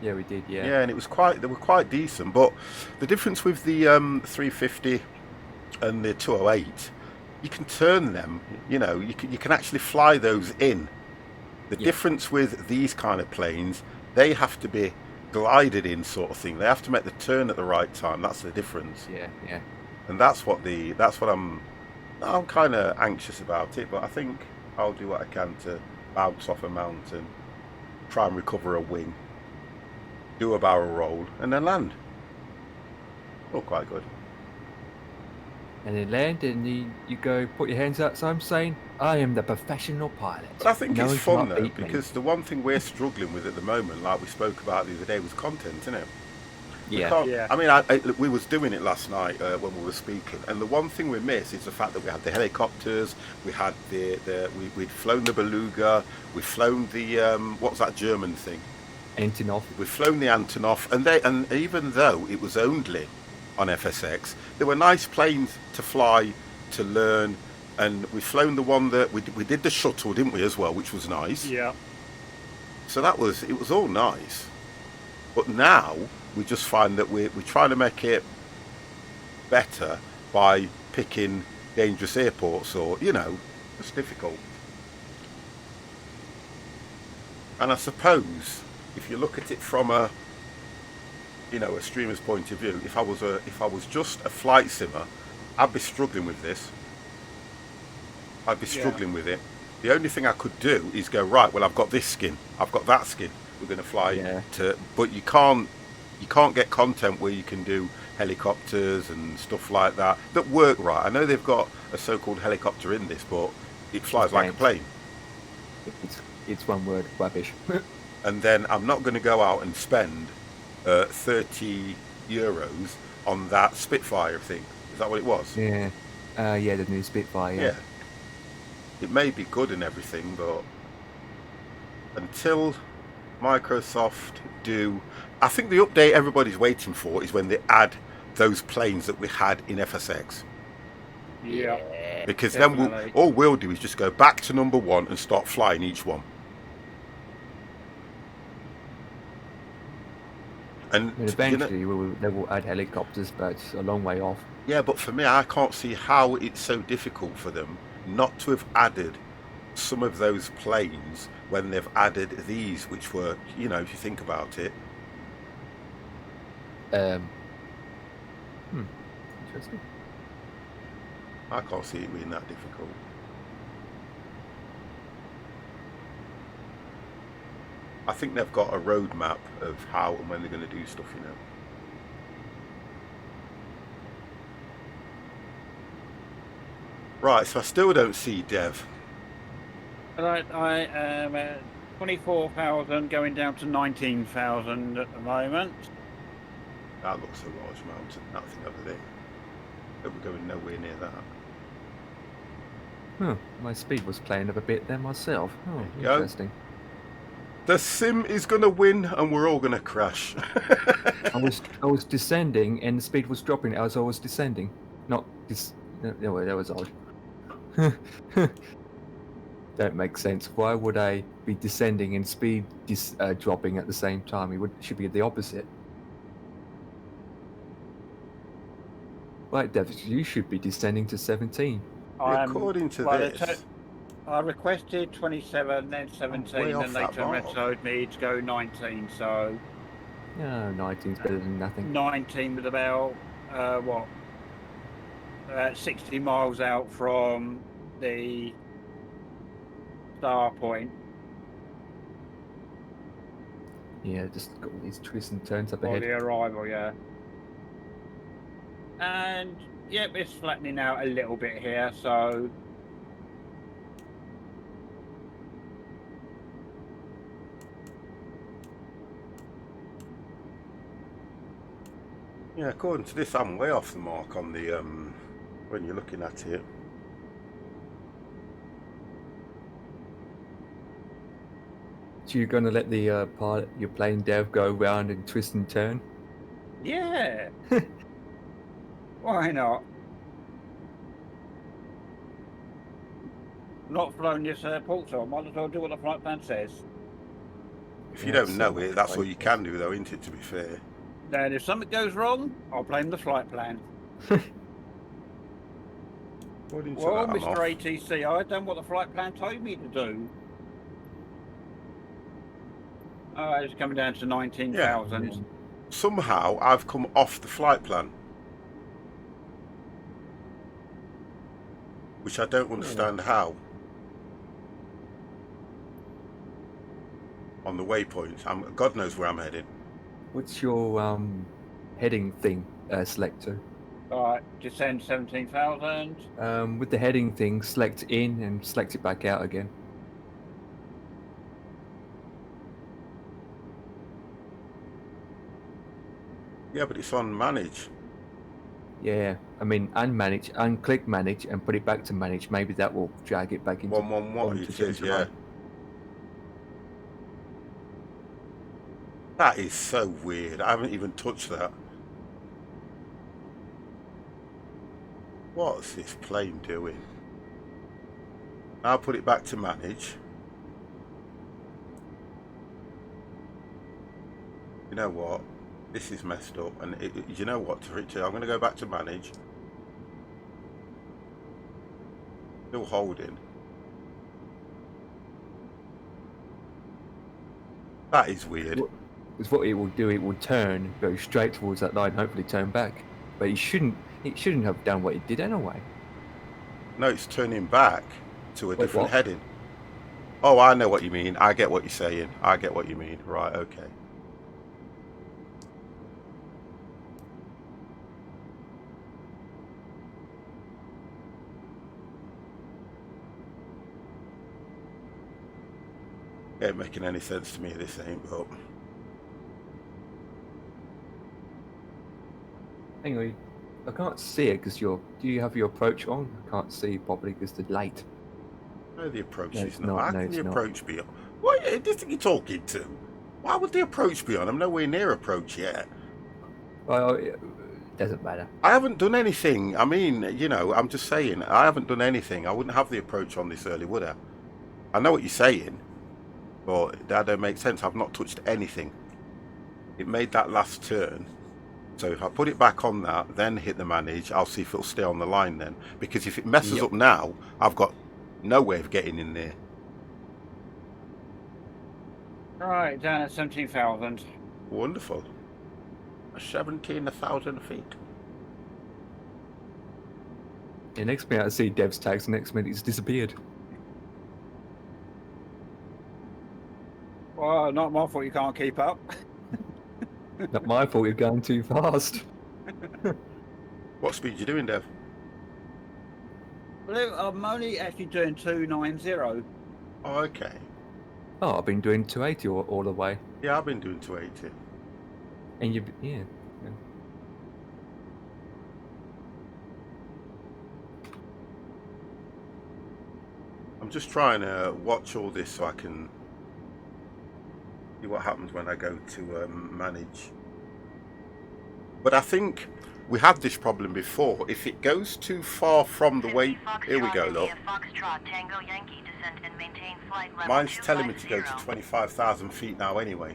Yeah, we did. Yeah. Yeah, and it was they were quite decent. But the difference with the 350 and the 208, you can turn them. You know, you can actually fly those in. The difference with these kind of planes, they have to be glided in, sort of thing. They have to make the turn at the right time. That's the difference. Yeah. Yeah. And that's what I'm kind of anxious about it, but I think I'll do what I can to bounce off a mountain, try and recover a wing, do a barrel roll, and then land. All quite good. And then land, and you go put your hands out. So I'm saying I am the professional pilot. But I think No it's one fun cannot though, beat me. because the one thing we're struggling with at the moment, like we spoke about the other day, was content, isn't it? Yeah. I mean, we was doing it last night when we were speaking, and the one thing we miss is the fact that we had the helicopters, we had we'd flown the Beluga, we'd flown the what was that German thing? Antonov. We'd flown the Antonov, and even though it was only on FSX, there were nice planes to fly, to learn, and we flown the one that we did the shuttle, didn't we, as well, which was nice. Yeah. So it was all nice, but now we just find that we're trying to make it better by picking dangerous airports, or it's difficult. And I suppose if you look at it from a streamer's point of view, if I was just a flight simmer, I'd be struggling with this. I'd be struggling with it. The only thing I could do is go, right, well, I've got this skin, I've got that skin, we're going to fly but you can't get content where you can do helicopters and stuff like that work right. I know they've got a so-called helicopter in this, but it flies like a plane. It's one word, rubbish. And then I'm not going to go out and spend 30 euros on that Spitfire thing. Is that what it was? Yeah. Yeah, the new Spitfire. Yeah. It may be good and everything, but until Microsoft do, I think the update everybody's waiting for is when they add those planes that we had in FSX. Yeah. because then definitely. all we'll do is just go back to number 1 and start flying each one. And I mean, eventually they will add helicopters, but it's a long way off. yeah, but for me, I can't see how it's so difficult for them not to have added some of those planes when they've added these, which were, you know, if you think about it. Interesting. I can't see it being that difficult. I think they've got a roadmap of how and when they're going to do stuff, you know. Right, so I still don't see Dev. Right, I am at 24,000 going down to 19,000 at the moment. That looks a large mountain, that thing over there. But we're going nowhere near that. Huh, my speed was playing up a bit there myself. Oh, you go. interesting. The sim is going to win and we're all going to crash. I was descending and the speed was dropping as I was descending. Not this. No, that was odd. Don't make sense. Why would I be descending and speed dropping at the same time? It should be the opposite. Right, David, you should be descending to 17. According to this, I requested 27, then 17, off and they that told me to go 19. So No, 19's better than nothing. 19 was about 60 miles out from the start point. Yeah, just got all these twists and turns up Or ahead. the arrival, yeah. And yep, it's flattening out a little bit here, so yeah, according to this, I'm way off the mark on the when you're looking at it. So you're gonna let the pilot, your plane dev, go around and twist and turn? yeah. Why not? Not flown this airport, so I might as well do what the flight plan says. If you Yeah, don't know so it, that's all right. you can do, though, isn't it? To be fair. Then if something goes wrong, I'll blame the flight plan. According to Well, that, I'm Mr. off. ATC, I've done what the flight plan told me to do. Oh, it's coming down to 19,000. Somehow, I've come off the flight plan, which I don't understand how. On the waypoints, God knows where I'm heading. What's your heading thing select to? Alright, descend 17,000. With the heading thing, select in and select it back out again. Yeah, but it's on manage. Yeah, I mean, unmanage, unclick manage and put it back to manage. Maybe that will drag it back into 111, into it says, into yeah. life. That is so weird. I haven't even touched that. What's this plane doing? I'll put it back to manage. You know what? This is messed up. And you know what, Richard? I'm going to go back to manage. Still holding. That is weird. Because what it will do, it will turn, go straight towards that line, hopefully turn back. But it shouldn't have done what it did anyway. No, it's turning back to a Wait, different what? heading. Oh, I know what you mean. I get what you're saying. I get what you mean. Right, okay. It ain't making any sense to me, this ain't, but... Anyway, I can't see it because do you have your approach on? I can't see properly because the light. No, the approach No, is it's not. not. How No, can it's the not. approach be on? What is it you're talking to? Why would the approach be on? I'm nowhere near approach yet. Well, Doesn't matter. I haven't done anything. I mean, you know, I'm just saying, I haven't done anything. I wouldn't have the approach on this early, would I? I know what you're saying, but that don't make sense. I've not touched anything. It made that last turn. So if I put it back on that, then hit the manage, I'll see if it'll stay on the line then. Because if it messes up now, I've got no way of getting in there. Right, down at 17,000. Wonderful. 17,000 feet. The next minute I see Dev's tags, the next minute he's disappeared. Well, not my fault you can't keep up. Not my fault, you're going too fast. What speed you doing, Dev? Well, I'm only actually doing 290. Oh, okay. Oh, I've been doing 280 all the way. Yeah, I've been doing 280. And yeah. I'm just trying to watch all this so I can see what happens when I go to manage. But I think we had this problem before. If it goes too far from the way... Here we go, look. Mine's telling me to go to 25,000 feet now anyway.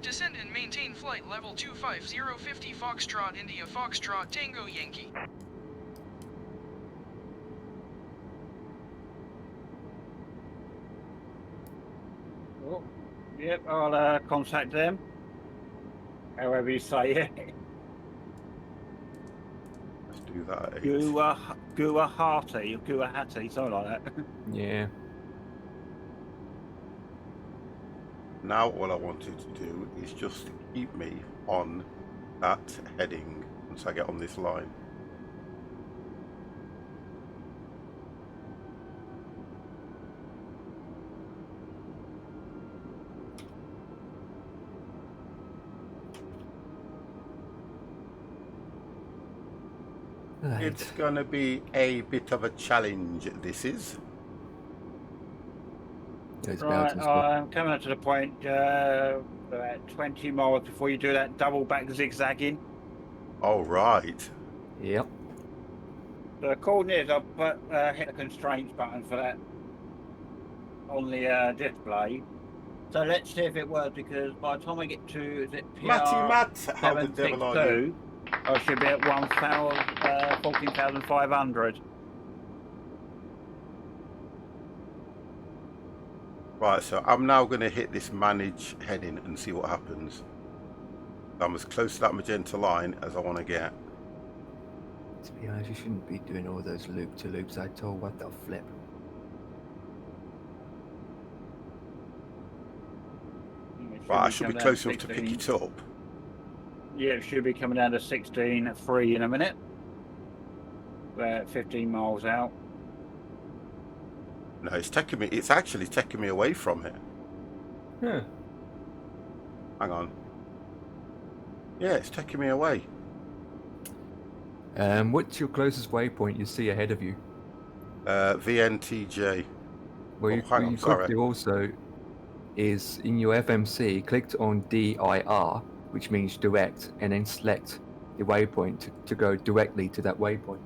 Descend and maintain flight level 25050 Foxtrot India Foxtrot Tango Yankee. Oh, yep, I'll contact them. However you say it. Let's do that at 8. Guwahati, or Guwahati, something like that. Yeah. Now all I wanted to do is just keep me on that heading once I get on this line. Right. It's gonna be a bit of a challenge, this is. Those Right, mountains were- I'm coming up to the point about 20 miles before you do that double back zigzagging. Oh, right. Yep. The coordinates, I'll hit the constraints button for that on the display. So let's see if it works, because by the time I get to the Matt, how the devil are you? 762, I should be at 14,500. Right, so I'm now going to hit this manage heading and see what happens. I'm as close to that magenta line as I want to get. To be honest, you shouldn't be doing all those loop-to-loops at all. What the flip? Right, I should be close enough to pick it up. Yeah, it should be coming down to 16.3 in a minute. About 15 miles out. No, it's actually taking me away from it. Huh. Hang on. Yeah, it's taking me away. What's your closest waypoint you see ahead of you? VNTJ. Well, Oh, you, hang what on, you sorry. could do also is in your FMC, click on DIR, which means direct, and then select the waypoint to go directly to that waypoint.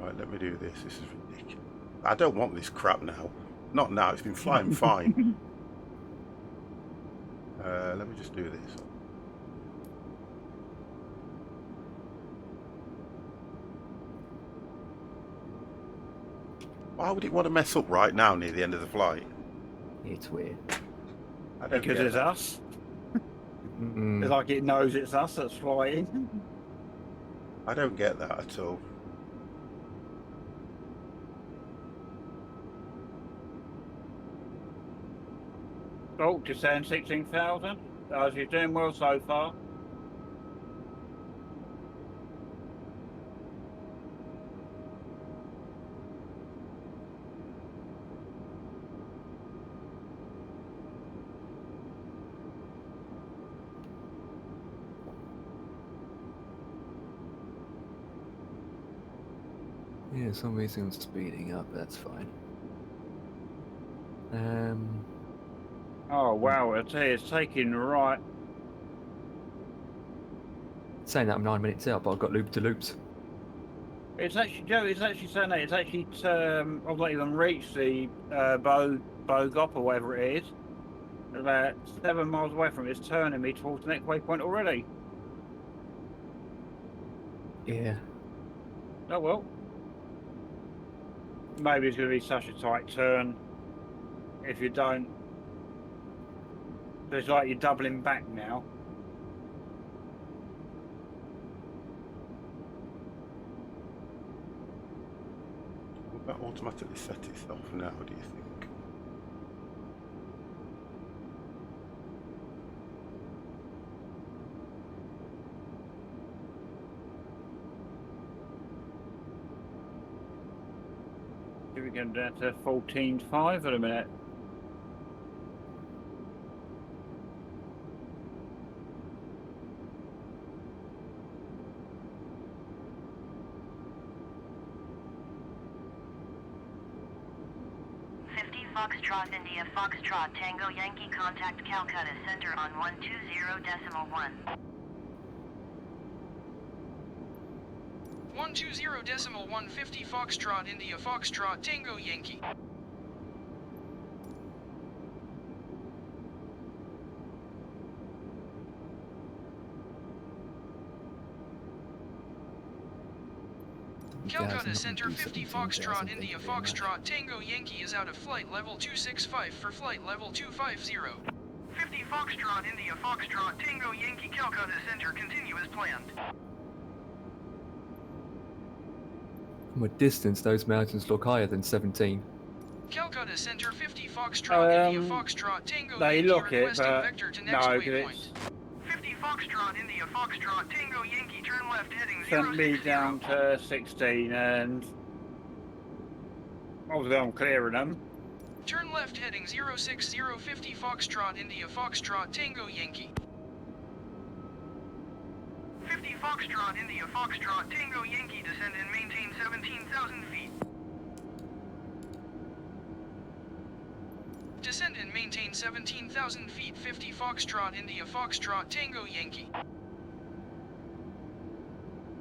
Right, let me do this. This is ridiculous. I don't want this crap now. Not now, it's been flying fine. Let me just do this. Why would it want to mess up right now near the end of the flight? It's weird. I don't Because get it's that. us. Mm, It's like it knows it's us that's flying. I don't get that at all. Oh, just saying 16,000. You're doing well so far. Yeah, some reason it's speeding up. That's fine. Oh wow, I tell you, it's taking right. Saying that I'm 9 minutes out, but I've got loop to loops. It's actually Joe. It's actually saying that it's actually. I've not even reached the Bogop or whatever it is. About 7 miles away from it. It's turning me towards the next waypoint already. Yeah. Oh well. Maybe it's going to be such a tight turn. If you don't, it's like you're doubling back now. Will that automatically set itself now, do you think? Here we go down to 14.5 in a minute. Foxtrot India Foxtrot Tango Yankee contact Calcutta Center on 120.1. 120.150 Foxtrot India Foxtrot Tango Yankee. Calcutta Center 50 Foxtrot India Foxtrot Tango Yankee is out of flight level 265 for flight level 250. 50 Foxtrot India Foxtrot Tango Yankee Calcutta Center continue as planned. From a distance, those mountains look higher than 17. Calcutta Center 50 Foxtrot India Foxtrot Tango Yankee requesting vector to next waypoint. 50 Foxtrot India Foxtrot Tango Yankee turn left heading 060. Sent me down to 16 and obviously I'm clearing them. Turn left heading 060 50 Foxtrot India Foxtrot Tango Yankee. 50 Foxtrot India Foxtrot Tango Yankee descend and maintain 17,000 feet. Descend and maintain 17,000 feet. 50 Foxtrot India Foxtrot Tango Yankee.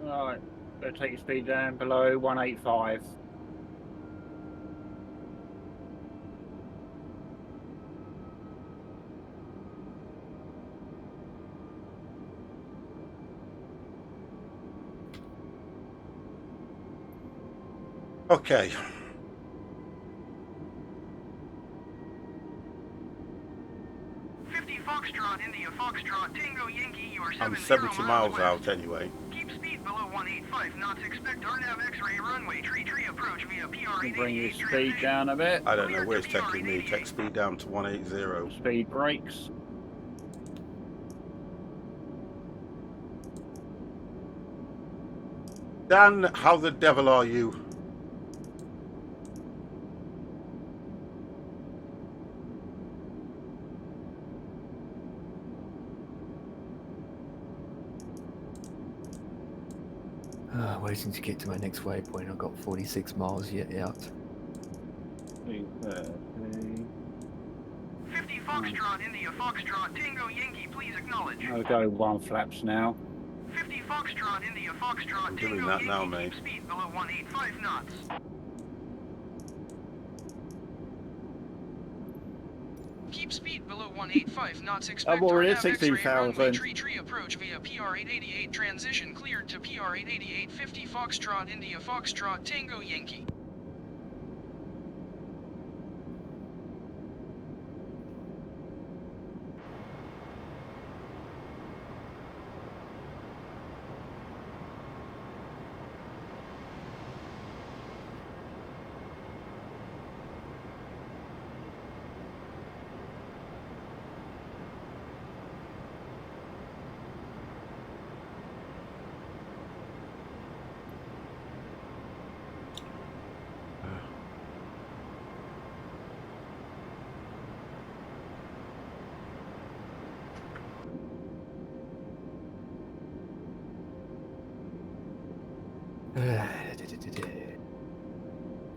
Alright, better take your speed down below 185. Okay. Foxtrot India Foxtrot Tango Yankee, you are I'm 70 miles west. out anyway. Keep speed below 185 knots. Expect RNAV X-ray runway tree approach via PR888. Bring your speed down a bit. I don't know where it's taking me. Take speed down to 180. Speed brakes. Dan, how the devil are you? Waiting to get to my next waypoint. I've got 46 miles yet out. 50 Foxtrot India Foxtrot Tango Yankee, please acknowledge. I'll go 1 flaps now. 50 Foxtrot India Foxtrot I'm Tango doing that Yankee, now, mate. keep speed below 185 knots. Keep speed below 185 knots. Expect already at RNAV X-ray 16,000. runway tree approach via PR888. Transition cleared to PR888. 50 Foxtrot India Foxtrot Tango Yankee.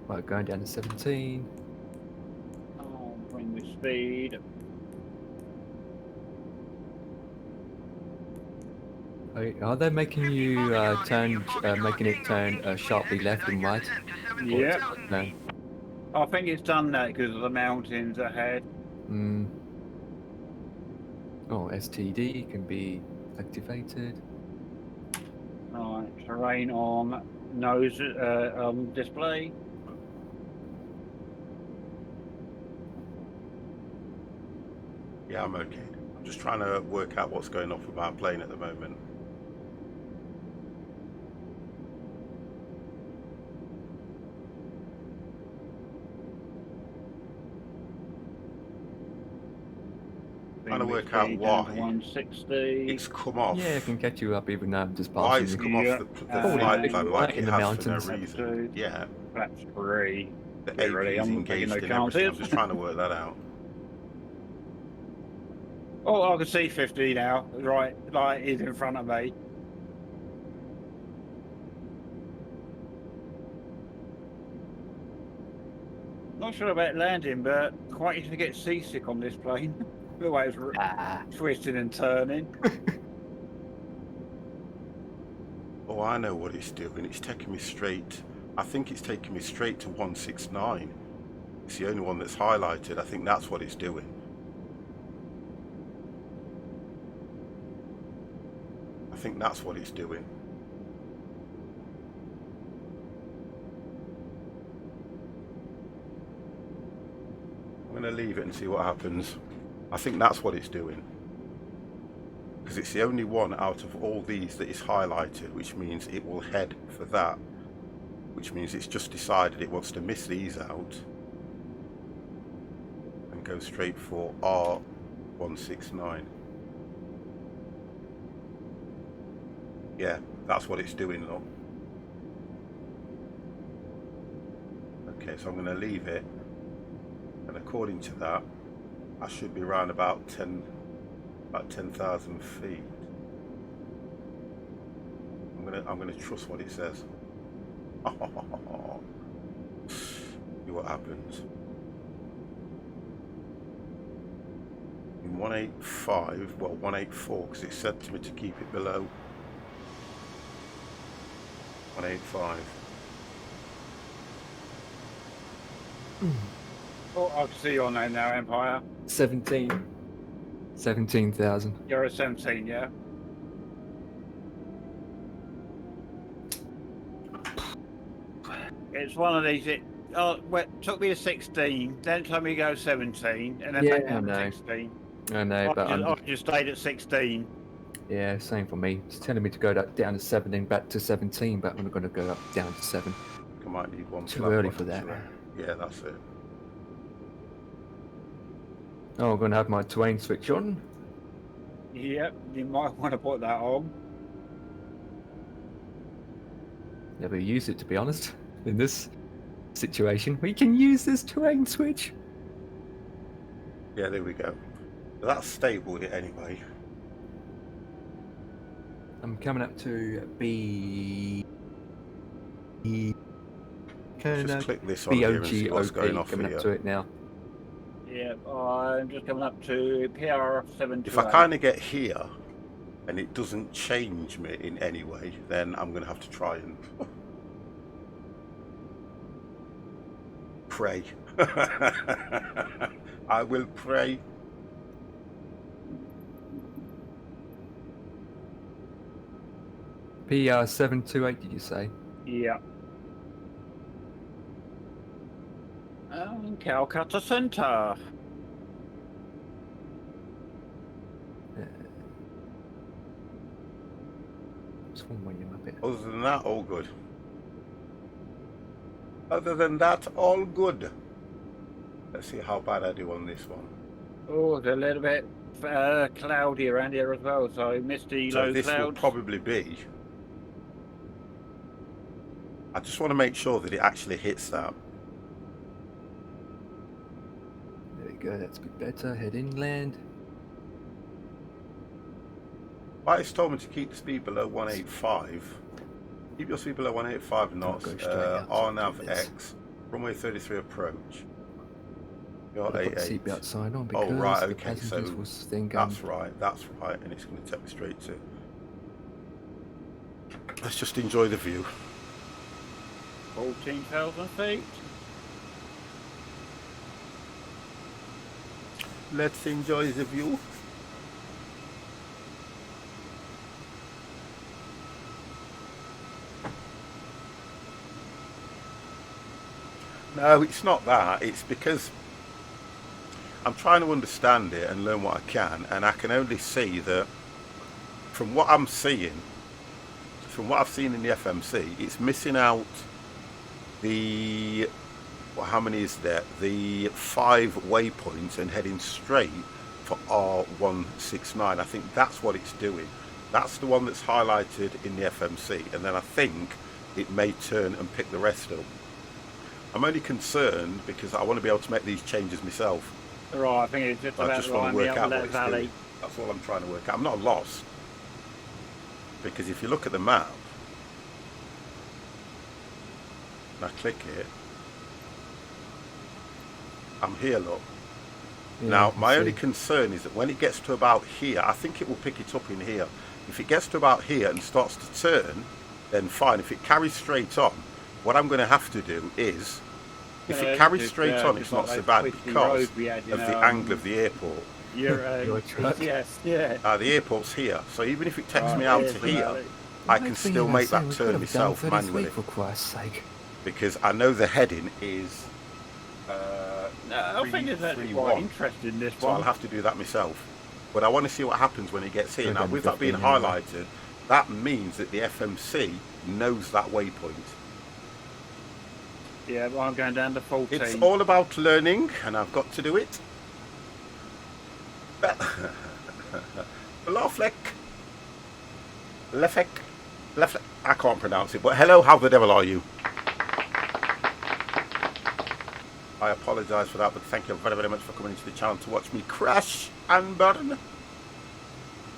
Right, going down to 17. I'll bring the speed. Are they making you turn, making it turn sharply left and right? Or Yep. just turn? I think it's done that because of the mountains ahead. Mm. Oh, STD can be activated. Right, terrain on nose display. Yeah, I'm okay. I'm just trying to work out what's going on with our plane at the moment. Trying to work out why 160. it's come off. Yeah, it can catch you up even though I'm just Why passing it's you. come off the flight plan like in it the has for no mountains. reason. Yeah, That's 3. the Get ready, AP's I'm not taking engaged no in everything. I'm chances. just trying to work that out. Oh, I can see 50 now. Right, light is in front of me. Not sure about landing, but quite easy to get seasick on this plane. The way it's twisting and turning. Oh, I know what it's doing. It's taking me straight. I think it's taking me straight to 169. It's the only one that's highlighted. I think that's what it's doing. I think that's what it's doing. I'm going to leave it and see what happens. I think that's what it's doing. Because it's the only one out of all these that is highlighted, which means it will head for that. Which means it's just decided it wants to miss these out and go straight for R169. Yeah, that's what it's doing though. Okay, so I'm going to leave it, and according to that, I should be around about 10,000 feet. I'm gonna trust what it says. See what happens. In 185, well 184, because it said to me to keep it below 185. Oh, I can see you on there now, Empire. 17,000. You're at 17, yeah? It's one of these. It took me to 16, then told me to go 17, and then back down to 16. I know, but I just stayed at 16. yeah, same for me. It's telling me to go down to 17, back to 17, but I'm going to go up down to 7. I might need one. Too early for that. Yeah, that's it. Oh, I'm going to have my terrain switch on. Yep, you might want to put that on. Never use it, to be honest. In this situation, we can use this terrain switch. Yeah, there we go. That's stable it anyway. I'm coming up to B. Just click this on here and see what's going off coming here. up to it now. Yep, I'm just coming up to PR728. If I kind of get here and it doesn't change me in any way, then I'm going to have to try and pray. I will pray. PR728, did you say? Yeah. Calcutta Centre. It's one way up it. Other than that, all good. Other than that, all good. Let's see how bad I do on this one. Oh, it's a little bit cloudy around here as well, so misty, So low this will clouds. probably be. I just want to make sure that it actually hits that. There we go, that's a bit better. Head inland. Why it's told me to keep the speed below 185. Keep your speed below 185 knots. Go straight out to RNAV this. X. Runway 33 approach. You're I've got the 88. seatbelt sign on because Oh, right, the okay, passengers so will think that's right, and it's going to take me straight to... Let's just enjoy the view. 14,000 feet. Let's enjoy the view. No, it's not that. It's because I'm trying to understand it and learn what I can, and I can only see that from what I'm seeing, from what I've seen in the FMC, it's missing out the, well, how many is there? The 5 waypoints and heading straight for R169. I think that's what it's doing. That's the one that's highlighted in the FMC, and then I think it may turn and pick the rest up. I'm only concerned because I want to be able to make these changes myself. Right, I think it's just I about just want to work out what it's valley. doing. That's all I'm trying to work out. I'm not lost, because if you look at the map and I click it, I'm here, look. Yeah, Now my I only see. concern is that when it gets to about here, I think it will pick it up in here. If it gets to about here and starts to turn, then fine. If it carries straight on, what I'm going to have to do is, if it carries straight on, it's not so bad because of the angle of the airport. Your truck. Yes, yeah. The airport's here, so even if it takes me out to here, I can still make that turn myself manually, for Christ's sake. because I know the heading is I think it's actually 331. quite interesting, this So I'll one. have to do that myself. But I want to see what happens when it gets here. We're Now, going with that being 15 anyway. highlighted, that means that the FMC knows that waypoint. Yeah, but I'm going down to 14. It's all about learning, and I've got to do it. Lefleck. I can't pronounce it, but hello, how the devil are you? I apologise for that, but thank you very, very much for coming into the channel to watch me crash and burn.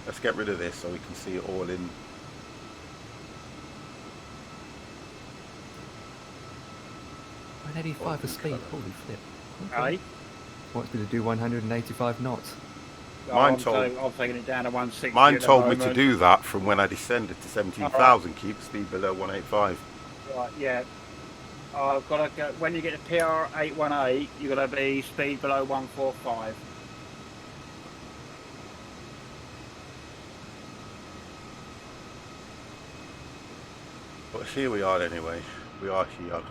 Let's get rid of this so we can see it all in. Oh, 185 a speed, holy flip. Hey? Wants me to do 185 knots. Mine I'm taking it down to 160. Mine at the told me to moment. do that from when I descended to 17,000, keep speed below 185. Right, yeah. I've got to go, when you get to PR 818, you've got to be speed below 145. But here we are anyway. We are here.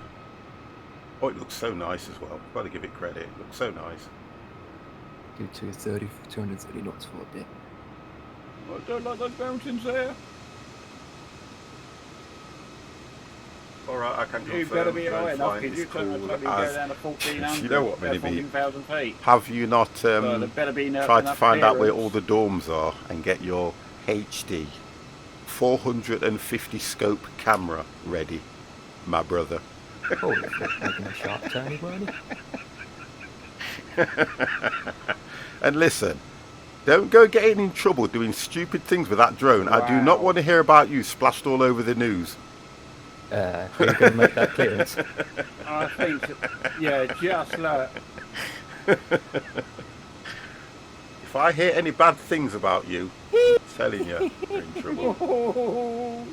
Oh, it looks so nice as well. Got to give it credit. It looks so nice. Do 230 knots for a bit. I don't like those mountains there. Alright, I can confirm. You've got to be going high enough fine. because you It's can't cool go as... down to 1,400. You know what, Minnie B? 14,000 feet. Have you not So there better be tried to find out where all the dorms are and get your HD 450 scope camera ready, my brother? Holy flip, making a sharp turn, weren't he? And listen, don't go getting in trouble doing stupid things with that drone. I do not Wow. want to hear about you splashed all over the news. We're going to make that clearance. I think, yeah, just look. If I hear any bad things about you, I'm telling you, you're in trouble.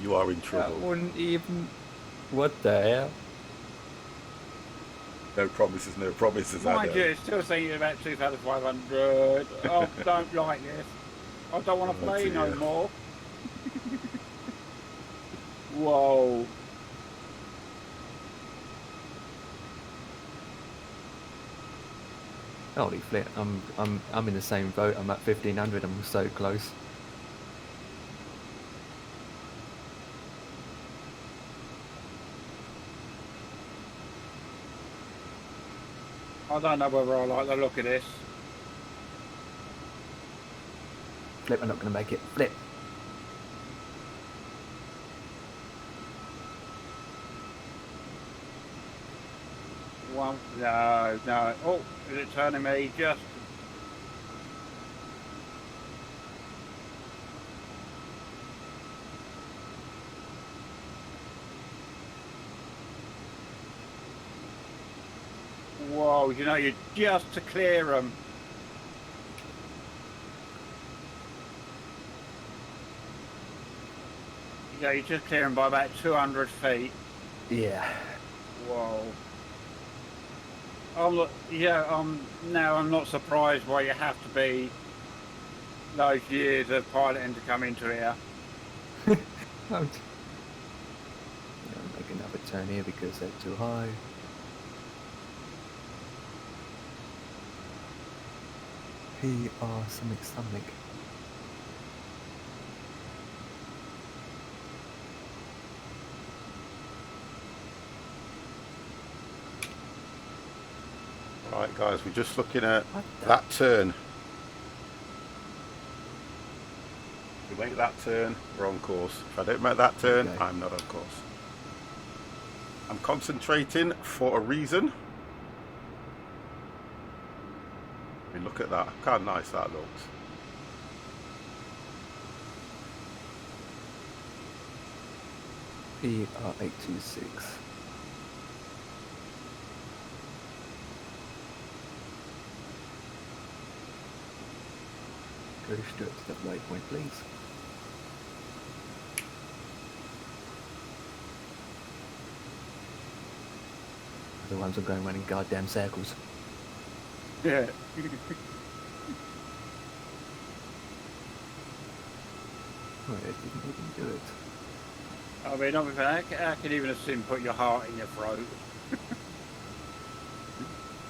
You are in That trouble. wouldn't even... What the hell? No promises, no promises. I Mind know. you, it's still saying about 2,500. I don't like this. I don't want to Oh, play no dear. more. Whoa. Holy flip, I'm in the same boat. I'm at 1500. I'm so close. I don't know whether I like the look of this. Flip, I'm not going to make it. Flip. One, no, no. Oh, is it turning me just? Whoa, you know, you're just to clear them. Yeah, you just clear them by about 200 feet. Yeah. Whoa. I'm not surprised why you have to be those years of piloting to come into here. I'll make another turn here because they're too high. PR something. Right, guys, we're just looking at What the- that turn. If we make that turn, we're on course. If I don't make that turn, Okay. I'm not on course. I'm concentrating for a reason. I mean, look at that. Look how nice that looks. PR826. Go straight to the waypoint, please. Otherwise I'm going around in goddamn circles. Yeah. Oh, it didn't even do it. I mean, I can even assume put your heart in your throat.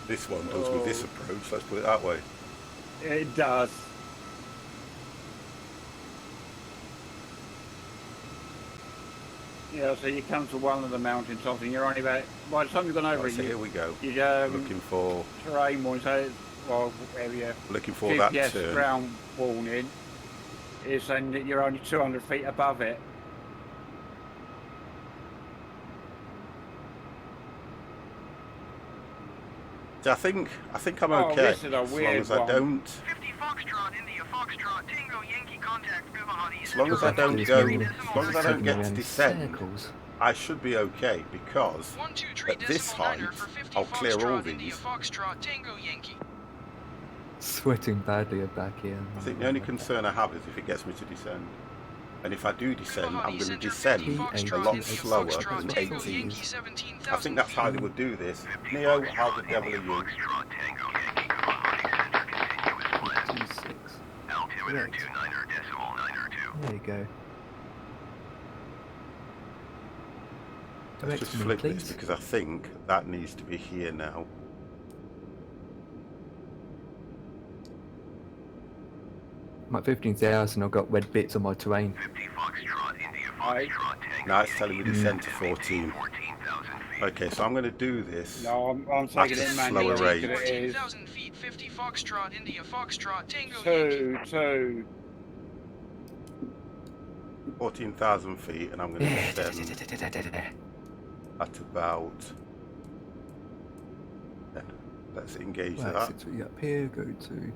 This one does with this approach, let's put it that way. It does. Yeah, so you come to one of the mountain tops and you're only about, by the time you've gone over Right, it, so here we go. you're Looking for terrain warning, so well, whatever your that GPS turn. ground warning is saying that you're only 200 feet above it. I think I'm Oh, okay. this is a As long weird as I one. don't 50 Foxtrot, India Foxtrot, Tango Yankee contact, Guvahati. As long as I Look, don't this go, moving as long as I don't circling get to around descend, circles. I should be okay because 123 at this height, for 50 I'll clear all Foxtrot, India these. Foxtrot, Tango Yankee. Sweating badly at back here. I think the only concern I have is if it gets me to descend. And if I do descend, I'm going to descend a lot slower than 18. I think that's how they would do this. Neo, how the devil are you? Foxtrot, Tango Yankee, Guvahati Center, continuous blend. 26. Altimeter Right. 29er.9er2. There you go. Let's Direct just me, flip please. this because I think that needs to be here now. I'm at 15,000, I've got red bits on my terrain. 50 Foxtrot, India Right. Foxtrot, Tango Now it's telling me Yankee, descend to 14. 14,000 feet. Okay, so I'm going to do this. No, I'm taking That's it a manually. slower rate. because it is 14,000 feet, 50 Foxtrot, India Foxtrot, Tango Yankee. 2. 14,000 feet, and I'm going to descend at about 10. Let's engage Right, that, since we're up here, go to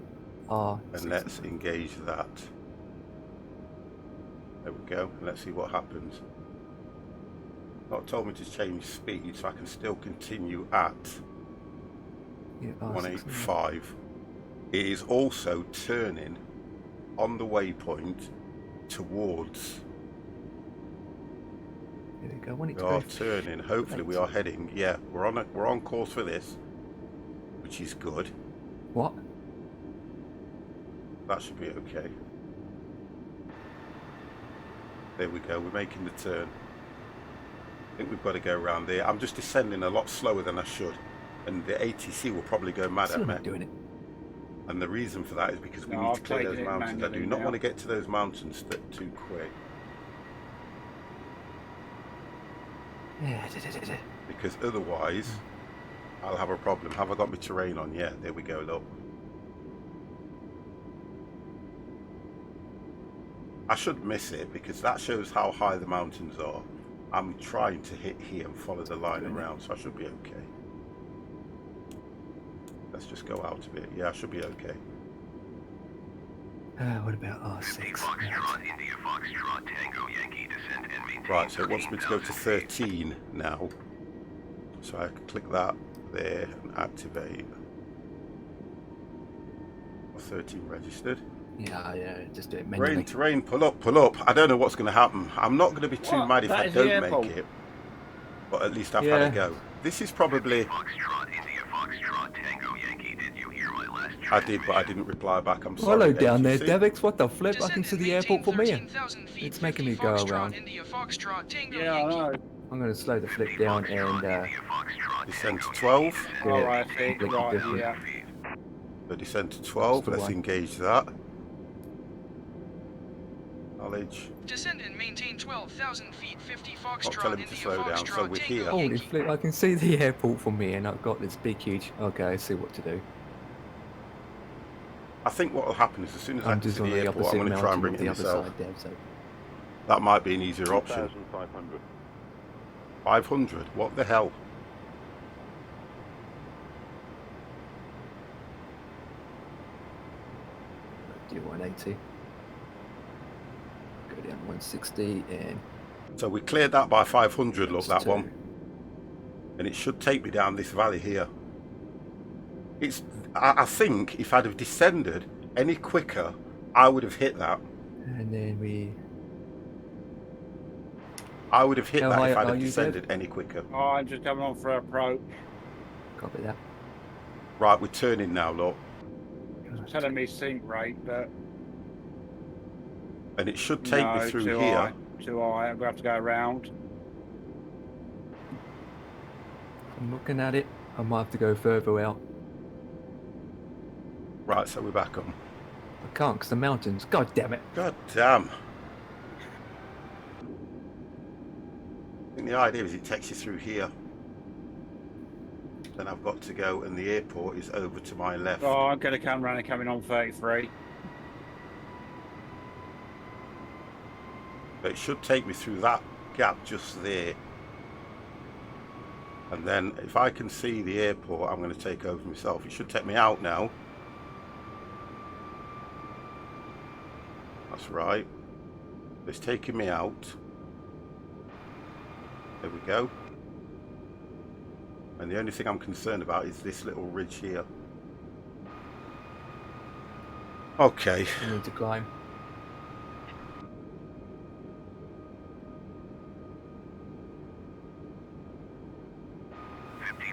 R. and let's engage that. There we go, and let's see what happens. Not told me to change speed, so I can still continue at Yeah, R6. 185. It is also turning on the waypoint towards. There we go. I want it We to are go. turning. Hopefully, we are heading. Yeah, we're on course for this, which is good. What? That should be okay. There we go. We're making the turn. I think we've got to go around there. I'm just descending a lot slower than I should, and the ATC will probably go mad Still at not me. doing it. And the reason for that is because we No, need to I've clear taken those it mountains. I do manually not now. want to get to those mountains too quick, Yeah. because otherwise I'll have a problem. Have I got my terrain on? Yeah, there we go, look. I should miss it because that shows how high the mountains are. I'm trying to hit here and follow the line around, so I should be okay. Let's just go out a bit. Yeah, I should be okay. What about Fifty R6? Foxtrot, India Foxtrot, Tango Yankee, descend and maintain. Right, so it wants me to go to 13,000 feet. 13 now. So I can click that. there and activate. 13 registered. Yeah, just do it manually. Rain, terrain, pull up, pull up. I don't know what's going to happen. I'm not going to be too What? mad if That I is the don't airport. make it. But at least I've Yeah. had a go. This is probably... Foxtrot, India, Foxtrot, Tango, Yankee. Did you hear my last I did, but I didn't reply back. I'm sorry. Hello down there, HUC. Devix. What the flip? I Descend can see and the airport from maintain here. 13,000 feet, It's making 50 me go Foxtrot, around. India, Foxtrot, Tango, Yeah, I Yankee. know. I'm going to slow the flip down and Descend to 12. get Oh, it I see. completely Right, different. yeah. So descend to 12. the Let's one. engage that. Knowledge. Descend and maintain 12,000 feet, 50 Not Foxtrot, tell him to India, slow down. Foxtrot, So we're Tango, here. Holy Yankee. flip, I can see the airport from here and I've got this big huge... Okay, I see what to do. I think what will happen is as soon as I I'm can just see on the the airport, I'm opposite going to try and mountain bring of it the in other myself. side there, so... That might be an easier option. 500. What the hell? Do 180. Go down 160 and... So we cleared that by 500. Look, that two. one. And it should take me down this valley here. It's. I think if I'd have descended any quicker, I would have hit that. And then we... I would have hit How that high if I'd are have you, descended any quicker. Oh, I'm just coming on for approach. Copy that. Right, we're turning now, look. It's telling me sink rate, but And it should take no, me through too here. high. Too high. I'm going to have to go around. I'm looking at it. I might have to go further out. Right, so we're back on. I can't because the mountains... God damn it. God damn. I think the idea is it takes you through here. Then I've got to go, and the airport is over to my left. Oh, I'm going to come round and coming on 33. But it should take me through that gap just there. And then if I can see the airport, I'm going to take over myself. It should take me out now. That's right. It's taking me out. There we go. And the only thing I'm concerned about is this little ridge here. Okay. I need to climb.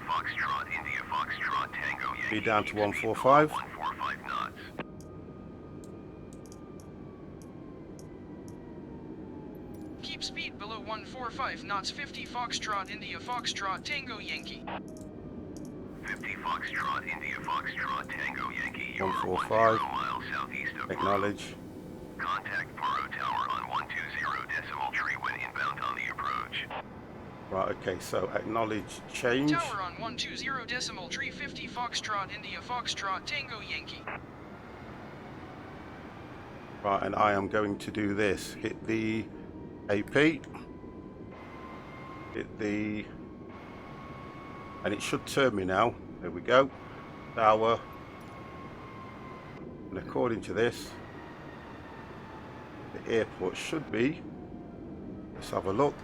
Foxtrot, India, Foxtrot, Tango, Yankee. Be down to 145. 145 knots. Keep speed below 145 knots, 50 Foxtrot, India, Foxtrot, Tango, Yankee. 50 Foxtrot, India, Foxtrot, Tango, Yankee. You are 145. 10 miles southeast of Burrow. Acknowledge. Contact Burrow Tower on 120 decimal tree when inbound on the approach. Right, okay, so acknowledge change. Tower on 120 decimal tree, 50 Foxtrot, India, Foxtrot, Tango, Yankee. Right, and I am going to do this. Hit the AP. Hit the... And it should turn me now. There we go. Tower. And according to this, the airport should be... Let's have a look.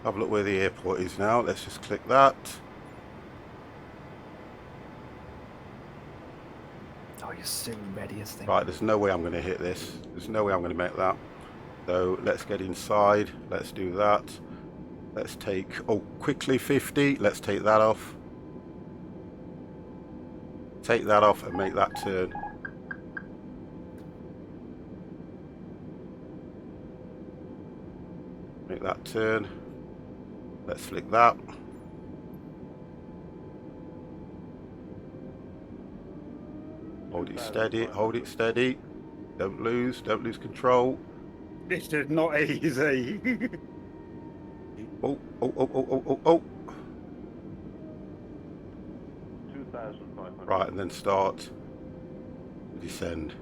Have a look where the airport is now. Let's just click that. Oh, you're so ready as thing. Right, there's no way I'm going to hit this. There's no way I'm going to make that. So let's get inside. Let's do that. Let's take, oh, quickly 50. Let's take that off. Take that off and make that turn. Make that turn. Let's flick that. Hold it steady, hold it steady. Don't lose control. This is not easy. Oh, oh, oh, oh, oh, oh, oh. 2,500. Right, and then start descend.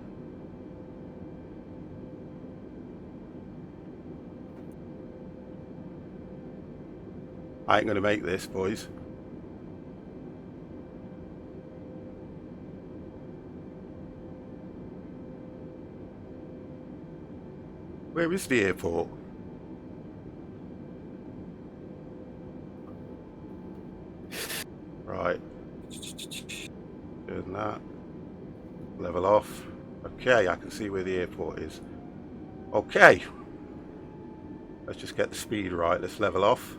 I ain't gonna make this, boys. Where is the airport? Right. Doing that. Level off. Okay, I can see where the airport is. Okay. Let's just get the speed right. Let's level off.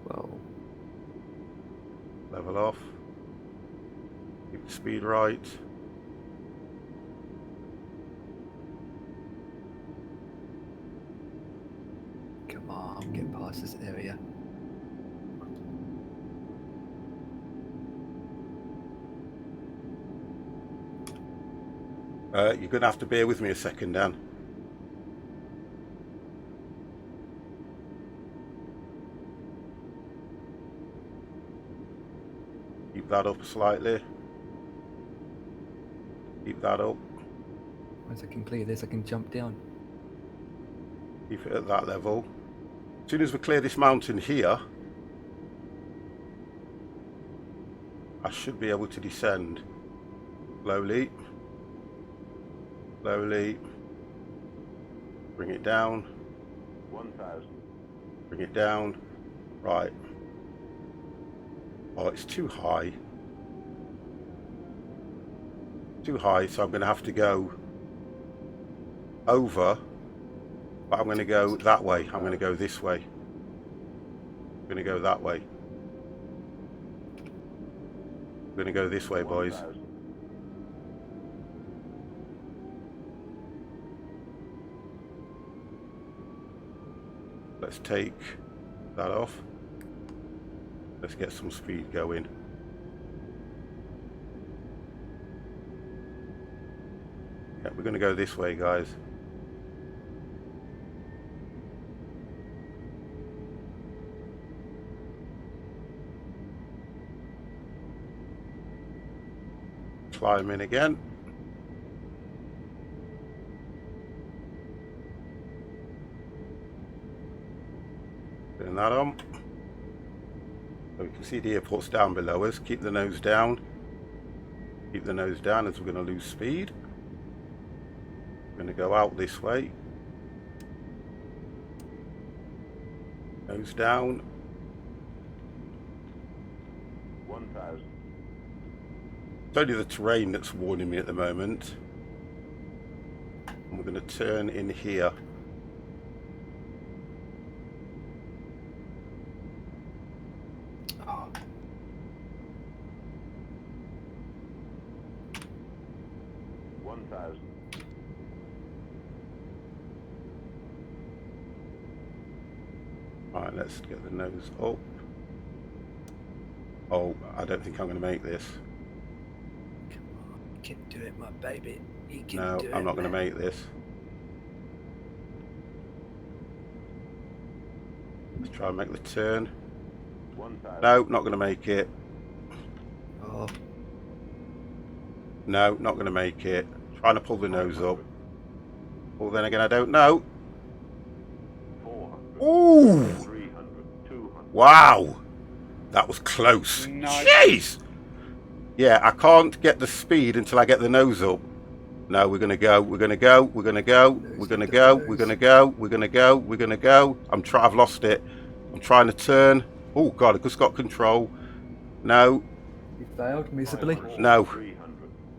Well, Level off. Keep the speed right. come on, get past this area. You're going to have to bear with me a second, Dan. Keep that up slightly. Keep that up. Once I can clear this, I can jump down. Keep it at that level. As soon as we clear this mountain here, I should be able to descend slowly. Slowly. Bring it down. 1,000. Bring it down. Right. Oh, it's too high. Too high, so I'm going to have to go over. But I'm going to go that way. I'm going to go this way. I'm going to go that way. I'm going to go this way, boys. Let's take that off. Let's get some speed going. Yeah, we're going to go this way, guys. Climb in again. Turn that on. So we can see the airport's down below us. Keep the nose down. Keep the nose down as we're going to lose speed. We're going to go out this way. Nose down. 1,000. It's only the terrain that's warning me at the moment. And we're going to turn in here. Oh, 1,000. Alright, let's get the nose up. Oh, I don't think I'm going to make this. come on. You can do it, my baby. You can No, do it. I'm not going to man. make this. Let's try and make the turn. No, not going to make it. Oh, No, not going to make it. Trying to pull the nose up. Well, then again, I don't know. Ooh! Wow! That was close. No. Jeez! Yeah, I can't get the speed until I get the nose up. No, we're gonna go. We're gonna go. We're gonna go. We're gonna go. We're gonna go. We're gonna go. We're gonna go. I've lost it. I'm trying to turn. Oh God, I just got control. No, you failed miserably. no,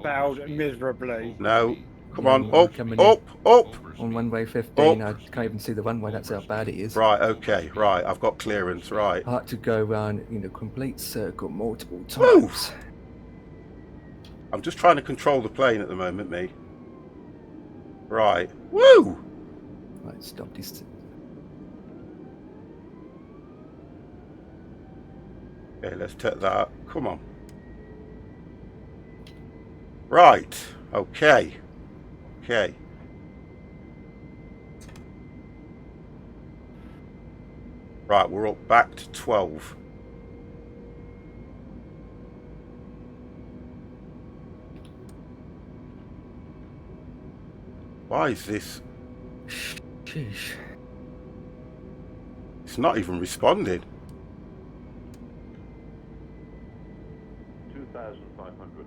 Failed miserably. no. Come Yeah, on, we're up, coming up, up. On runway 15, Up. I can't even see the runway. That's how bad it is. Right, okay, right. I've got clearance. Right. I had to go around in a complete circle multiple Woo! times. I'm just trying to control the plane at the moment, me. Right. Woo! Right, stop this. Okay, let's take that. Come on. Right. Okay. Okay. Right, we're up back to 12. Why is this? Sheesh. It's not even responding. 2,500.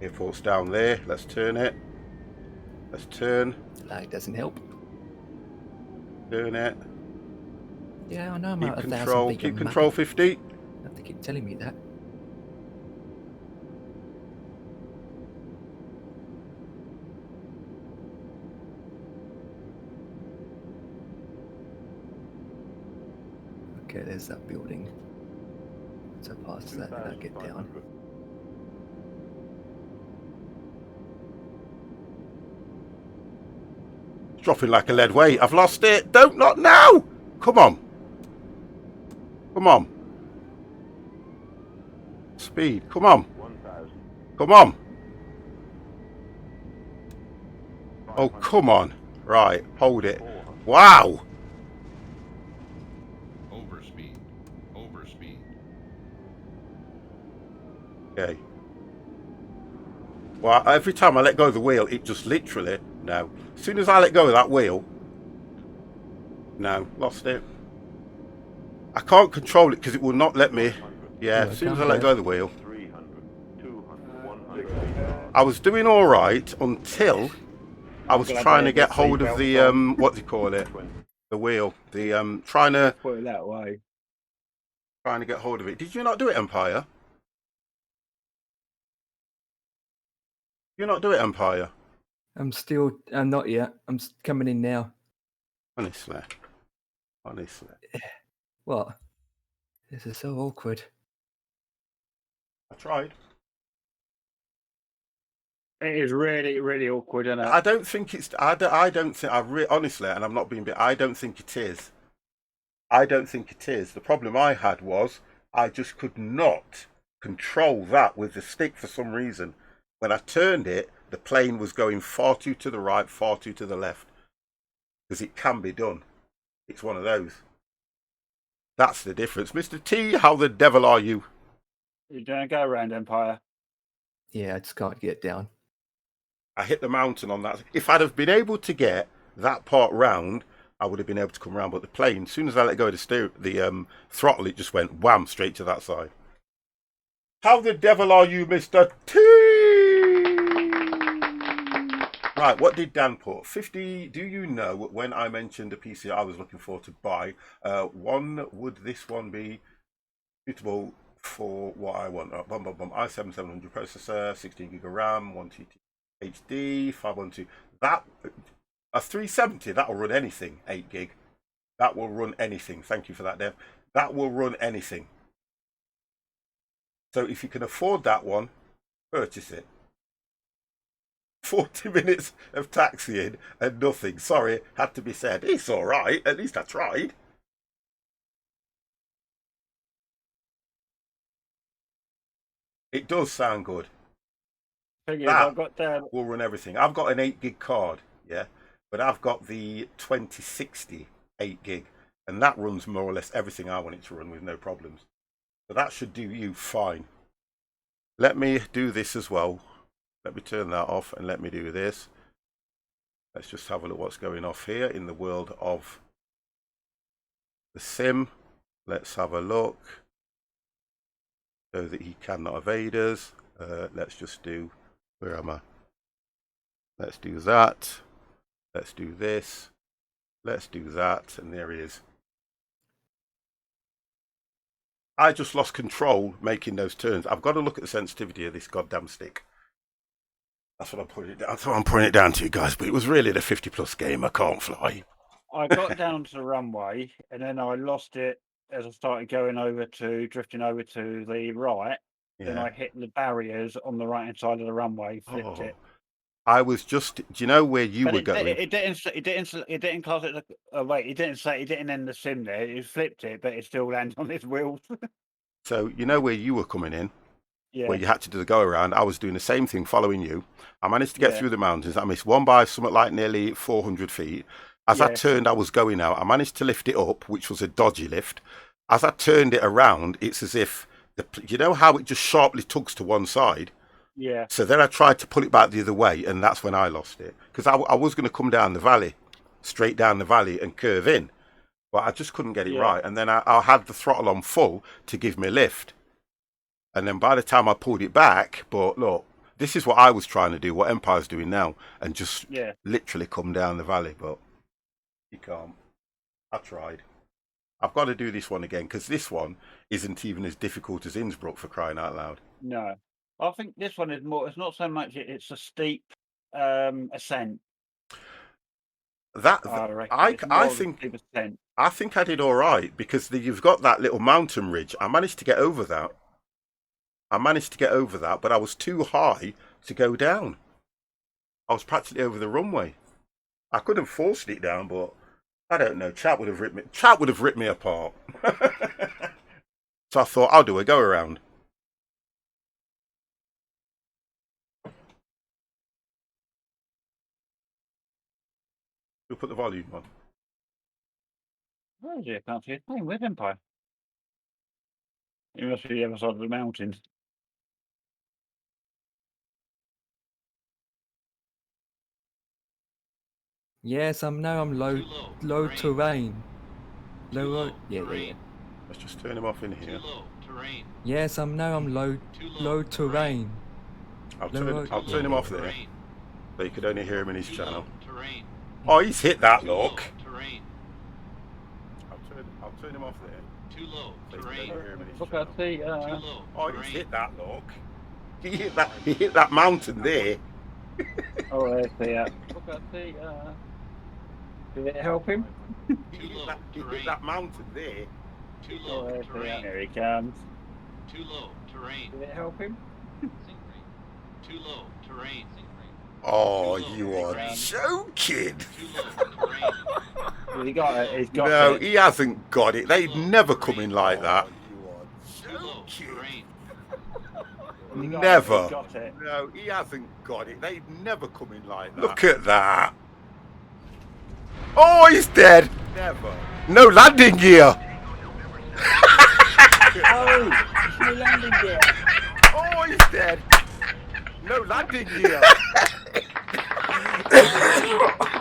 Airport's down there. Let's turn it. Let's turn. Lag doesn't help. Turn it. Yeah, I know I'm Keep at 1,000 control. feet. Keep control 50. You have to keep telling me that. Okay, there's that building. So past that, then I get down. It's dropping like a lead weight. I've lost it. Don't, not now. Come on. Come on. Speed. Come on. Come on. Oh, come on. Right. Hold it. Wow. Overspeed. Overspeed. Okay. Well, every time I let go of the wheel, it just literally, no. As soon as I let go of that wheel, no, lost it. I can't control it because it will not let me. Yeah, as soon as I let go of the wheel. I was doing all right until I was trying to get hold of the, what do you call it? The wheel. The, trying to Put it that way. get hold of it. Did you not do it, Empire? You not do it, Empire? I'm not yet. I'm coming in now. Honestly. What? This is so awkward. I tried. It is really, really awkward, isn't it? I don't think it's. I don't think. Honestly, and I'm not being. I don't think it is. I don't think it is. The problem I had was I just could not control that with the stick for some reason. When I turned it, the plane was going far too to the right, far too to the left. Because it can be done. It's one of those. That's the difference. Mr. T, how the devil are you? You're doing a go around, Empire. Yeah, I just can't get down. I hit the mountain on that. If I'd have been able to get that part round, I would have been able to come around. But the plane, as soon as I let go of the throttle, it just went wham straight to that side. How the devil are you, Mr. T? Right, what did Dan put? 50. Do you know when I mentioned a PC I was looking for to buy? Would this one be suitable for what I want? i7 700 processor, 16 gig of RAM, 1 TB HD, 512. That a 370, that will run anything. 8 gig, that will run anything. Thank you for that, Dev. That will run anything. So if you can afford that one, purchase it. 40 minutes of taxiing and nothing. Sorry, had to be said. It's all right. At least I tried. It does sound good. That will run everything. I've got an 8 gig card, yeah, but I've got the 2060 8 gig, and that runs more or less everything I want it to run with no problems. So that should do you fine. Let me do this as well. Let me turn that off and let me do this. Let's just have a look what's going off here in the world of the sim. Let's have a look. So that he cannot evade us. Let's just do, where am I? Let's do that. Let's do this. Let's do that. And there he is. I just lost control making those turns. I've got to look at the sensitivity of this goddamn stick. That's what I'm putting it down. That's what I'm putting it down to, you guys. But it was really the 50+ game. I can't fly. I got down to the runway, and then I lost it as I started drifting over to the right. Yeah. Then I hit the barriers on the right hand side of the runway, flipped it. I was just. Do you know where you were going? It didn't close it. Wait, it didn't end the sim there. It flipped it, but it still landed on its wheels. So you know where you were coming in. Yeah. Where you had to do the go around. I was doing the same thing following you. I managed to get through the mountains. I missed one by something like nearly 400 feet. As I turned, I was going out. I managed to lift it up, which was a dodgy lift. As I turned it around, it's as if, you know how it just sharply tugs to one side? Yeah. So then I tried to pull it back the other way, and that's when I lost it. Because I was going to come down the valley, straight down the valley and curve in. But I just couldn't get it right. And then I had the throttle on full to give me lift. And then by the time I pulled it back, but look, This is what I was trying to do, what Empire's doing now, and just Yeah. literally come down the valley, but you can't. I tried. I've got to do this one again because this one isn't even as difficult as Innsbruck, for crying out loud. No. I think this one is more. It's not so much. It's a steep ascent. I reckon. It's more I of a think steep ascent. I think I did all right because you've got that little mountain ridge. I managed to get over that. But I was too high to go down. I was practically over the runway. I could have forced it down, but I don't know. Chat would have ripped me apart. So I thought I'll do a go around. We'll put the volume on. Where is he? I can't see his name. Where's Empire? He must be the other side of the mountains. Yes, I'm low terrain. Low. Yeah. Let's just turn him off in here. Yes, I'm low terrain. I'll turn him off there, so you could only hear him in his channel. Oh, he's hit that, look. I'll turn him off there. Too low. So you could only hear him in his Look, channel. I see. Oh, he's hit that, look. He hit that mountain there. Oh, there's the. Look, I see. Did it help him? He hit that mountain there. Oh, there's the. There he comes. Too low terrain. Did it help him? Too low terrain. Oh, you are joking. Well, he got it. He's got No, it. he hasn't got it. They'd never come in like that. He got Never. It. He got it. No, he hasn't got it. They'd never come in like that. Look at that. Oh, he's dead. Never. No landing gear. Oh, there's no landing gear. Oh, he's dead. No landing gear.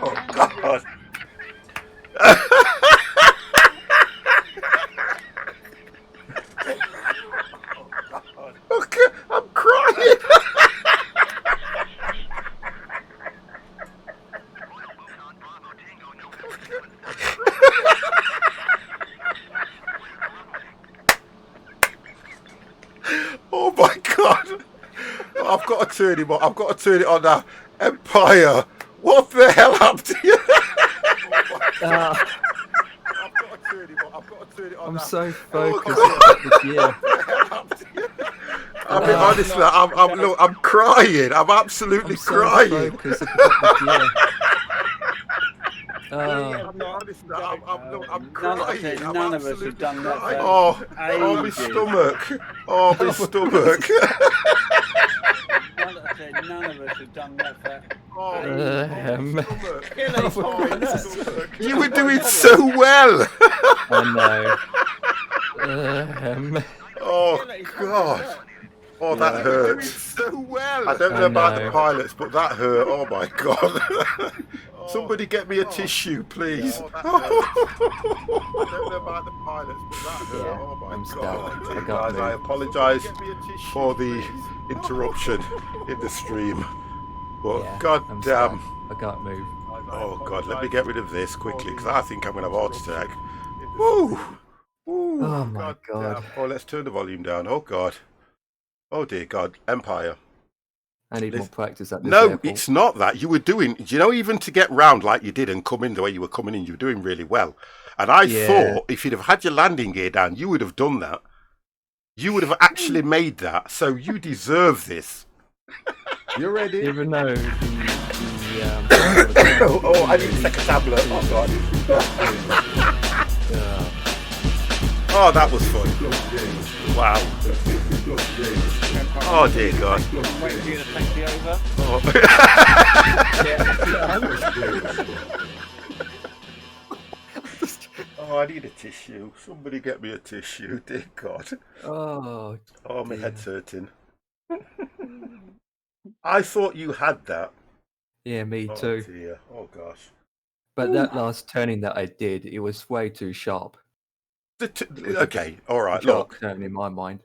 Oh, God. Look, I'm crying. Oh my God. I've got to turn him on. I've got to turn it on now. Empire. What the hell happened to you? I've got to turn him on. I've got to turn it on I'm now. so focused God. on the gear. I mean, honestly, I'm crying. I'm absolutely I'm so crying. focused about the gear. I'm crying. None of us have done that. For Oh, my ages. stomach. Oh, my stomach. None of us have done that for. You were doing so well. I know. Oh, God. Oh, that hurt. So well. I don't know about the pilots, but that hurt. Oh, my God. Somebody get me a tissue, please. I don't know about the pilots, but that hurt. Yeah, Oh, my I'm God. stuck. Guys, I apologise for the interruption in the stream. But Yeah, God I'm damn. stuck. I can't move. Oh God, let me get rid of this quickly because I think I'm going to have a heart attack. Woo! Woo! Oh my God. Damn. Oh, let's turn the volume down. Oh God. Oh dear God. Empire. I need more practice at this No, airport. it's not that. You were doing, you know, even to get round like you did and come in the way you were coming in, you were doing really well. And I thought if you'd have had your landing gear down, you would have done that. You would have actually made that. So you deserve this. You ready? Even though Oh, I need to take a tablet. Oh God. Oh, that was fun. Wow. Oh dear God. Wait for you to take me over. Oh, I need a tissue. Somebody get me a tissue, dear God. oh, my head's hurting. I thought you had that. yeah, me Oh too. dear. Oh gosh. But that last turning that I did, it was way too sharp. Okay, all right. Sharp Look, turn in my mind.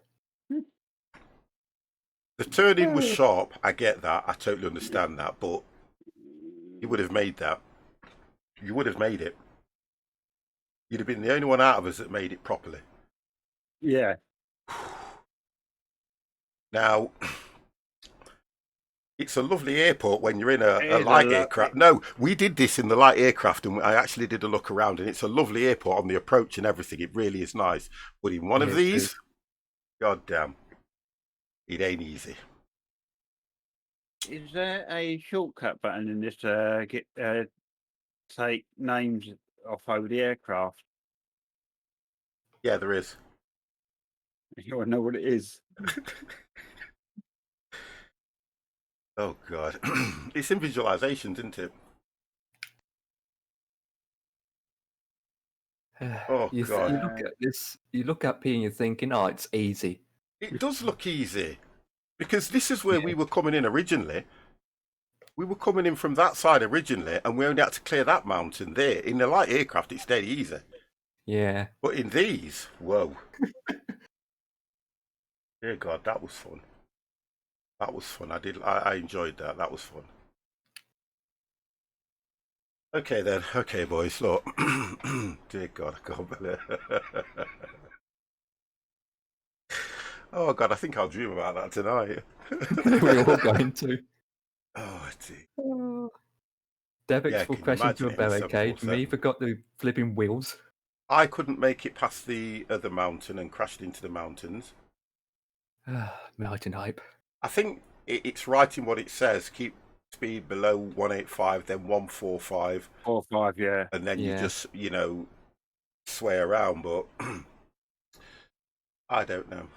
The turning was sharp. I get that. I totally understand that. But you would have made that. You would have made it. You'd have been the only one out of us that made it properly. Yeah. Now, it's a lovely airport when you're in a It is light aircraft. No, we did this in the light aircraft, and I actually did a look around, and it's a lovely airport on the approach and everything. It really is nice. But in one of Yeah, it these, is. god damn, it ain't easy. Is there a shortcut button in this take names off over the aircraft? Yeah, there is. You want to know what it is? Oh god, it's in visualizations, isn't it? Oh You god, look at this. You look at P and you're thinking, "Oh, it's easy." it does look easy because this is where we were coming in originally. We were coming in from that side originally, and we only had to clear that mountain there. In the light aircraft, it's dead easy. Yeah. But in these, whoa. Dear God, that was fun. That was fun. I enjoyed that. That was fun. Okay then. Okay, boys. Look. Dear God, I can't believe it. Oh God, I think I'll dream about that tonight. We're all going to. Oh dear. Devex Yeah, will can you crash into imagine a it in barricade. Me 747? forgot the flipping wheels. I couldn't make it past the other mountain and crashed into the mountains. Mountain hype. I think it's right in what it says. Keep speed below 185, then 145, 4-5, yeah. and then you Yeah. just, sway around. But I don't know.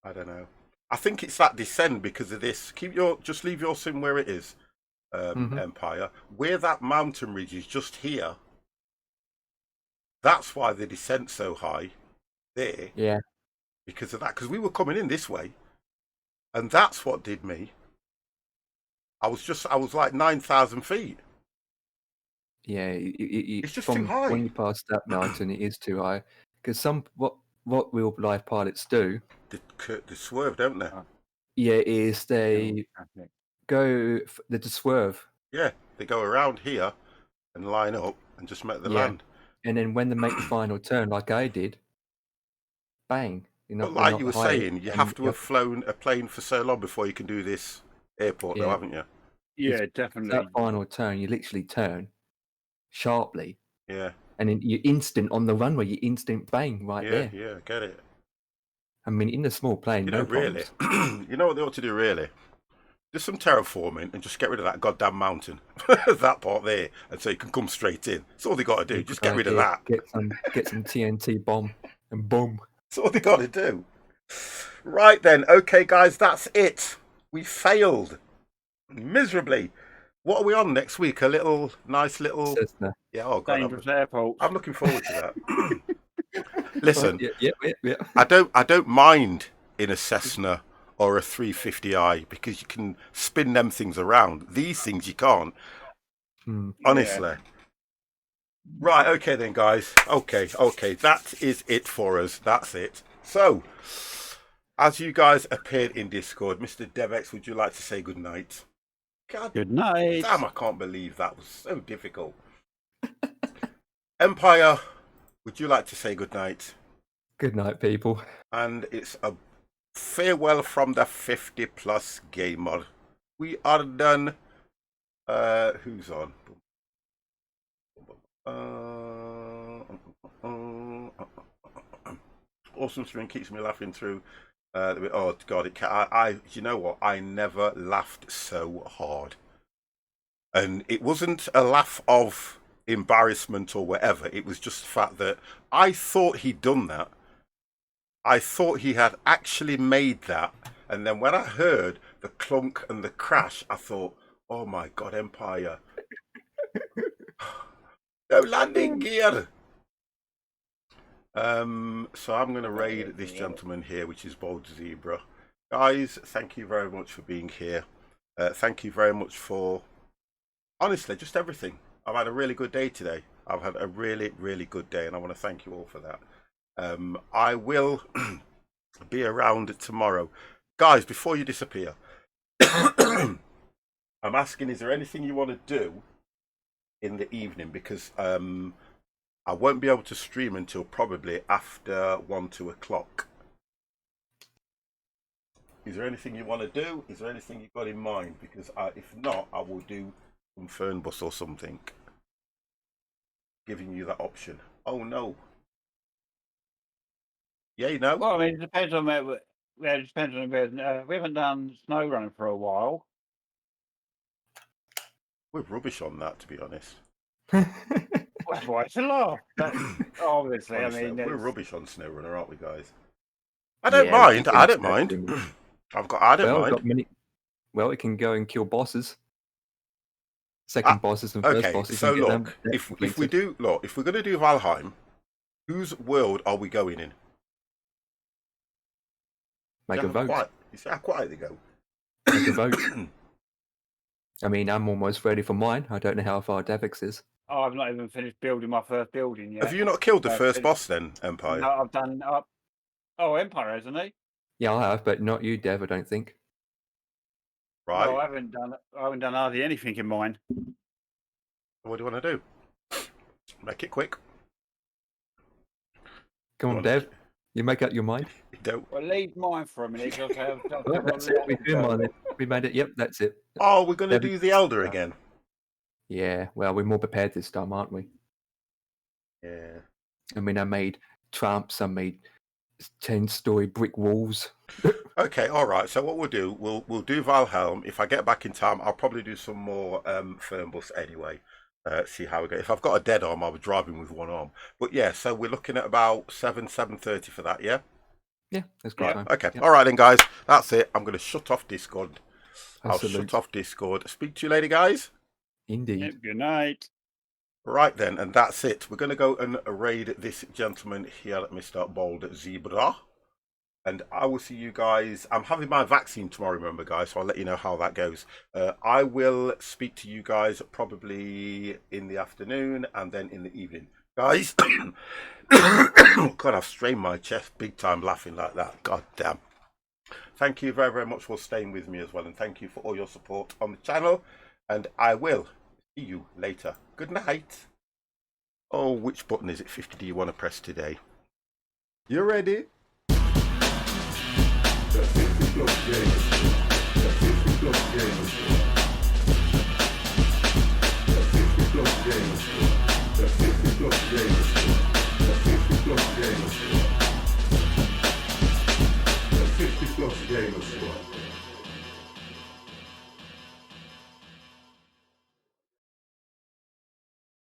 I don't know. I think it's that descent because of this. Just leave your sim where it is, Empire. Where that mountain ridge is just here. That's why the descent's so high there. Yeah. Because of that. Because we were coming in this way. And that's what did me. I was like 9,000 feet. Yeah. It's just from too high. when you pass that mountain, it is too high. Because what real life pilots do, They swerve, don't they? yeah, is they they just swerve. Yeah, they go around here and line up and just make the land. And then when they make the final turn, like I did, bang. But like you were saying, you have to have flown a plane for so long before you can do this airport, though, haven't you? Yeah, definitely. That final turn, you literally turn sharply. Yeah. And then you instant on the runway, you instant bang right there. Yeah, get it. I mean, in a small plane, no really. problems. You know what they ought to do, really? Do some terraforming and just get rid of that goddamn mountain, that part there, and so you can come straight in. That's all they got to do. Just get rid of that. Get some TNT bomb, and boom. That's all they got to do. Right then, okay, guys, that's it. We failed miserably. What are we on next week? A nice little. Cessna. Yeah, oh god, Dangerous airport. I'm looking forward to that. Listen, yeah. I don't mind in a Cessna or a 350i because you can spin them things around. These things you can't. Honestly. Yeah. Right, okay then, guys. Okay. That is it for us. That's it. So, as you guys appeared in Discord, Mr. Devex, would you like to say good night? God, good night. Damn, I can't believe that was so difficult. Empire, would you like to say good night? Good night, people. And it's a farewell from the 50+ gamer. We are done. Who's on? Awesome stream keeps me laughing through. Oh god, you know what? I never laughed so hard, and it wasn't a laugh of embarrassment or whatever. It was just the fact that I thought he'd done that. I thought he had actually made that, and then when I heard the clunk and the crash, I thought, "Oh my god, Empire! No landing gear." So I'm going to raid this gentleman here, which is Bold Zebra. Guys, thank you very much for being here. Thank you very much for, honestly, just everything. I've had a really good day today. I've had a really, really good day, and I want to thank you all for that. I will be around tomorrow. guys, before you disappear, I'm asking, is there anything you want to do in the evening? Because I won't be able to stream until probably after 1-2 o'clock. Is there anything you want to do? Is there anything you've got in mind? Because if not, I will do some fern bus or something. Giving you that option. Oh no. Yeah, you know. Well, I mean, it depends on where. It depends on where. We haven't done snow running for a while. We're rubbish on that, to be honest. That's why it's a laugh. But obviously, Honestly, I mean, we're it's, rubbish on snow runner, aren't we, guys? I don't Yeah, mind. we can I don't do mind. that. I don't Well, mind. got many. Well, it can go and kill bosses. Second bosses and first Okay, bosses. so and get them look, if we completed. do, look, if we're going to do Valheim, whose world are we going in? Make a vote. You see how quiet they go. Make a vote. I mean, I'm almost ready for mine. I don't know how far Davix is. oh, I've not even finished building my first building yet. Have you not killed the No, first it- boss then, Empire? No, I've done. Oh, Empire, hasn't he? Yeah, I have, but not you, Dev. I don't think. Right. No, I haven't done hardly anything in mine. What do you want to do? Make it quick. Come on, Go on. Dev. You make up your mind. You don't. Well, leave mine for a minute. Because Well, that's it. We're doing mine. Then. We made it. Yep, that's it. Oh, we're going to Dev- do the Elder again. Yeah. Well, we're more prepared this time, aren't we? Yeah. I mean, I made tramps. I made 10-story brick walls. Okay, all right. So what we'll do, we'll do Valhelm. If I get back in time, I'll probably do some more Fernbus anyway. See how we go. If I've got a dead arm, I'll be driving with one arm. But yeah, so we're looking at about 7:30 for that. Yeah. Yeah, that's good time. Okay. Yep. All right then, guys. That's it. I'm going to shut off Discord. I'll Salute. shut off Discord. Speak to you later, guys. Indeed. Good night. Right then, and that's it. We're going to go and raid this gentleman here, Mr. Bald Zebra. And I will see you guys. I'm having my vaccine tomorrow, remember, guys, so I'll let you know how that goes. I will speak to you guys probably in the afternoon and then in the evening. Guys, God, I've strained my chest big time laughing like that. God damn. Thank you very, very much for staying with me as well. And thank you for all your support on the channel. And I will see you later. Good night. Oh, which button is it, 50, do you want to press today? You ready? 50 plus days.